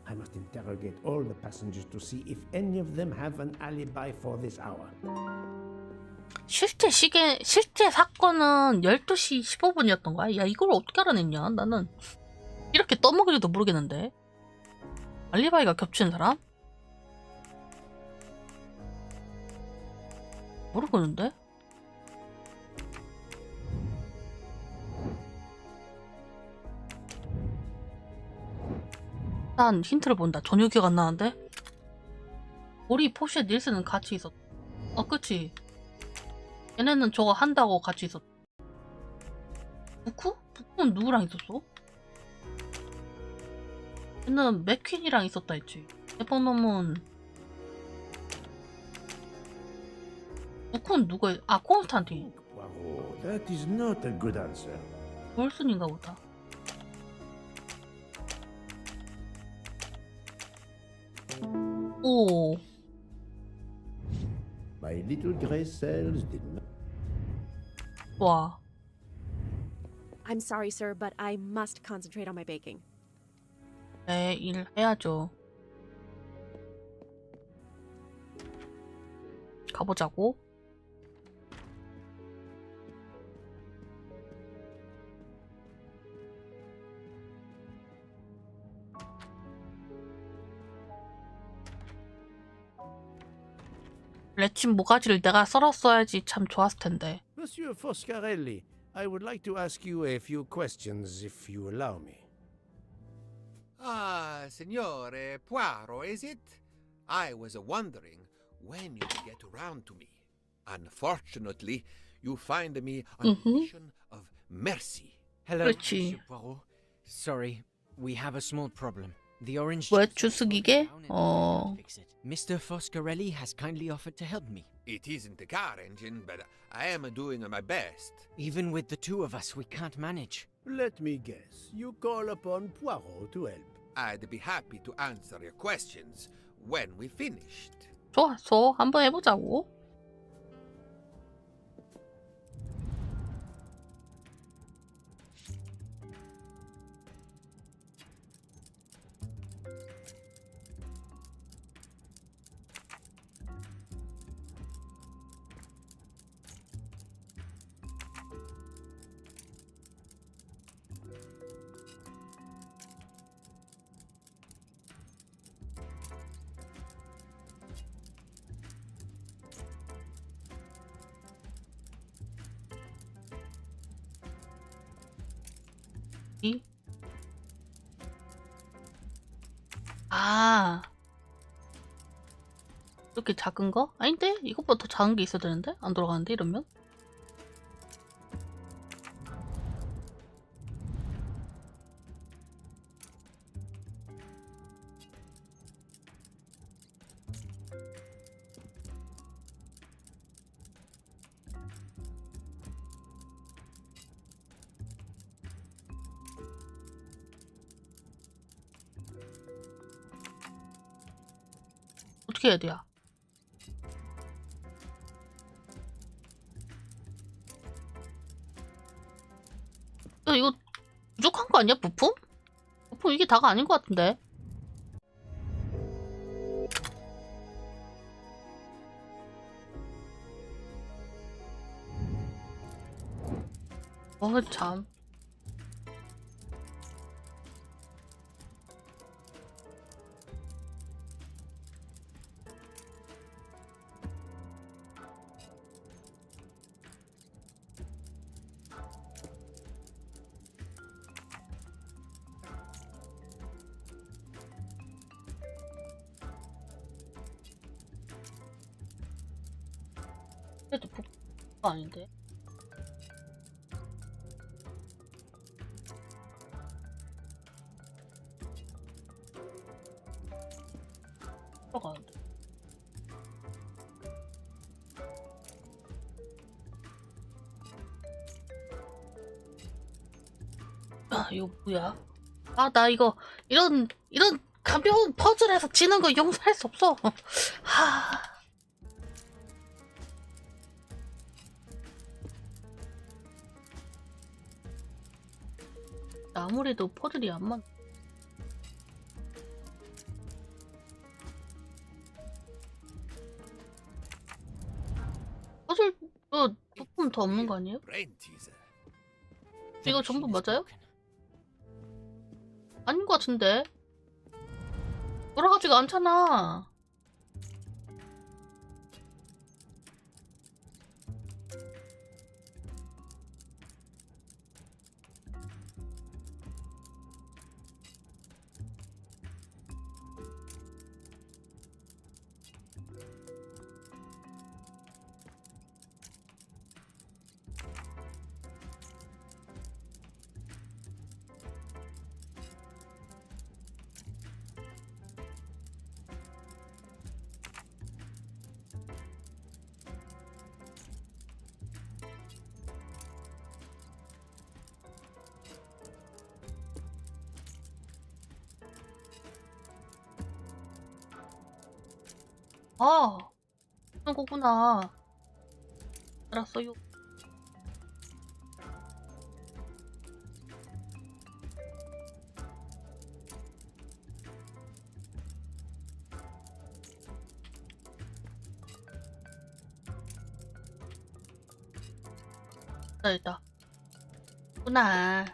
I must interrogate all the passengers to see if any of them have an alibi for this hour. 실제 사건은 12시 15분이었던 거야? 야, 이걸 어떻게 알아냈냐? 나는 이렇게 떠먹이려도 모르겠는데. 알리바이가 겹치는 사람? 모르겠는데? 난 힌트를 본다. 전혀 기억 안 나는데? 우리 포시에 닐스는 같이 있었. 그치. 얘네는 저거 한다고 같이 있었. 부쿠? 부쿠는 누구랑 있었어? 얘는 맥퀸이랑 있었다 했지. 대포놈은 부쿠는 누구야? 아, 콘스탄틴. Poirot, that is not a good answer. 월슨인가 보다. 오. My little gray cells did not. 와. I'm sorry, sir, but I must concentrate on my baking. 네, 일 해야죠. 가보자고. 레친 모가지를 내가 썰었어야지 참 좋았을 텐데. Monsieur Foscarelli, I would like to ask you a few questions if you allow me. Ah, Signore Poirot, is it? I was wondering when you'd get around to me. Unfortunately, you find me on a mission of mercy. Hello, 그렇지. Monsieur Poirot. Sorry, we have a small problem. The orange 뭐야, juice 주스기계? fix it. Mr. Foscarelli has kindly offered to help me. It isn't a car engine, but I am doing my best. Even with the two of us, we can't manage. Let me guess. You call upon Poirot to help. I'd be happy to answer your questions when we finished. 좋았어. 한번 해보자고. 아, 이렇게 작은 거? 아닌데? 이것보다 더 작은 게 있어야 되는데? 안 돌아가는데 이러면? 어떻게 해야 돼요? 야, 이거 부족한 거 아니야, 부품? 부품 이게 다가 아닌 것 같은데. 참. 그래도 복가 아닌데. 들어가는데. 아, 이거 뭐야? 아, 나 이런 가벼운 퍼즐에서 지는 거 용서할 수 없어. 하. 아무래도 퍼즐이 안 맞. 퍼즐 부품 더 없는 거 아니에요? 이거 전부 맞아요? 아닌 것 같은데. 돌아가지가 않잖아. 아, 그런 거구나. 알았어요. 됐다. 구나.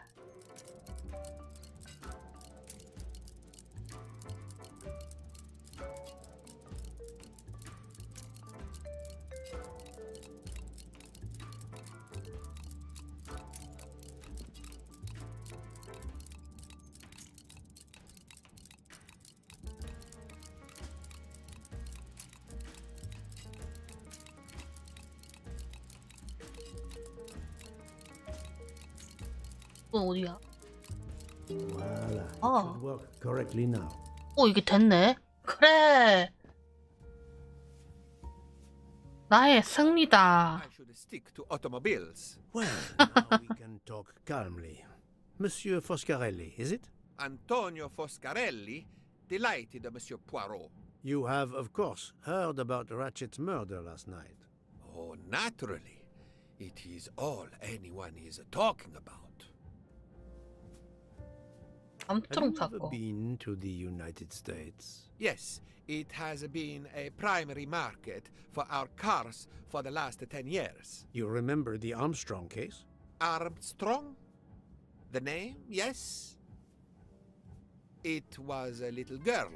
이건 어디야? Voila. It 아. should work correctly now. 이게 됐네. 그래. 나의 승리다. I should stick to automobiles. Well, now we can talk calmly. Monsieur Foscarelli, is it? Antonio Foscarelli, delighted, Monsieur Poirot. You have, of course, heard about Ratchet's murder last night. Oh, naturally. It is all anyone is talking about. Have you ever been to the United States? Yes, it has been a primary market for our cars for the last 10 years. You remember the Armstrong case? Armstrong? The name, yes? It was a little girl,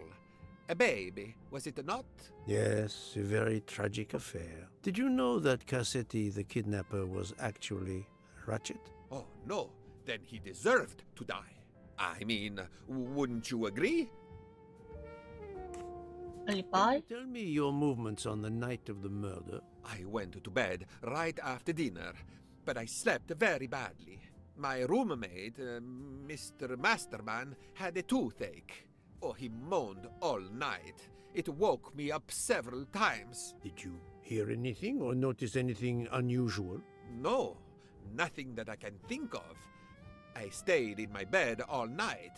a baby, was it not? Yes, a very tragic affair. Did you know that Cassetti, the kidnapper, was actually Ratchet? Oh, no. Then he deserved to die. I mean, wouldn't you agree? Can you tell me your movements on the night of the murder? I went to bed right after dinner, but I slept very badly. My roommate, Mr. Masterman, had a toothache. Oh, he moaned all night. It woke me up several times. Did you hear anything or notice anything unusual? No, nothing that I can think of. I stayed in my bed all night.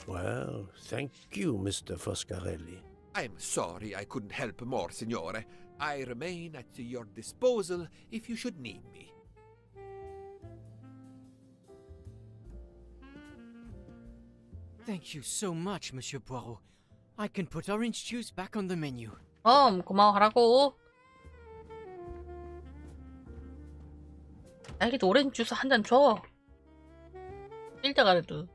Well, thank you, Mr. Foscarelli. I'm sorry I couldn't help more, Signore. I remain at your disposal if you should need me. Thank you so much, Monsieur Poirot. I can put orange juice back on the menu. 고마워하라고. 딸기도 오렌지 주스 한 잔 줘. 일자가래도.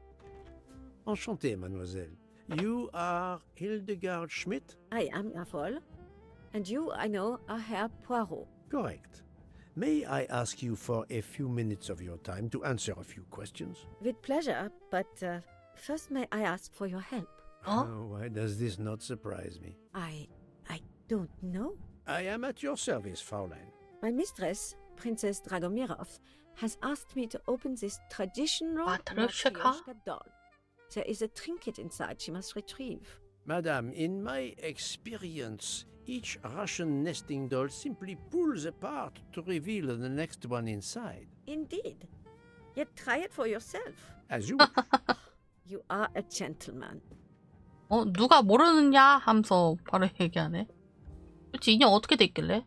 Enchanté, mademoiselle. You are Hildegard Schmidt? I am Erfol. And you, I know, are Herr Poirot. Correct. May I ask you for a few minutes of your time to answer a few questions? With pleasure, but first may I ask for your help? Huh? Oh, why does this not surprise me? I don't know. I am at your service, Fraulein. My mistress, Princess Dragomirov, has asked me to open this traditional Matryoshka doll. There is a trinket inside she must retrieve. Madame, in my experience, each Russian nesting doll simply pulls apart to reveal the next one inside. Indeed. Yet try it for yourself. As you You are a gentleman. 누가 모르느냐 하면서 바로 얘기하네. 그치, 인형 어떻게 돼 있길래?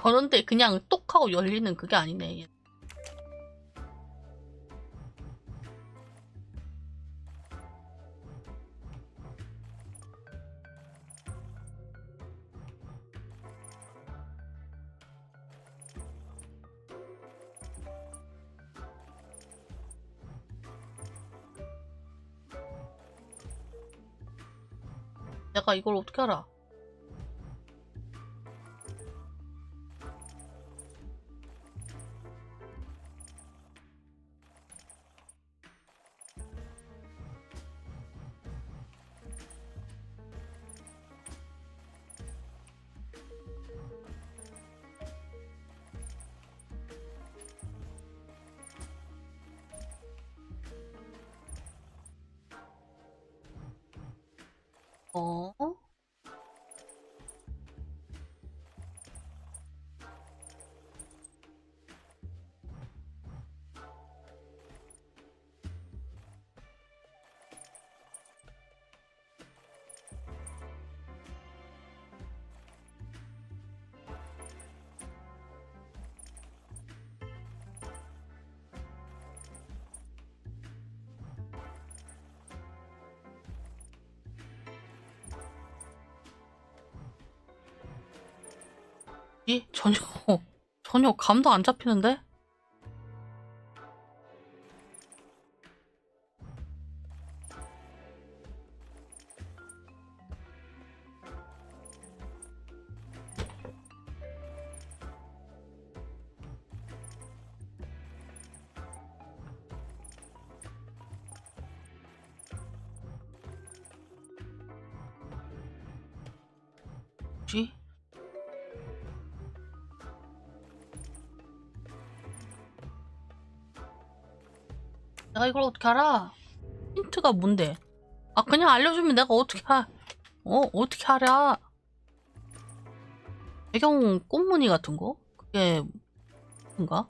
여는데 그냥 똑 하고 열리는 그게 아니네. 내가 이걸 어떻게 알아? 전혀 감도 안 잡히는데? 뭐지? 내가 이걸 어떻게 알아? 힌트가 뭔데? 아, 그냥 알려주면 내가 어떻게 어떻게 알아? 배경 꽃무늬 같은 거? 그게 뭔가?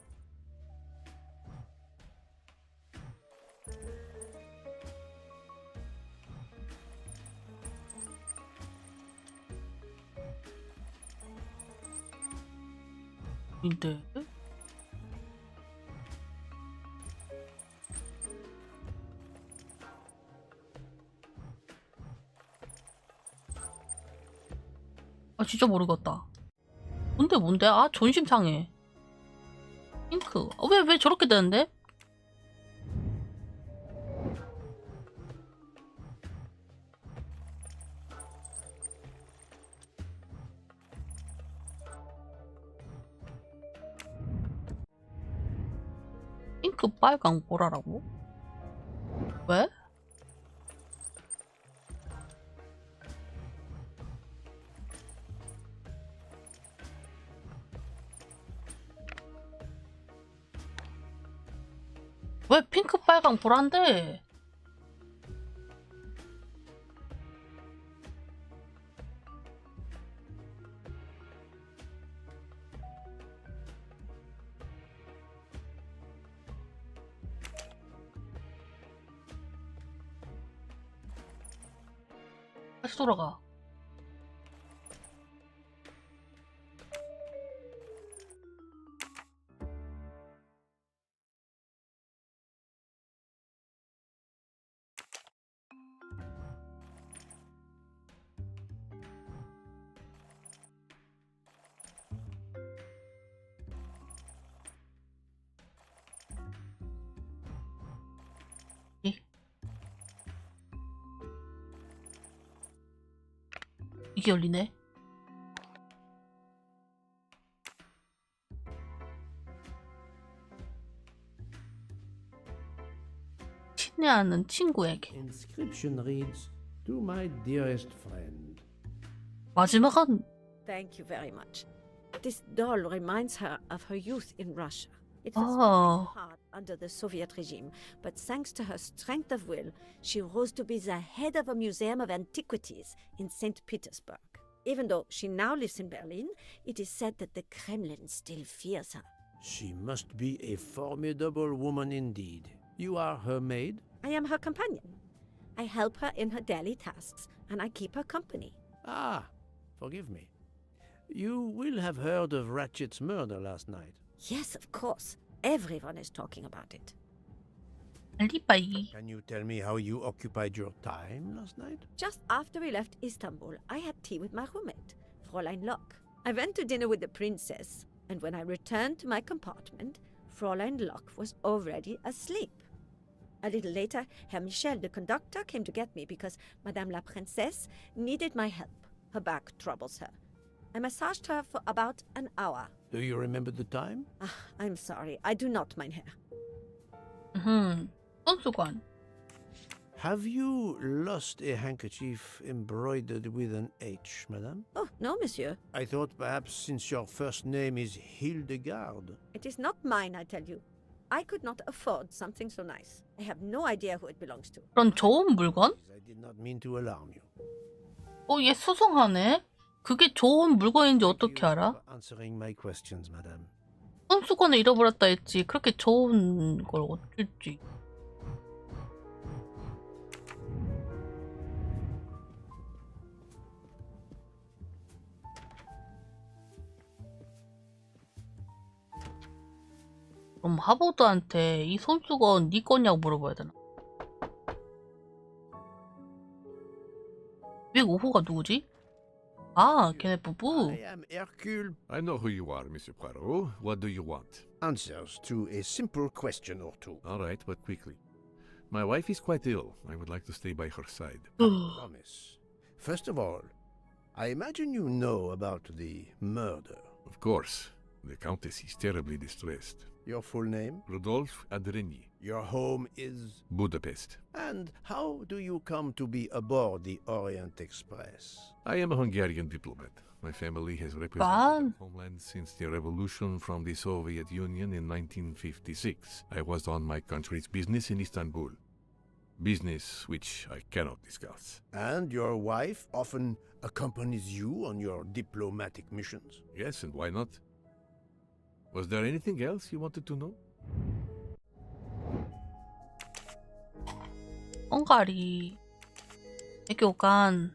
인데? 아, 진짜 모르겠다. 뭔데? 아, 존심 상해. 핑크. 왜 저렇게 되는데? 핑크, 빨강, 보라라고? 왜? 왜 핑크, 빨강, 보라인데? 다시 돌아가. 이게 열리네. 친애하는 친구에게. Inscription reads, "To my dearest friend." 마지막은 Thank you very much. This doll reminds her of her youth in Russia. It was Oh. very hard under the Soviet regime, but thanks to her strength of will, she rose to be the head of a museum of antiquities in St. Petersburg. Even though she now lives in Berlin, it is said that the Kremlin still fears her. She must be a formidable woman indeed. You are her maid? I am her companion. I help her in her daily tasks, and I keep her company. Ah, forgive me. You will have heard of Ratchet's murder last night. Yes, of course. Everyone is talking about it. 알리바이. Can you tell me how you occupied your time last night? Just after we left Istanbul, I had tea with my roommate, Fräulein Locke. I went to dinner with the princess, and when I returned to my compartment, Fräulein Locke was already asleep. A little later, Herr Michel, the conductor, came to get me because Madame la Princesse needed my help. Her back troubles her. I massaged her for about an hour. Do you remember the time? I'm sorry, I do not, mein Herr. 손수건. Have you lost a handkerchief embroidered with an H, madame? Oh, no, monsieur. I thought perhaps since your first name is Hildegard. It is not mine, I tell you. I could not afford something so nice. I have no idea who it belongs to. 그런 좋은 물건? I did not mean to alarm you. 얘 수성하네. 그게 좋은 물건인지 어떻게 알아? Answering my questions, madame. 손수건을 잃어버렸다 했지. 그렇게 좋은 걸 어쩔지. 그럼 하버드한테 이 손수건 네 거냐고 물어봐야 되나? 205호가 누구지? 아, 걔네 부부. I am Hercule. I know who you are, Monsieur Poirot. What do you want? Answers to a simple question or two. All right, but quickly. My wife is quite ill. I would like to stay by her side. Promise. First of all, I imagine you know about the murder. Of course. The Countess is terribly distressed. Your full name? Rodolphe Adreny. Your home is? Budapest. And how do you come to be aboard the Orient Express? I am a Hungarian diplomat. My family has represented our homeland since the revolution from the Soviet Union in 1956. I was on my country's business in Istanbul. Business which I cannot discuss. And your wife often accompanies you on your diplomatic missions? Yes, and why not? Was there anything else you wanted to know? 헝가리 외교관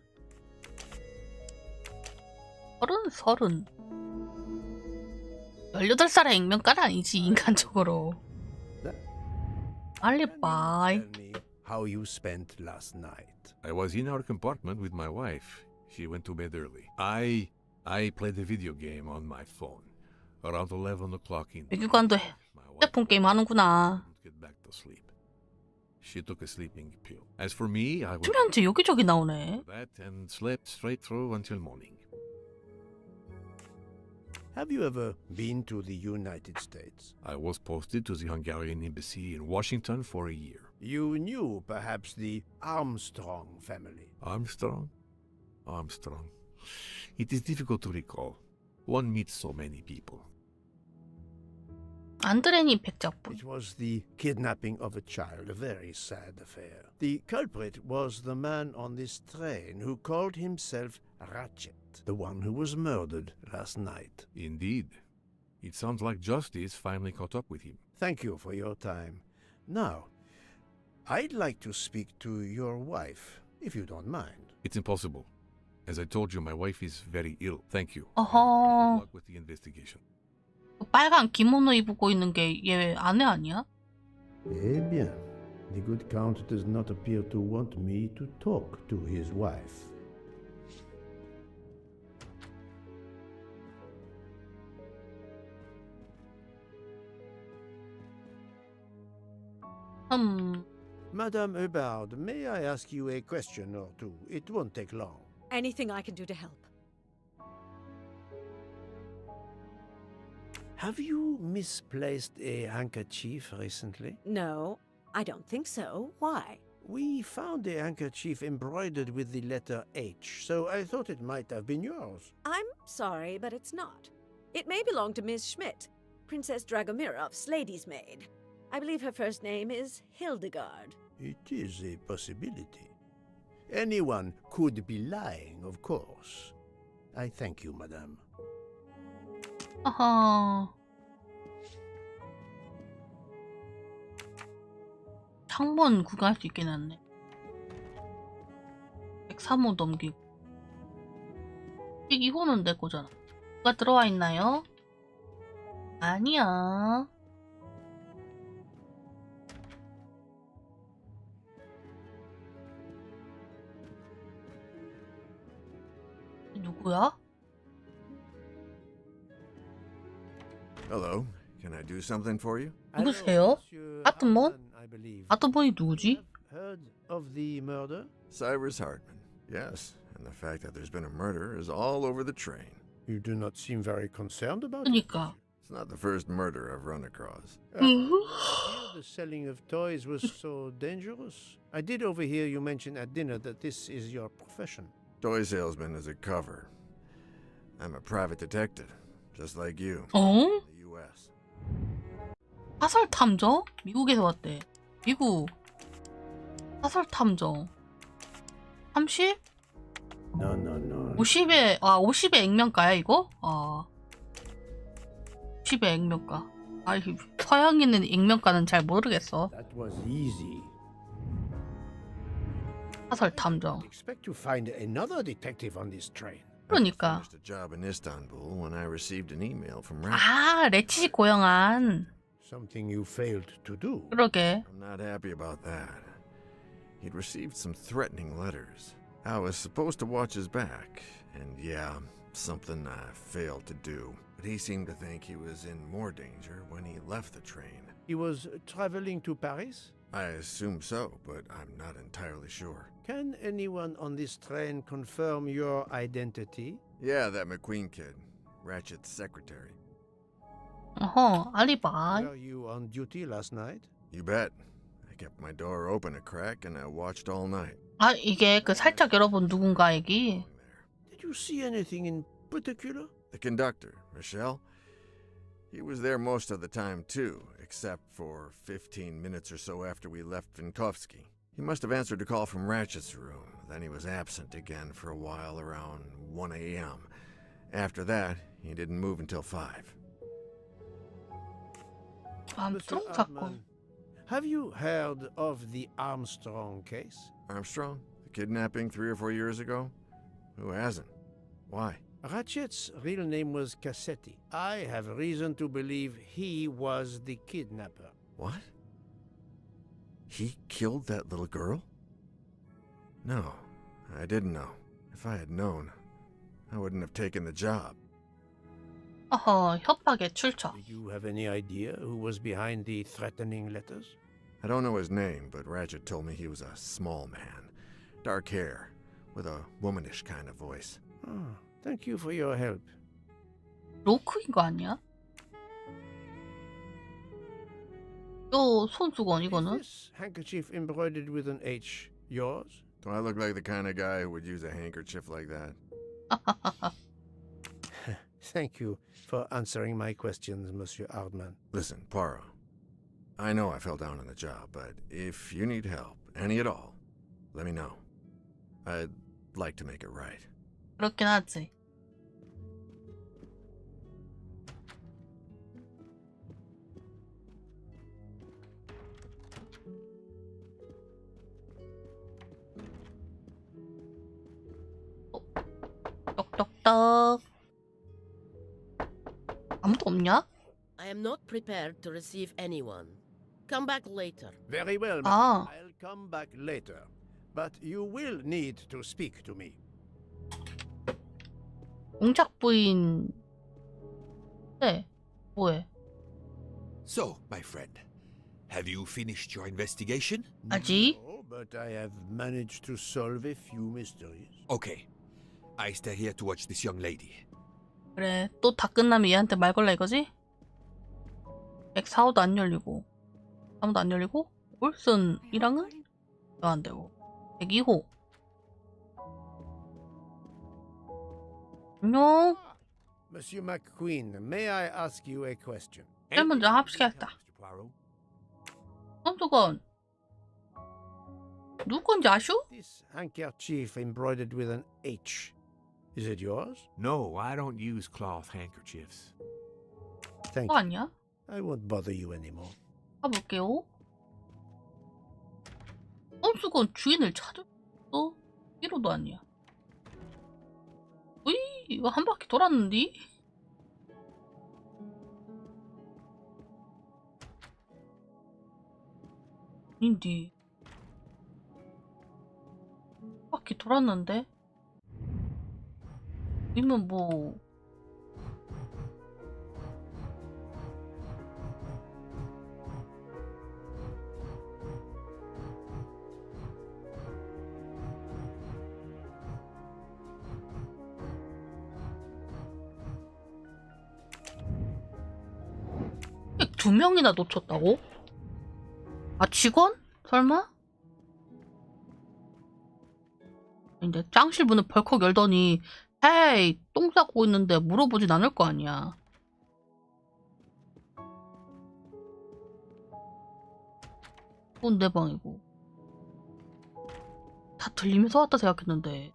30. 18살의 액면가는 아니지 인간적으로. 알리바이. Tell me how you spent last night. I was in our compartment with my wife. She went to bed early. I played a video game on my phone. Around 11 o'clock in the 외교관도 휴대폰 게임 하는구나. get back to sleep. She took a sleeping pill. As for me, I was 출연제 여기저기 나오네. that and slept straight through until morning. Have you ever been to the United States? I was posted to the Hungarian embassy in Washington for a year. You knew perhaps the Armstrong family. Armstrong? It is difficult to recall. One meets so many people. 안드레니 백작분. It was the kidnapping of a child, a very sad affair. The culprit was the man on this train who called himself Ratchet, the one who was murdered last night. Indeed. It sounds like justice finally caught up with him. Thank you for your time. Now, I'd like to speak to your wife, if you don't mind. It's impossible. As I told you, my wife is very ill. Thank you. 어허. Good luck with the investigation. 빨간 기모노 입고 있는 게 얘 아내 아니야? Eh bien, the good count does not appear to want me to talk to his wife. Madame Hubbard, may I ask you a question or two? It won't take long. Anything I can do to help. Have you misplaced a handkerchief recently? No, I don't think so. Why? We found a handkerchief embroidered with the letter H, so I thought it might have been yours. I'm sorry, but it's not. It may belong to Miss Schmidt, Princess Dragomirov's lady's maid. I believe her first name is Hildegard. It is a possibility. Anyone could be lying, of course. I thank you, madame. 아하. 창문 구경할 수 있게 해놨네. 103호 넘기고. 이호는 내 거잖아. 누가 들어와 있나요? 아니야. 누구야? Hello, can I do something for you? 누구세요? 아트몬? 아트몬이 누구지? Heard of the murder? Cyrus Hartman. Yes, and the fact that there's been a murder is all over the train. You do not seem very concerned about 그러니까. It's not the first murder I've run across. The selling of toys was so dangerous. I did overhear you mention at dinner that this is your profession. Toy salesman is a cover. I'm a private detective, just like you. 어? In the U.S. 사설 탐정? 미국에서 왔대. 미국. 사설 탐정. 30? No. 50에 50의 액면가야 이거? 50의 액면가. 서양인은 액면가는 잘 모르겠어. That was easy. 사설 탐정. Expect to find another detective on this train. 그러니까. I finished a job in Istanbul when I received an email from 레치시 고영한. Something you failed to do. 그러게. I'm not happy about that. He'd received some threatening letters. I was supposed to watch his back, and yeah, something I failed to do. But he seemed to think he was in more danger when he left the train. He was traveling to Paris? I assume so, but I'm not entirely sure. Can anyone on this train confirm your identity? Yeah, that McQueen kid, Ratchet's secretary. 알리바이. Were you on duty last night? You bet. I kept my door open a crack and I watched all night. 이게 그 살짝 열어본 누군가 얘기. Did you see anything in particular? The conductor, Michelle. He was there most of the time too, except for 15 minutes or so after we left Vinkovsky. He must have answered a call from Ratchet's room. Then he was absent again for a while around 1 a.m. After that, he didn't move until 5. Mr. Hartman, have you heard of the Armstrong case? Armstrong? The kidnapping 3 or 4 years ago? Who hasn't? Why? Ratchet's real name was Cassetti. I have reason to believe he was the kidnapper. What? He killed that little girl? No, I didn't know. If I had known, I wouldn't have taken the job. 협박에 출처. Do you have any idea who was behind the threatening letters? I don't know his name, but Ratchet told me he was a small man. Dark hair, with a womanish kind of voice. Thank you for your help. 로크인 거 아니야? 손수건 이거는? Is this handkerchief embroidered with an H yours? Do I look like the kind of guy who would use a handkerchief like that? Thank you for answering my questions, Monsieur Hardman. Listen, Poirot. I know I fell down on the job, but if you need help, any at all, let me know. I'd like to make it right. 그렇긴 하지. 똑똑똑. 아무도 없냐? I am not prepared to receive anyone. Come back later. Very well, Ah. I'll come back later. But you will need to speak to me. 공작 부인. 네. 뭐해? So, my friend, have you finished your investigation? 아직? No, but I have managed to solve a few mysteries. Okay. I stay here to watch this young lady. 그래. 또 다 끝나면 얘한테 말 걸라 이거지? 104호도 안 열리고. 아무도 안 열리고. 올슨이랑은 안 되고. 102호. 안녕. Monsieur McQueen, may I ask you a question? 제일 먼저 합시겠다. 선수건. 누구 건지 아슈? This handkerchief embroidered with an H. Is it yours? No, I don't use cloth handkerchiefs. Thank 그거 you. 아니야? I won't bother you anymore. 가볼게요. 선수건 주인을 찾았어? 1호도 아니야. 으이, 이거 한 바퀴 돌았는데? 아닌데. 한 바퀴 돌았는데? 아니면 뭐... 두 명이나 놓쳤다고? 아, 직원? 설마? 근데 짱실 문을 벌컥 열더니 헤이, 똥 싸고 있는데 물어보진 않을 거 아니야. 이건 내 방이고. 다 들리면서 왔다 생각했는데.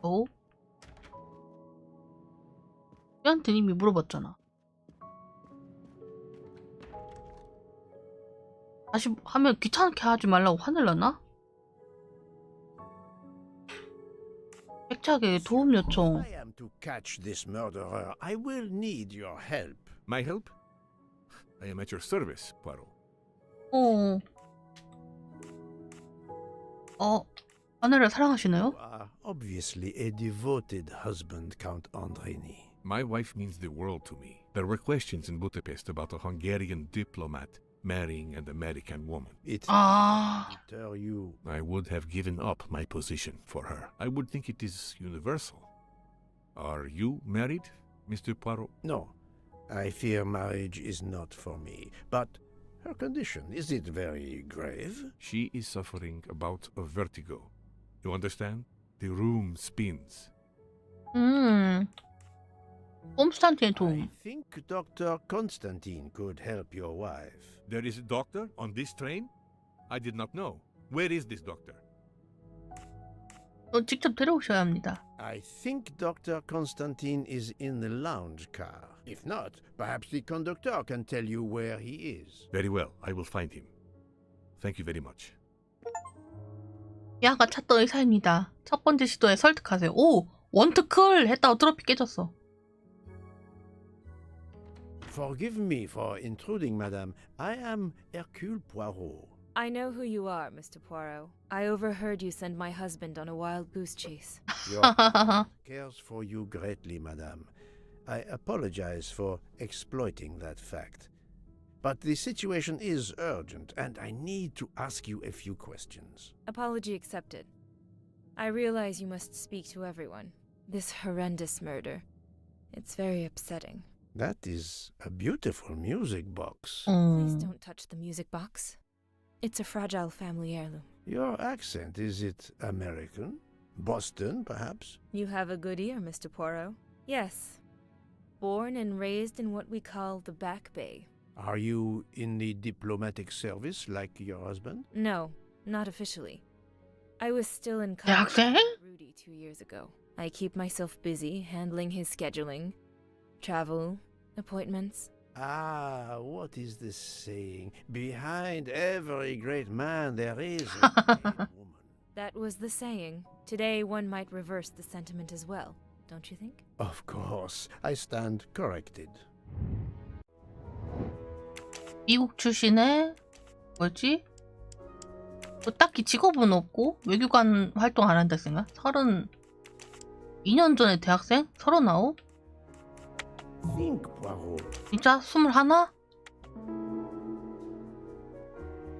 어? 얘한테 이미 물어봤잖아. 다시 하면 귀찮게 하지 말라고 화낼라나? 백작에 도움 요청. If I am to catch this murderer, I will need your help. My help? I am at your service, Poirot. 아내를 사랑하시나요? You are obviously a devoted husband, Count Andrini. My wife means the world to me. There were questions in Budapest about a Hungarian diplomat marrying an American woman. Tell you. I would have given up my position for her. I would think it is universal. Are you married, Mr. Poirot? No, I fear marriage is not for me. But her condition, is it very grave? She is suffering about a vertigo. You understand? The room spins. 꼼스탄틴의 도움. I think Dr. Constantine could help your wife. There is a doctor on this train? I did not know. Where is this doctor? 직접 데려오셔야 합니다. I think Dr. Constantine is in the lounge car. If not, perhaps the conductor can tell you where he is. Very well. I will find him. Thank you very much. 야가 찾던 의사입니다. 첫 번째 시도에 설득하세요. 오! 원트클! 했다고 트로피 깨졌어. Forgive me for intruding, madame. I am Hercule Poirot. I know who you are, Mr. Poirot. I overheard you send my husband on a wild goose chase. Your husband cares for you greatly, madame. I apologize for exploiting that fact. But the situation is urgent, and I need to ask you a few questions. Apology accepted. I realize you must speak to everyone. This horrendous murder. It's very upsetting. That is a beautiful music box. Please don't touch the music box. It's a fragile family heirloom. Your accent, is it American? Boston, perhaps? You have a good ear, Mr. Poirot. Yes. Born and raised in what we call the Back Bay. Are you in the diplomatic service like your husband? No, not officially. I was still in college with Rudy 2 years ago. I keep myself busy handling his scheduling, travel, appointments. Ah, what is the saying? Behind every great man there is a great woman. That was the saying. Today one might reverse the sentiment as well, don't you think? Of course, I stand corrected. 미국 출신의 뭐지? 뭐 딱히 직업은 없고 외교관 활동 안 한다 했으니까 32년 전에 대학생? 39? Think, Poirot. 진짜? 21?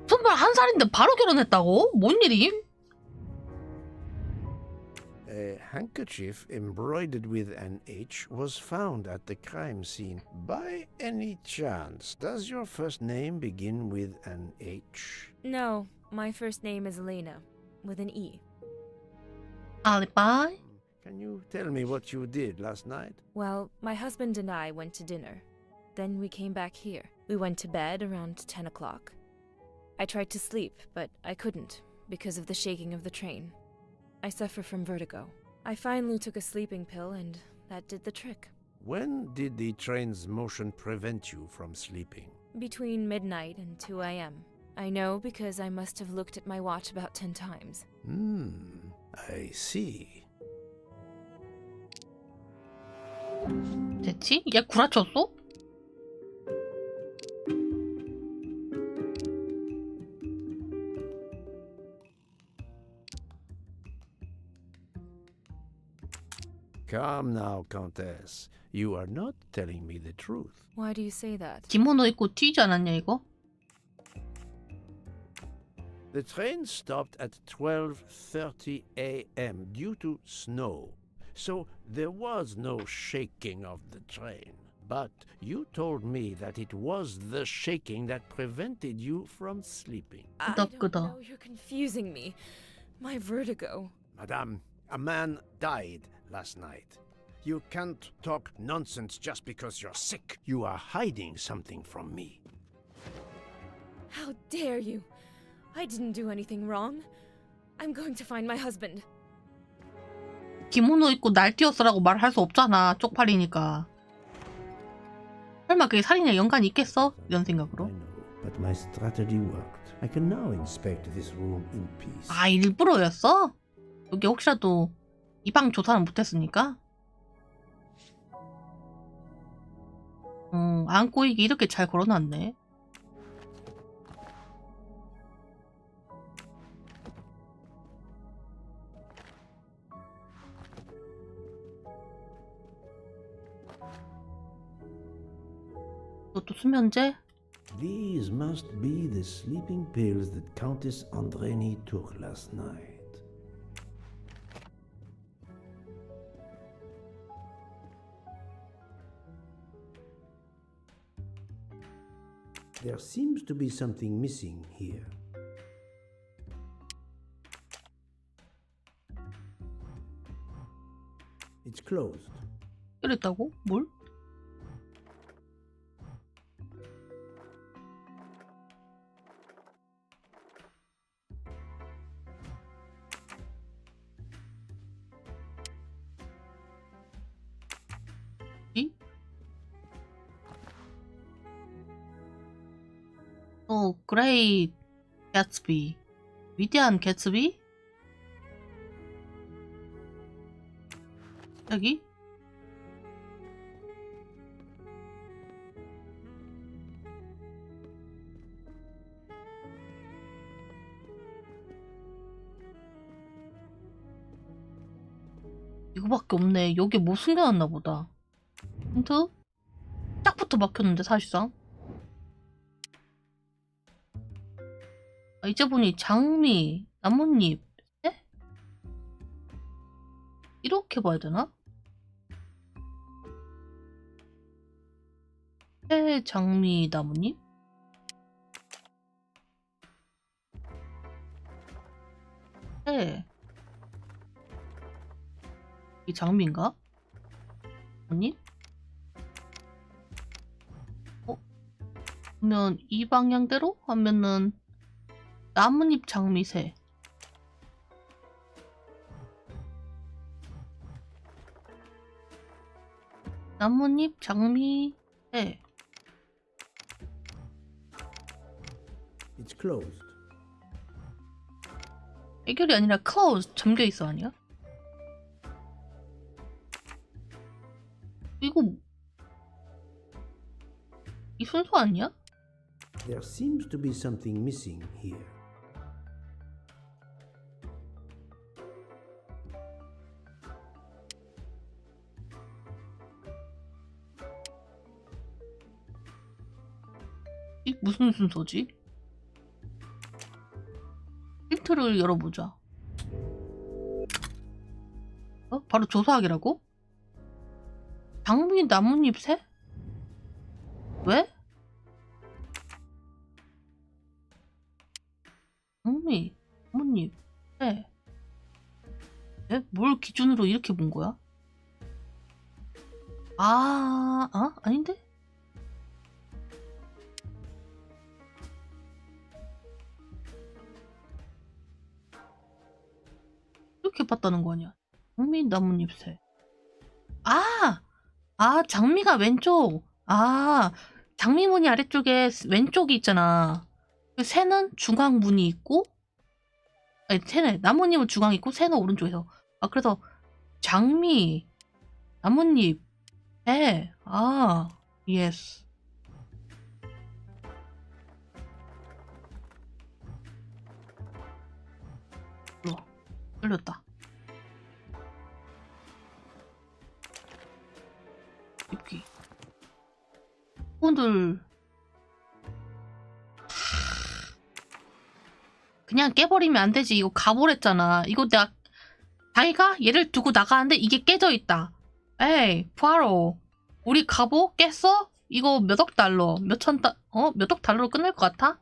21살인데 바로 결혼했다고? 뭔 일임? A handkerchief embroidered with an H was found at the crime scene. By any chance, does your first name begin with an H? No, my first name is Elena, with an E. Alibi? Can you tell me what you did last night? Well, my husband and I went to dinner. Then we came back here. We went to bed around 10 o'clock. I tried to sleep, but I couldn't, because of the shaking of the train. I suffer from vertigo. I finally took a sleeping pill, and that did the trick. When did the train's motion prevent you from sleeping? Between midnight and 2 a.m. I know because I must have looked at my watch about 10 times. I see. 됐지? 얘 구라쳤어? Come now, Countess. You are not telling me the truth. Why do you say that? 기모노 입고 튀지 않았냐 이거? The train stopped at 12:30 a.m. due to snow. So there was no shaking of the train. But you told me that it was the shaking that prevented you from sleeping. I don't know, you're confusing me. My vertigo. Madame, a man died last night. You can't talk nonsense just because you're sick. You are hiding something from me. How dare you? I didn't do anything wrong. I'm going to find my husband. 기모노 입고 날뛰었어라고 말할 수 없잖아. 쪽팔리니까. 설마 그게 살인에 연관이 있겠어? 이런 생각으로. But my strategy worked. I can now inspect this room in peace. 아, 일부러였어? 여기 혹시라도 이 방 조사는 못했으니까? 안 꼬이게 이렇게 잘 걸어놨네. 이것도 수면제? These must be the sleeping pills that Countess Andreni took last night. There seems to be something missing here. It's closed. 이랬다고? 뭘? 그레이 개츠비. 위대한 개츠비? 여기? 이거밖에 없네. 여기 뭐 숨겨놨나 보다. 힌트? 짝부터 막혔는데 사실상. 이제 보니 장미, 나뭇잎, 새? 이렇게 봐야 되나? 새, 장미, 나뭇잎? 새. 이 장미인가? 아니? 그러면 이 방향대로 하면은 나뭇잎 장미새. 나뭇잎 장미새. It's closed. 해결이 아니라 close 잠겨 있어 아니야? 이거 이 순서 아니야? There seems to be something missing here. 이 무슨 순서지? 필터를 열어보자. 바로 조사하기라고? 장미 나뭇잎새? 왜? 장미 나뭇잎새. 뭘 기준으로 이렇게 본 거야? 아닌데? 이렇게 봤다는 거 아니야? 장미 나뭇잎새. 장미가 왼쪽. 장미무늬 아래쪽에 왼쪽이 있잖아. 그 새는 중앙 무늬 있고, 아니 새는 나뭇잎은 중앙 있고 새는 오른쪽에서. 그래서 장미, 나뭇잎, 새. 예스. 열렸다. 여기 오늘 그냥 깨버리면 안 되지. 이거 가보랬잖아. 이거 내가 자기가 얘를 두고 나가는데 이게 깨져 있다. 에이 바로 우리 갑오 깼어? 이거 몇억 달러 몇억 달러로 끝날 것 같아?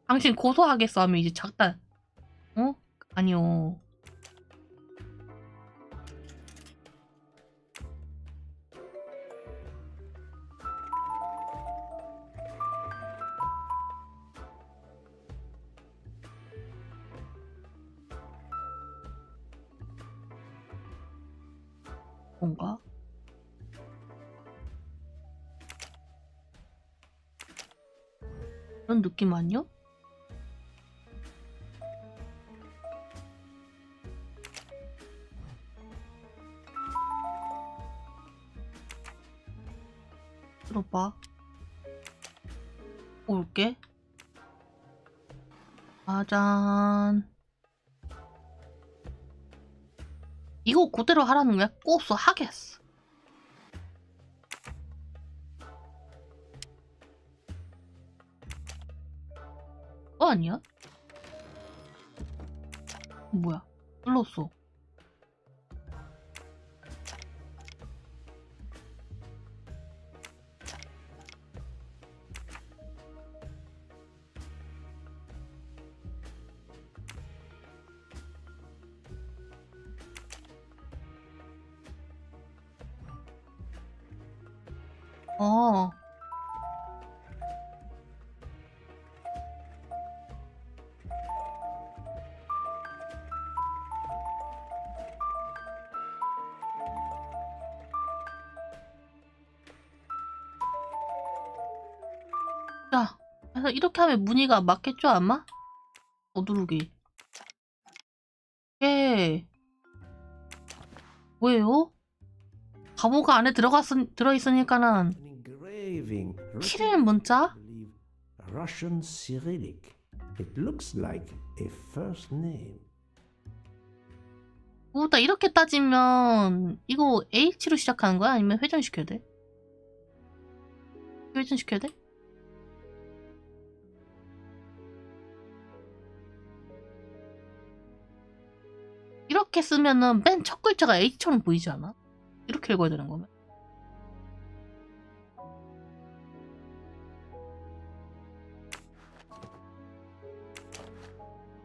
당신 고소하겠어 하면 이제 작다. 아니요. 뭔가? 그런 느낌 아니야? 들어봐. 올게. 짜잔. 이거 그대로 하라는 거야? 고소 하겠어. 아니야? 뭐야? 눌렀어. 자, 그래서 이렇게 하면 무늬가 맞겠죠, 아마? 누르기. 뭐예요? 가보가 안에 들어있으니까는 키릴 문자? Russian Cyrillic. It looks like a first name. 나 이렇게 따지면 이거 H로 시작하는 거야? 아니면 회전시켜야 돼? 회전시켜야 돼? 이렇게 쓰면은 맨 첫 글자가 H처럼 보이지 않아? 이렇게 읽어야 되는 거면.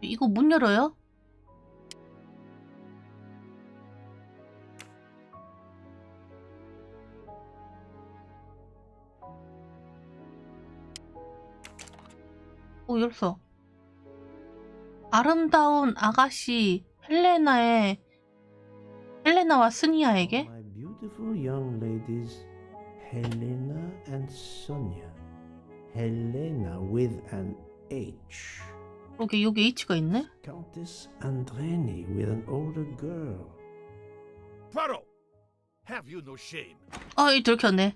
이거 문 열어요? 열었어. 아름다운 아가씨 헬레나와 스니아에게? My beautiful young ladies, Helena and Sonia. Helena with an H. 그러게 여기 H가 있네? Countess Andreni with an older girl. Poirot! Have you no shame? 이 들켰네.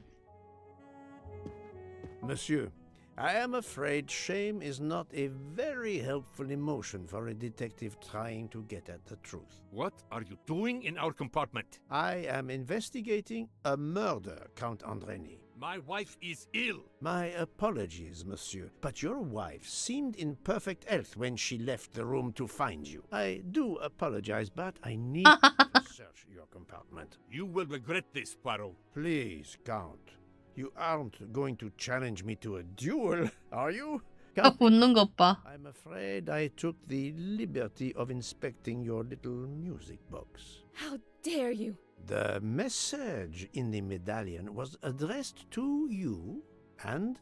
Monsieur, I am afraid shame is not a very helpful emotion for a detective trying to get at the truth. What are you doing in our compartment? I am investigating a murder, Count Andreni. My wife is ill. My apologies, monsieur, but your wife seemed in perfect health when she left the room to find you. I do apologize, but I need to search your compartment. You will regret this, Poirot. Please, Count. You aren't going to challenge me to a duel, are you? 웃는 것 봐. I'm afraid I took the liberty of inspecting your little music box. How dare you? The message in the medallion was addressed to you and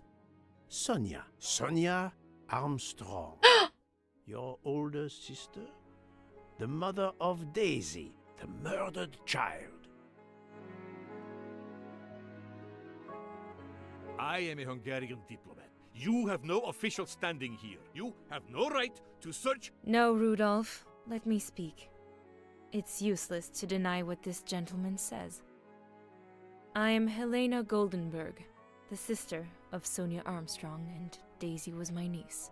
Sonia. Sonia Armstrong. Your older sister? The mother of Daisy, the murdered child. I am a Hungarian diplomat. You have no official standing here. You have no right to search. No, Rudolph. Let me speak. It's useless to deny what this gentleman says. I am Helena Goldenberg, the sister of Sonia Armstrong, and Daisy was my niece.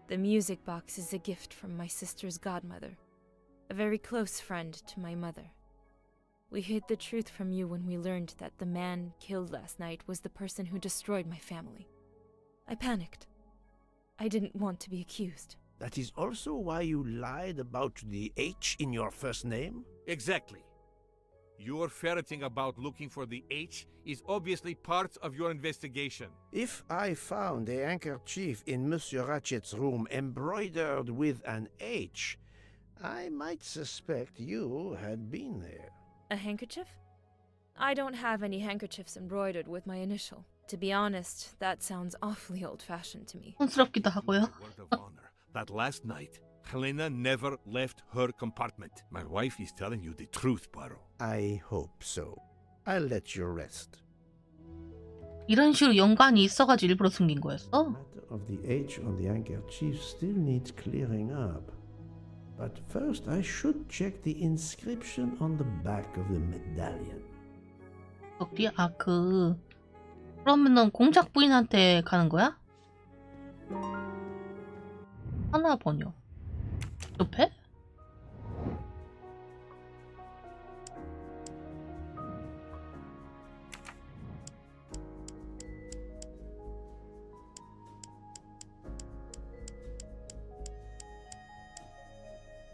The music box is a gift from my sister's godmother, a very close friend to my mother. We hid the truth from you when we learned that the man killed last night was the person who destroyed my family. I panicked. I didn't want to be accused. That is also why you lied about the H in your first name? Exactly. Your ferreting about looking for the H is obviously part of your investigation. If I found a handkerchief in Monsieur Ratchet's room embroidered with an H, I might suspect you had been there. A handkerchief? I don't have any handkerchiefs embroidered with my initial. To be honest, that sounds awfully old-fashioned to me. 촌스럽기도 하고요. Word of honor that last night, Helena never left her compartment. My wife is telling you the truth, Poirot. I hope so. I'll let you rest. 이런 식으로 연관이 있어가지고 일부러 숨긴 거였어? The matter of the H on the handkerchief still needs clearing up. But first, I should check the inscription on the back of the medallion. 어디? 그러면은 공작 부인한테 가는 거야? 하나 번요. 옆에?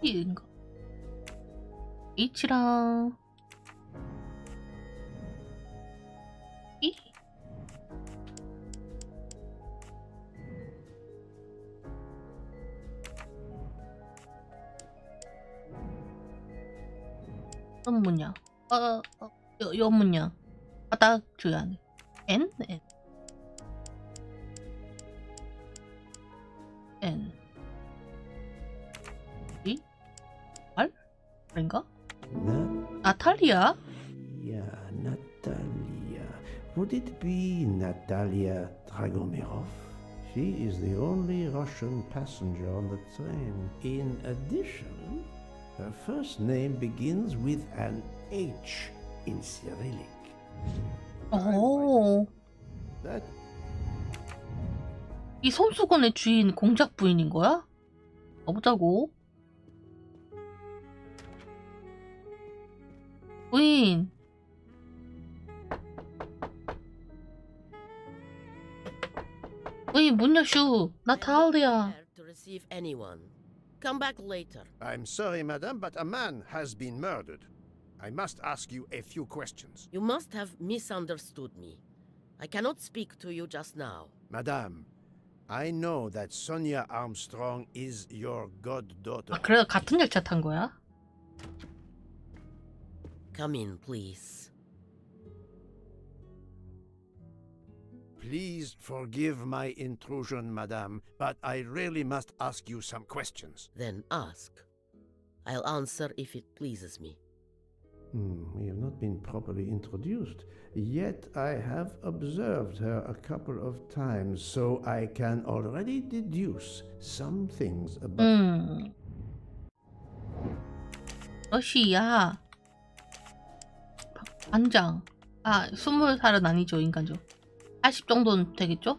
H인가? H랑 E? 뭐냐? 뭐냐? 바닥 줘야 하네. N? N. N. E? R? 아닌가? 나탈리아? Yeah, Natalia. Would it be Natalia Dragomirov? She is the only Russian passenger on the train. In addition, her first name begins with an H in Cyrillic. 오. That 이 손수건의 주인 공작 부인인 거야? 가보자고. 부인. 부인 문 여슈. 나탈리아. To receive anyone. Come back later. I'm sorry, madame, but a man has been murdered. I must ask you a few questions. You must have misunderstood me. I cannot speak to you just now. Madame, I know that Sonia Armstrong is your goddaughter. 그래 같은 열차 탄 거야? Come in, please. Please forgive my intrusion, madame, but I really must ask you some questions. Then ask. I'll answer if it pleases me. We have not been properly introduced, yet I have observed her a couple of times, so I can already deduce some things about 러시아 반장. 20살은 아니죠, 인간죠. 80 정도는 되겠죠?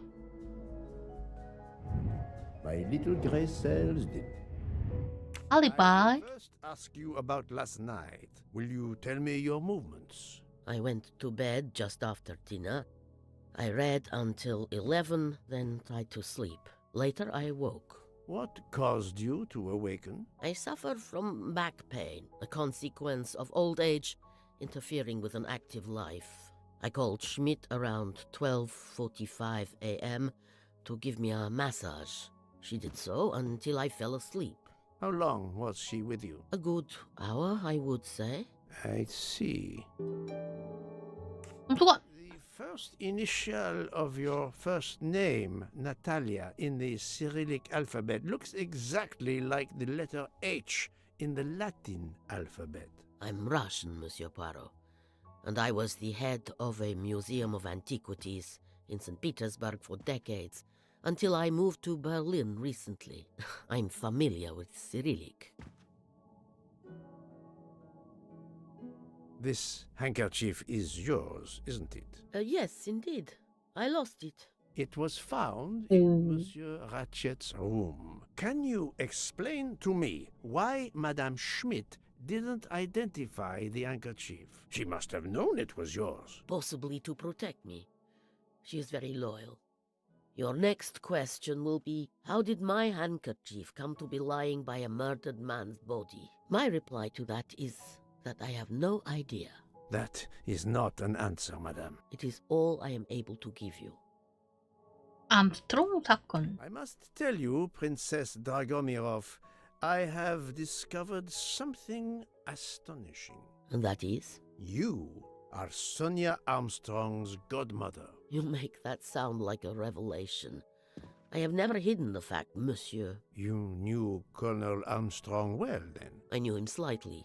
My little gray cells did. Alibi. I first ask you about last night. Will you tell me your movements? I went to bed just after dinner. I read until 11, then tried to sleep. Later I woke. What caused you to awaken? I suffered from back pain, a consequence of old age interfering with an active life. I called Schmidt around 12:45 a.m. to give me a massage. She did so until I fell asleep. How long was she with you? A good hour, I would say. I see. 검수관. The first initial of your first name, Natalia, in the Cyrillic alphabet looks exactly like the letter H in the Latin alphabet. I'm Russian, Monsieur Poirot, and I was the head of a museum of antiquities in St. Petersburg for decades, until I moved to Berlin recently. I'm familiar with Cyrillic. This handkerchief is yours, isn't it? Yes, indeed. I lost it. It was found in Monsieur Ratchet's room. Can you explain to me why Madame Schmidt didn't identify the handkerchief? She must have known it was yours. Possibly to protect me. She is very loyal. Your next question will be, how did my handkerchief come to be lying by a murdered man's body? My reply to that is that I have no idea. That is not an answer, madame. It is all I am able to give you. 암스트롱 사건. I must tell you, Princess Dragomirov, I have discovered something astonishing. And that is? You are Sonia Armstrong's godmother. You make that sound like a revelation. I have never hidden the fact, monsieur. You knew Colonel Armstrong well, then? I knew him slightly,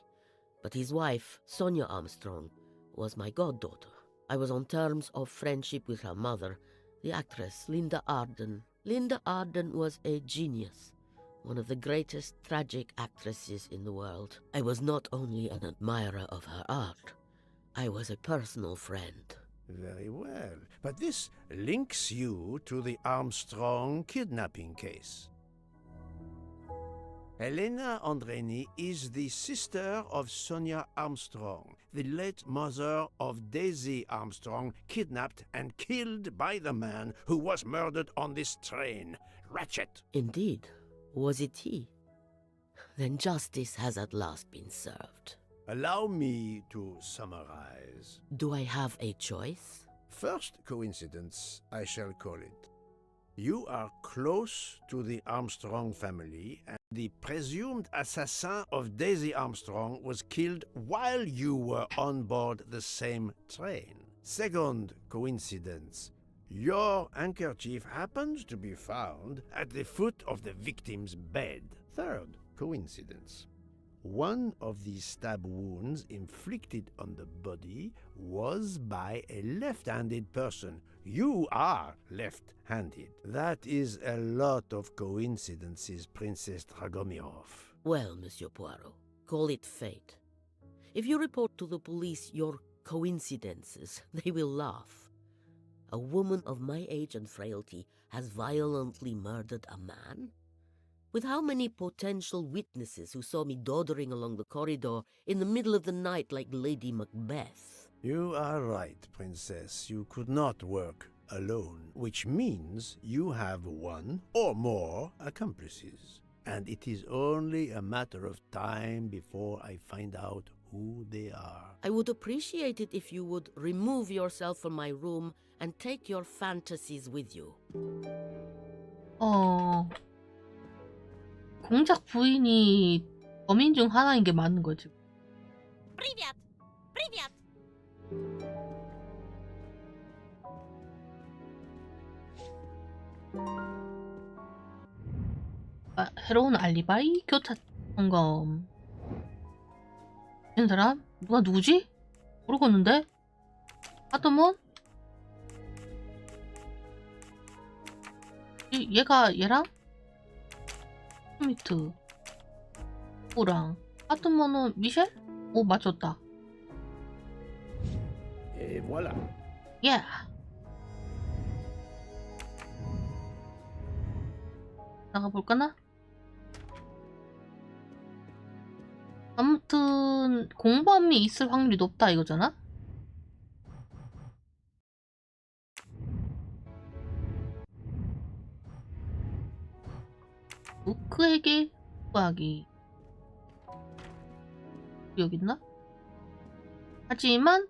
but his wife, Sonia Armstrong, was my goddaughter. I was on terms of friendship with her mother, the actress Linda Arden. Linda Arden was a genius, one of the greatest tragic actresses in the world. I was not only an admirer of her art, I was a personal friend. Very well, but this links you to the Armstrong kidnapping case. Helena Andreni is the sister of Sonia Armstrong, the late mother of Daisy Armstrong, kidnapped and killed by the man who was murdered on this train, Ratchet. Indeed. Was it he? Then justice has at last been served. Allow me to summarize. Do I have a choice? First coincidence, I shall call it. You are close to the Armstrong family, and the presumed assassin of Daisy Armstrong was killed while you were on board the same train. Second coincidence. Your handkerchief happens to be found at the foot of the victim's bed. Third coincidence. One of the stab wounds inflicted on the body was by a left-handed person. You are left-handed. That is a lot of coincidences, Princess Dragomirov. Well, Monsieur Poirot, call it fate. If you report to the police your coincidences, they will laugh. A woman of my age and frailty has violently murdered a man? With how many potential witnesses who saw me doddering along the corridor in the middle of the night like Lady Macbeth? You are right, Princess. You could not work alone, which means you have one or more accomplices. And it is only a matter of time before I find out who they are. I would appreciate it if you would remove yourself from my room and take your fantasies with you. 공작 부인이 범인 중 하나인 게 맞는 거지. Привет! Привет! 아, 해로운 알리바이 교차 점검. 이 사람? 누가 누구지? 모르겠는데? 하드몬? 얘가 얘랑? 스미트 오랑 하드몬은 미셸? 오 맞췄다. Et voilà. 예. 나가볼까나? 아무튼 공범이 있을 확률이 높다 이거잖아? 루크에게 구하기. 여기 있나? 하지만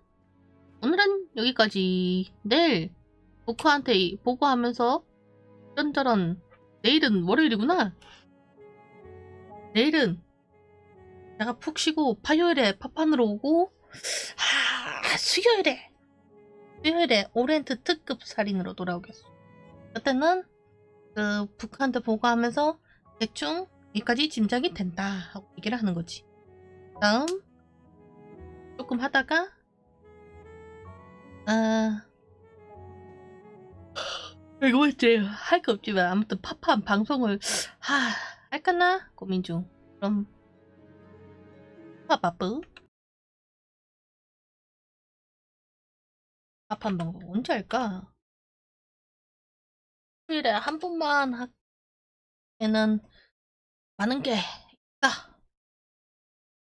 오늘은 여기까지. 내일 루크한테 보고하면서 이런저런. 내일은 월요일이구나. 내일은 내가 푹 쉬고 화요일에 파판으로 오고 수요일에 오리엔트 특급 살인으로 돌아오겠어. 그때는 그 북한한테 보고하면서 대충 여기까지 짐작이 된다 하고 얘기를 하는 거지. 다음 조금 하다가 이거 있지 할 거 없지만 아무튼 파판 방송을 할까나 고민 중. 그럼 파파뿌 파판 방송 언제 할까? 일에 한 번만 하기에는 많은 게 있다.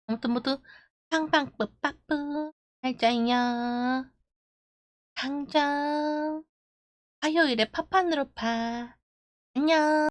아무튼 모두 팡팡뿌 빠뿌 잘자요. 당장 화요일에 파판으로 봐. 안녕.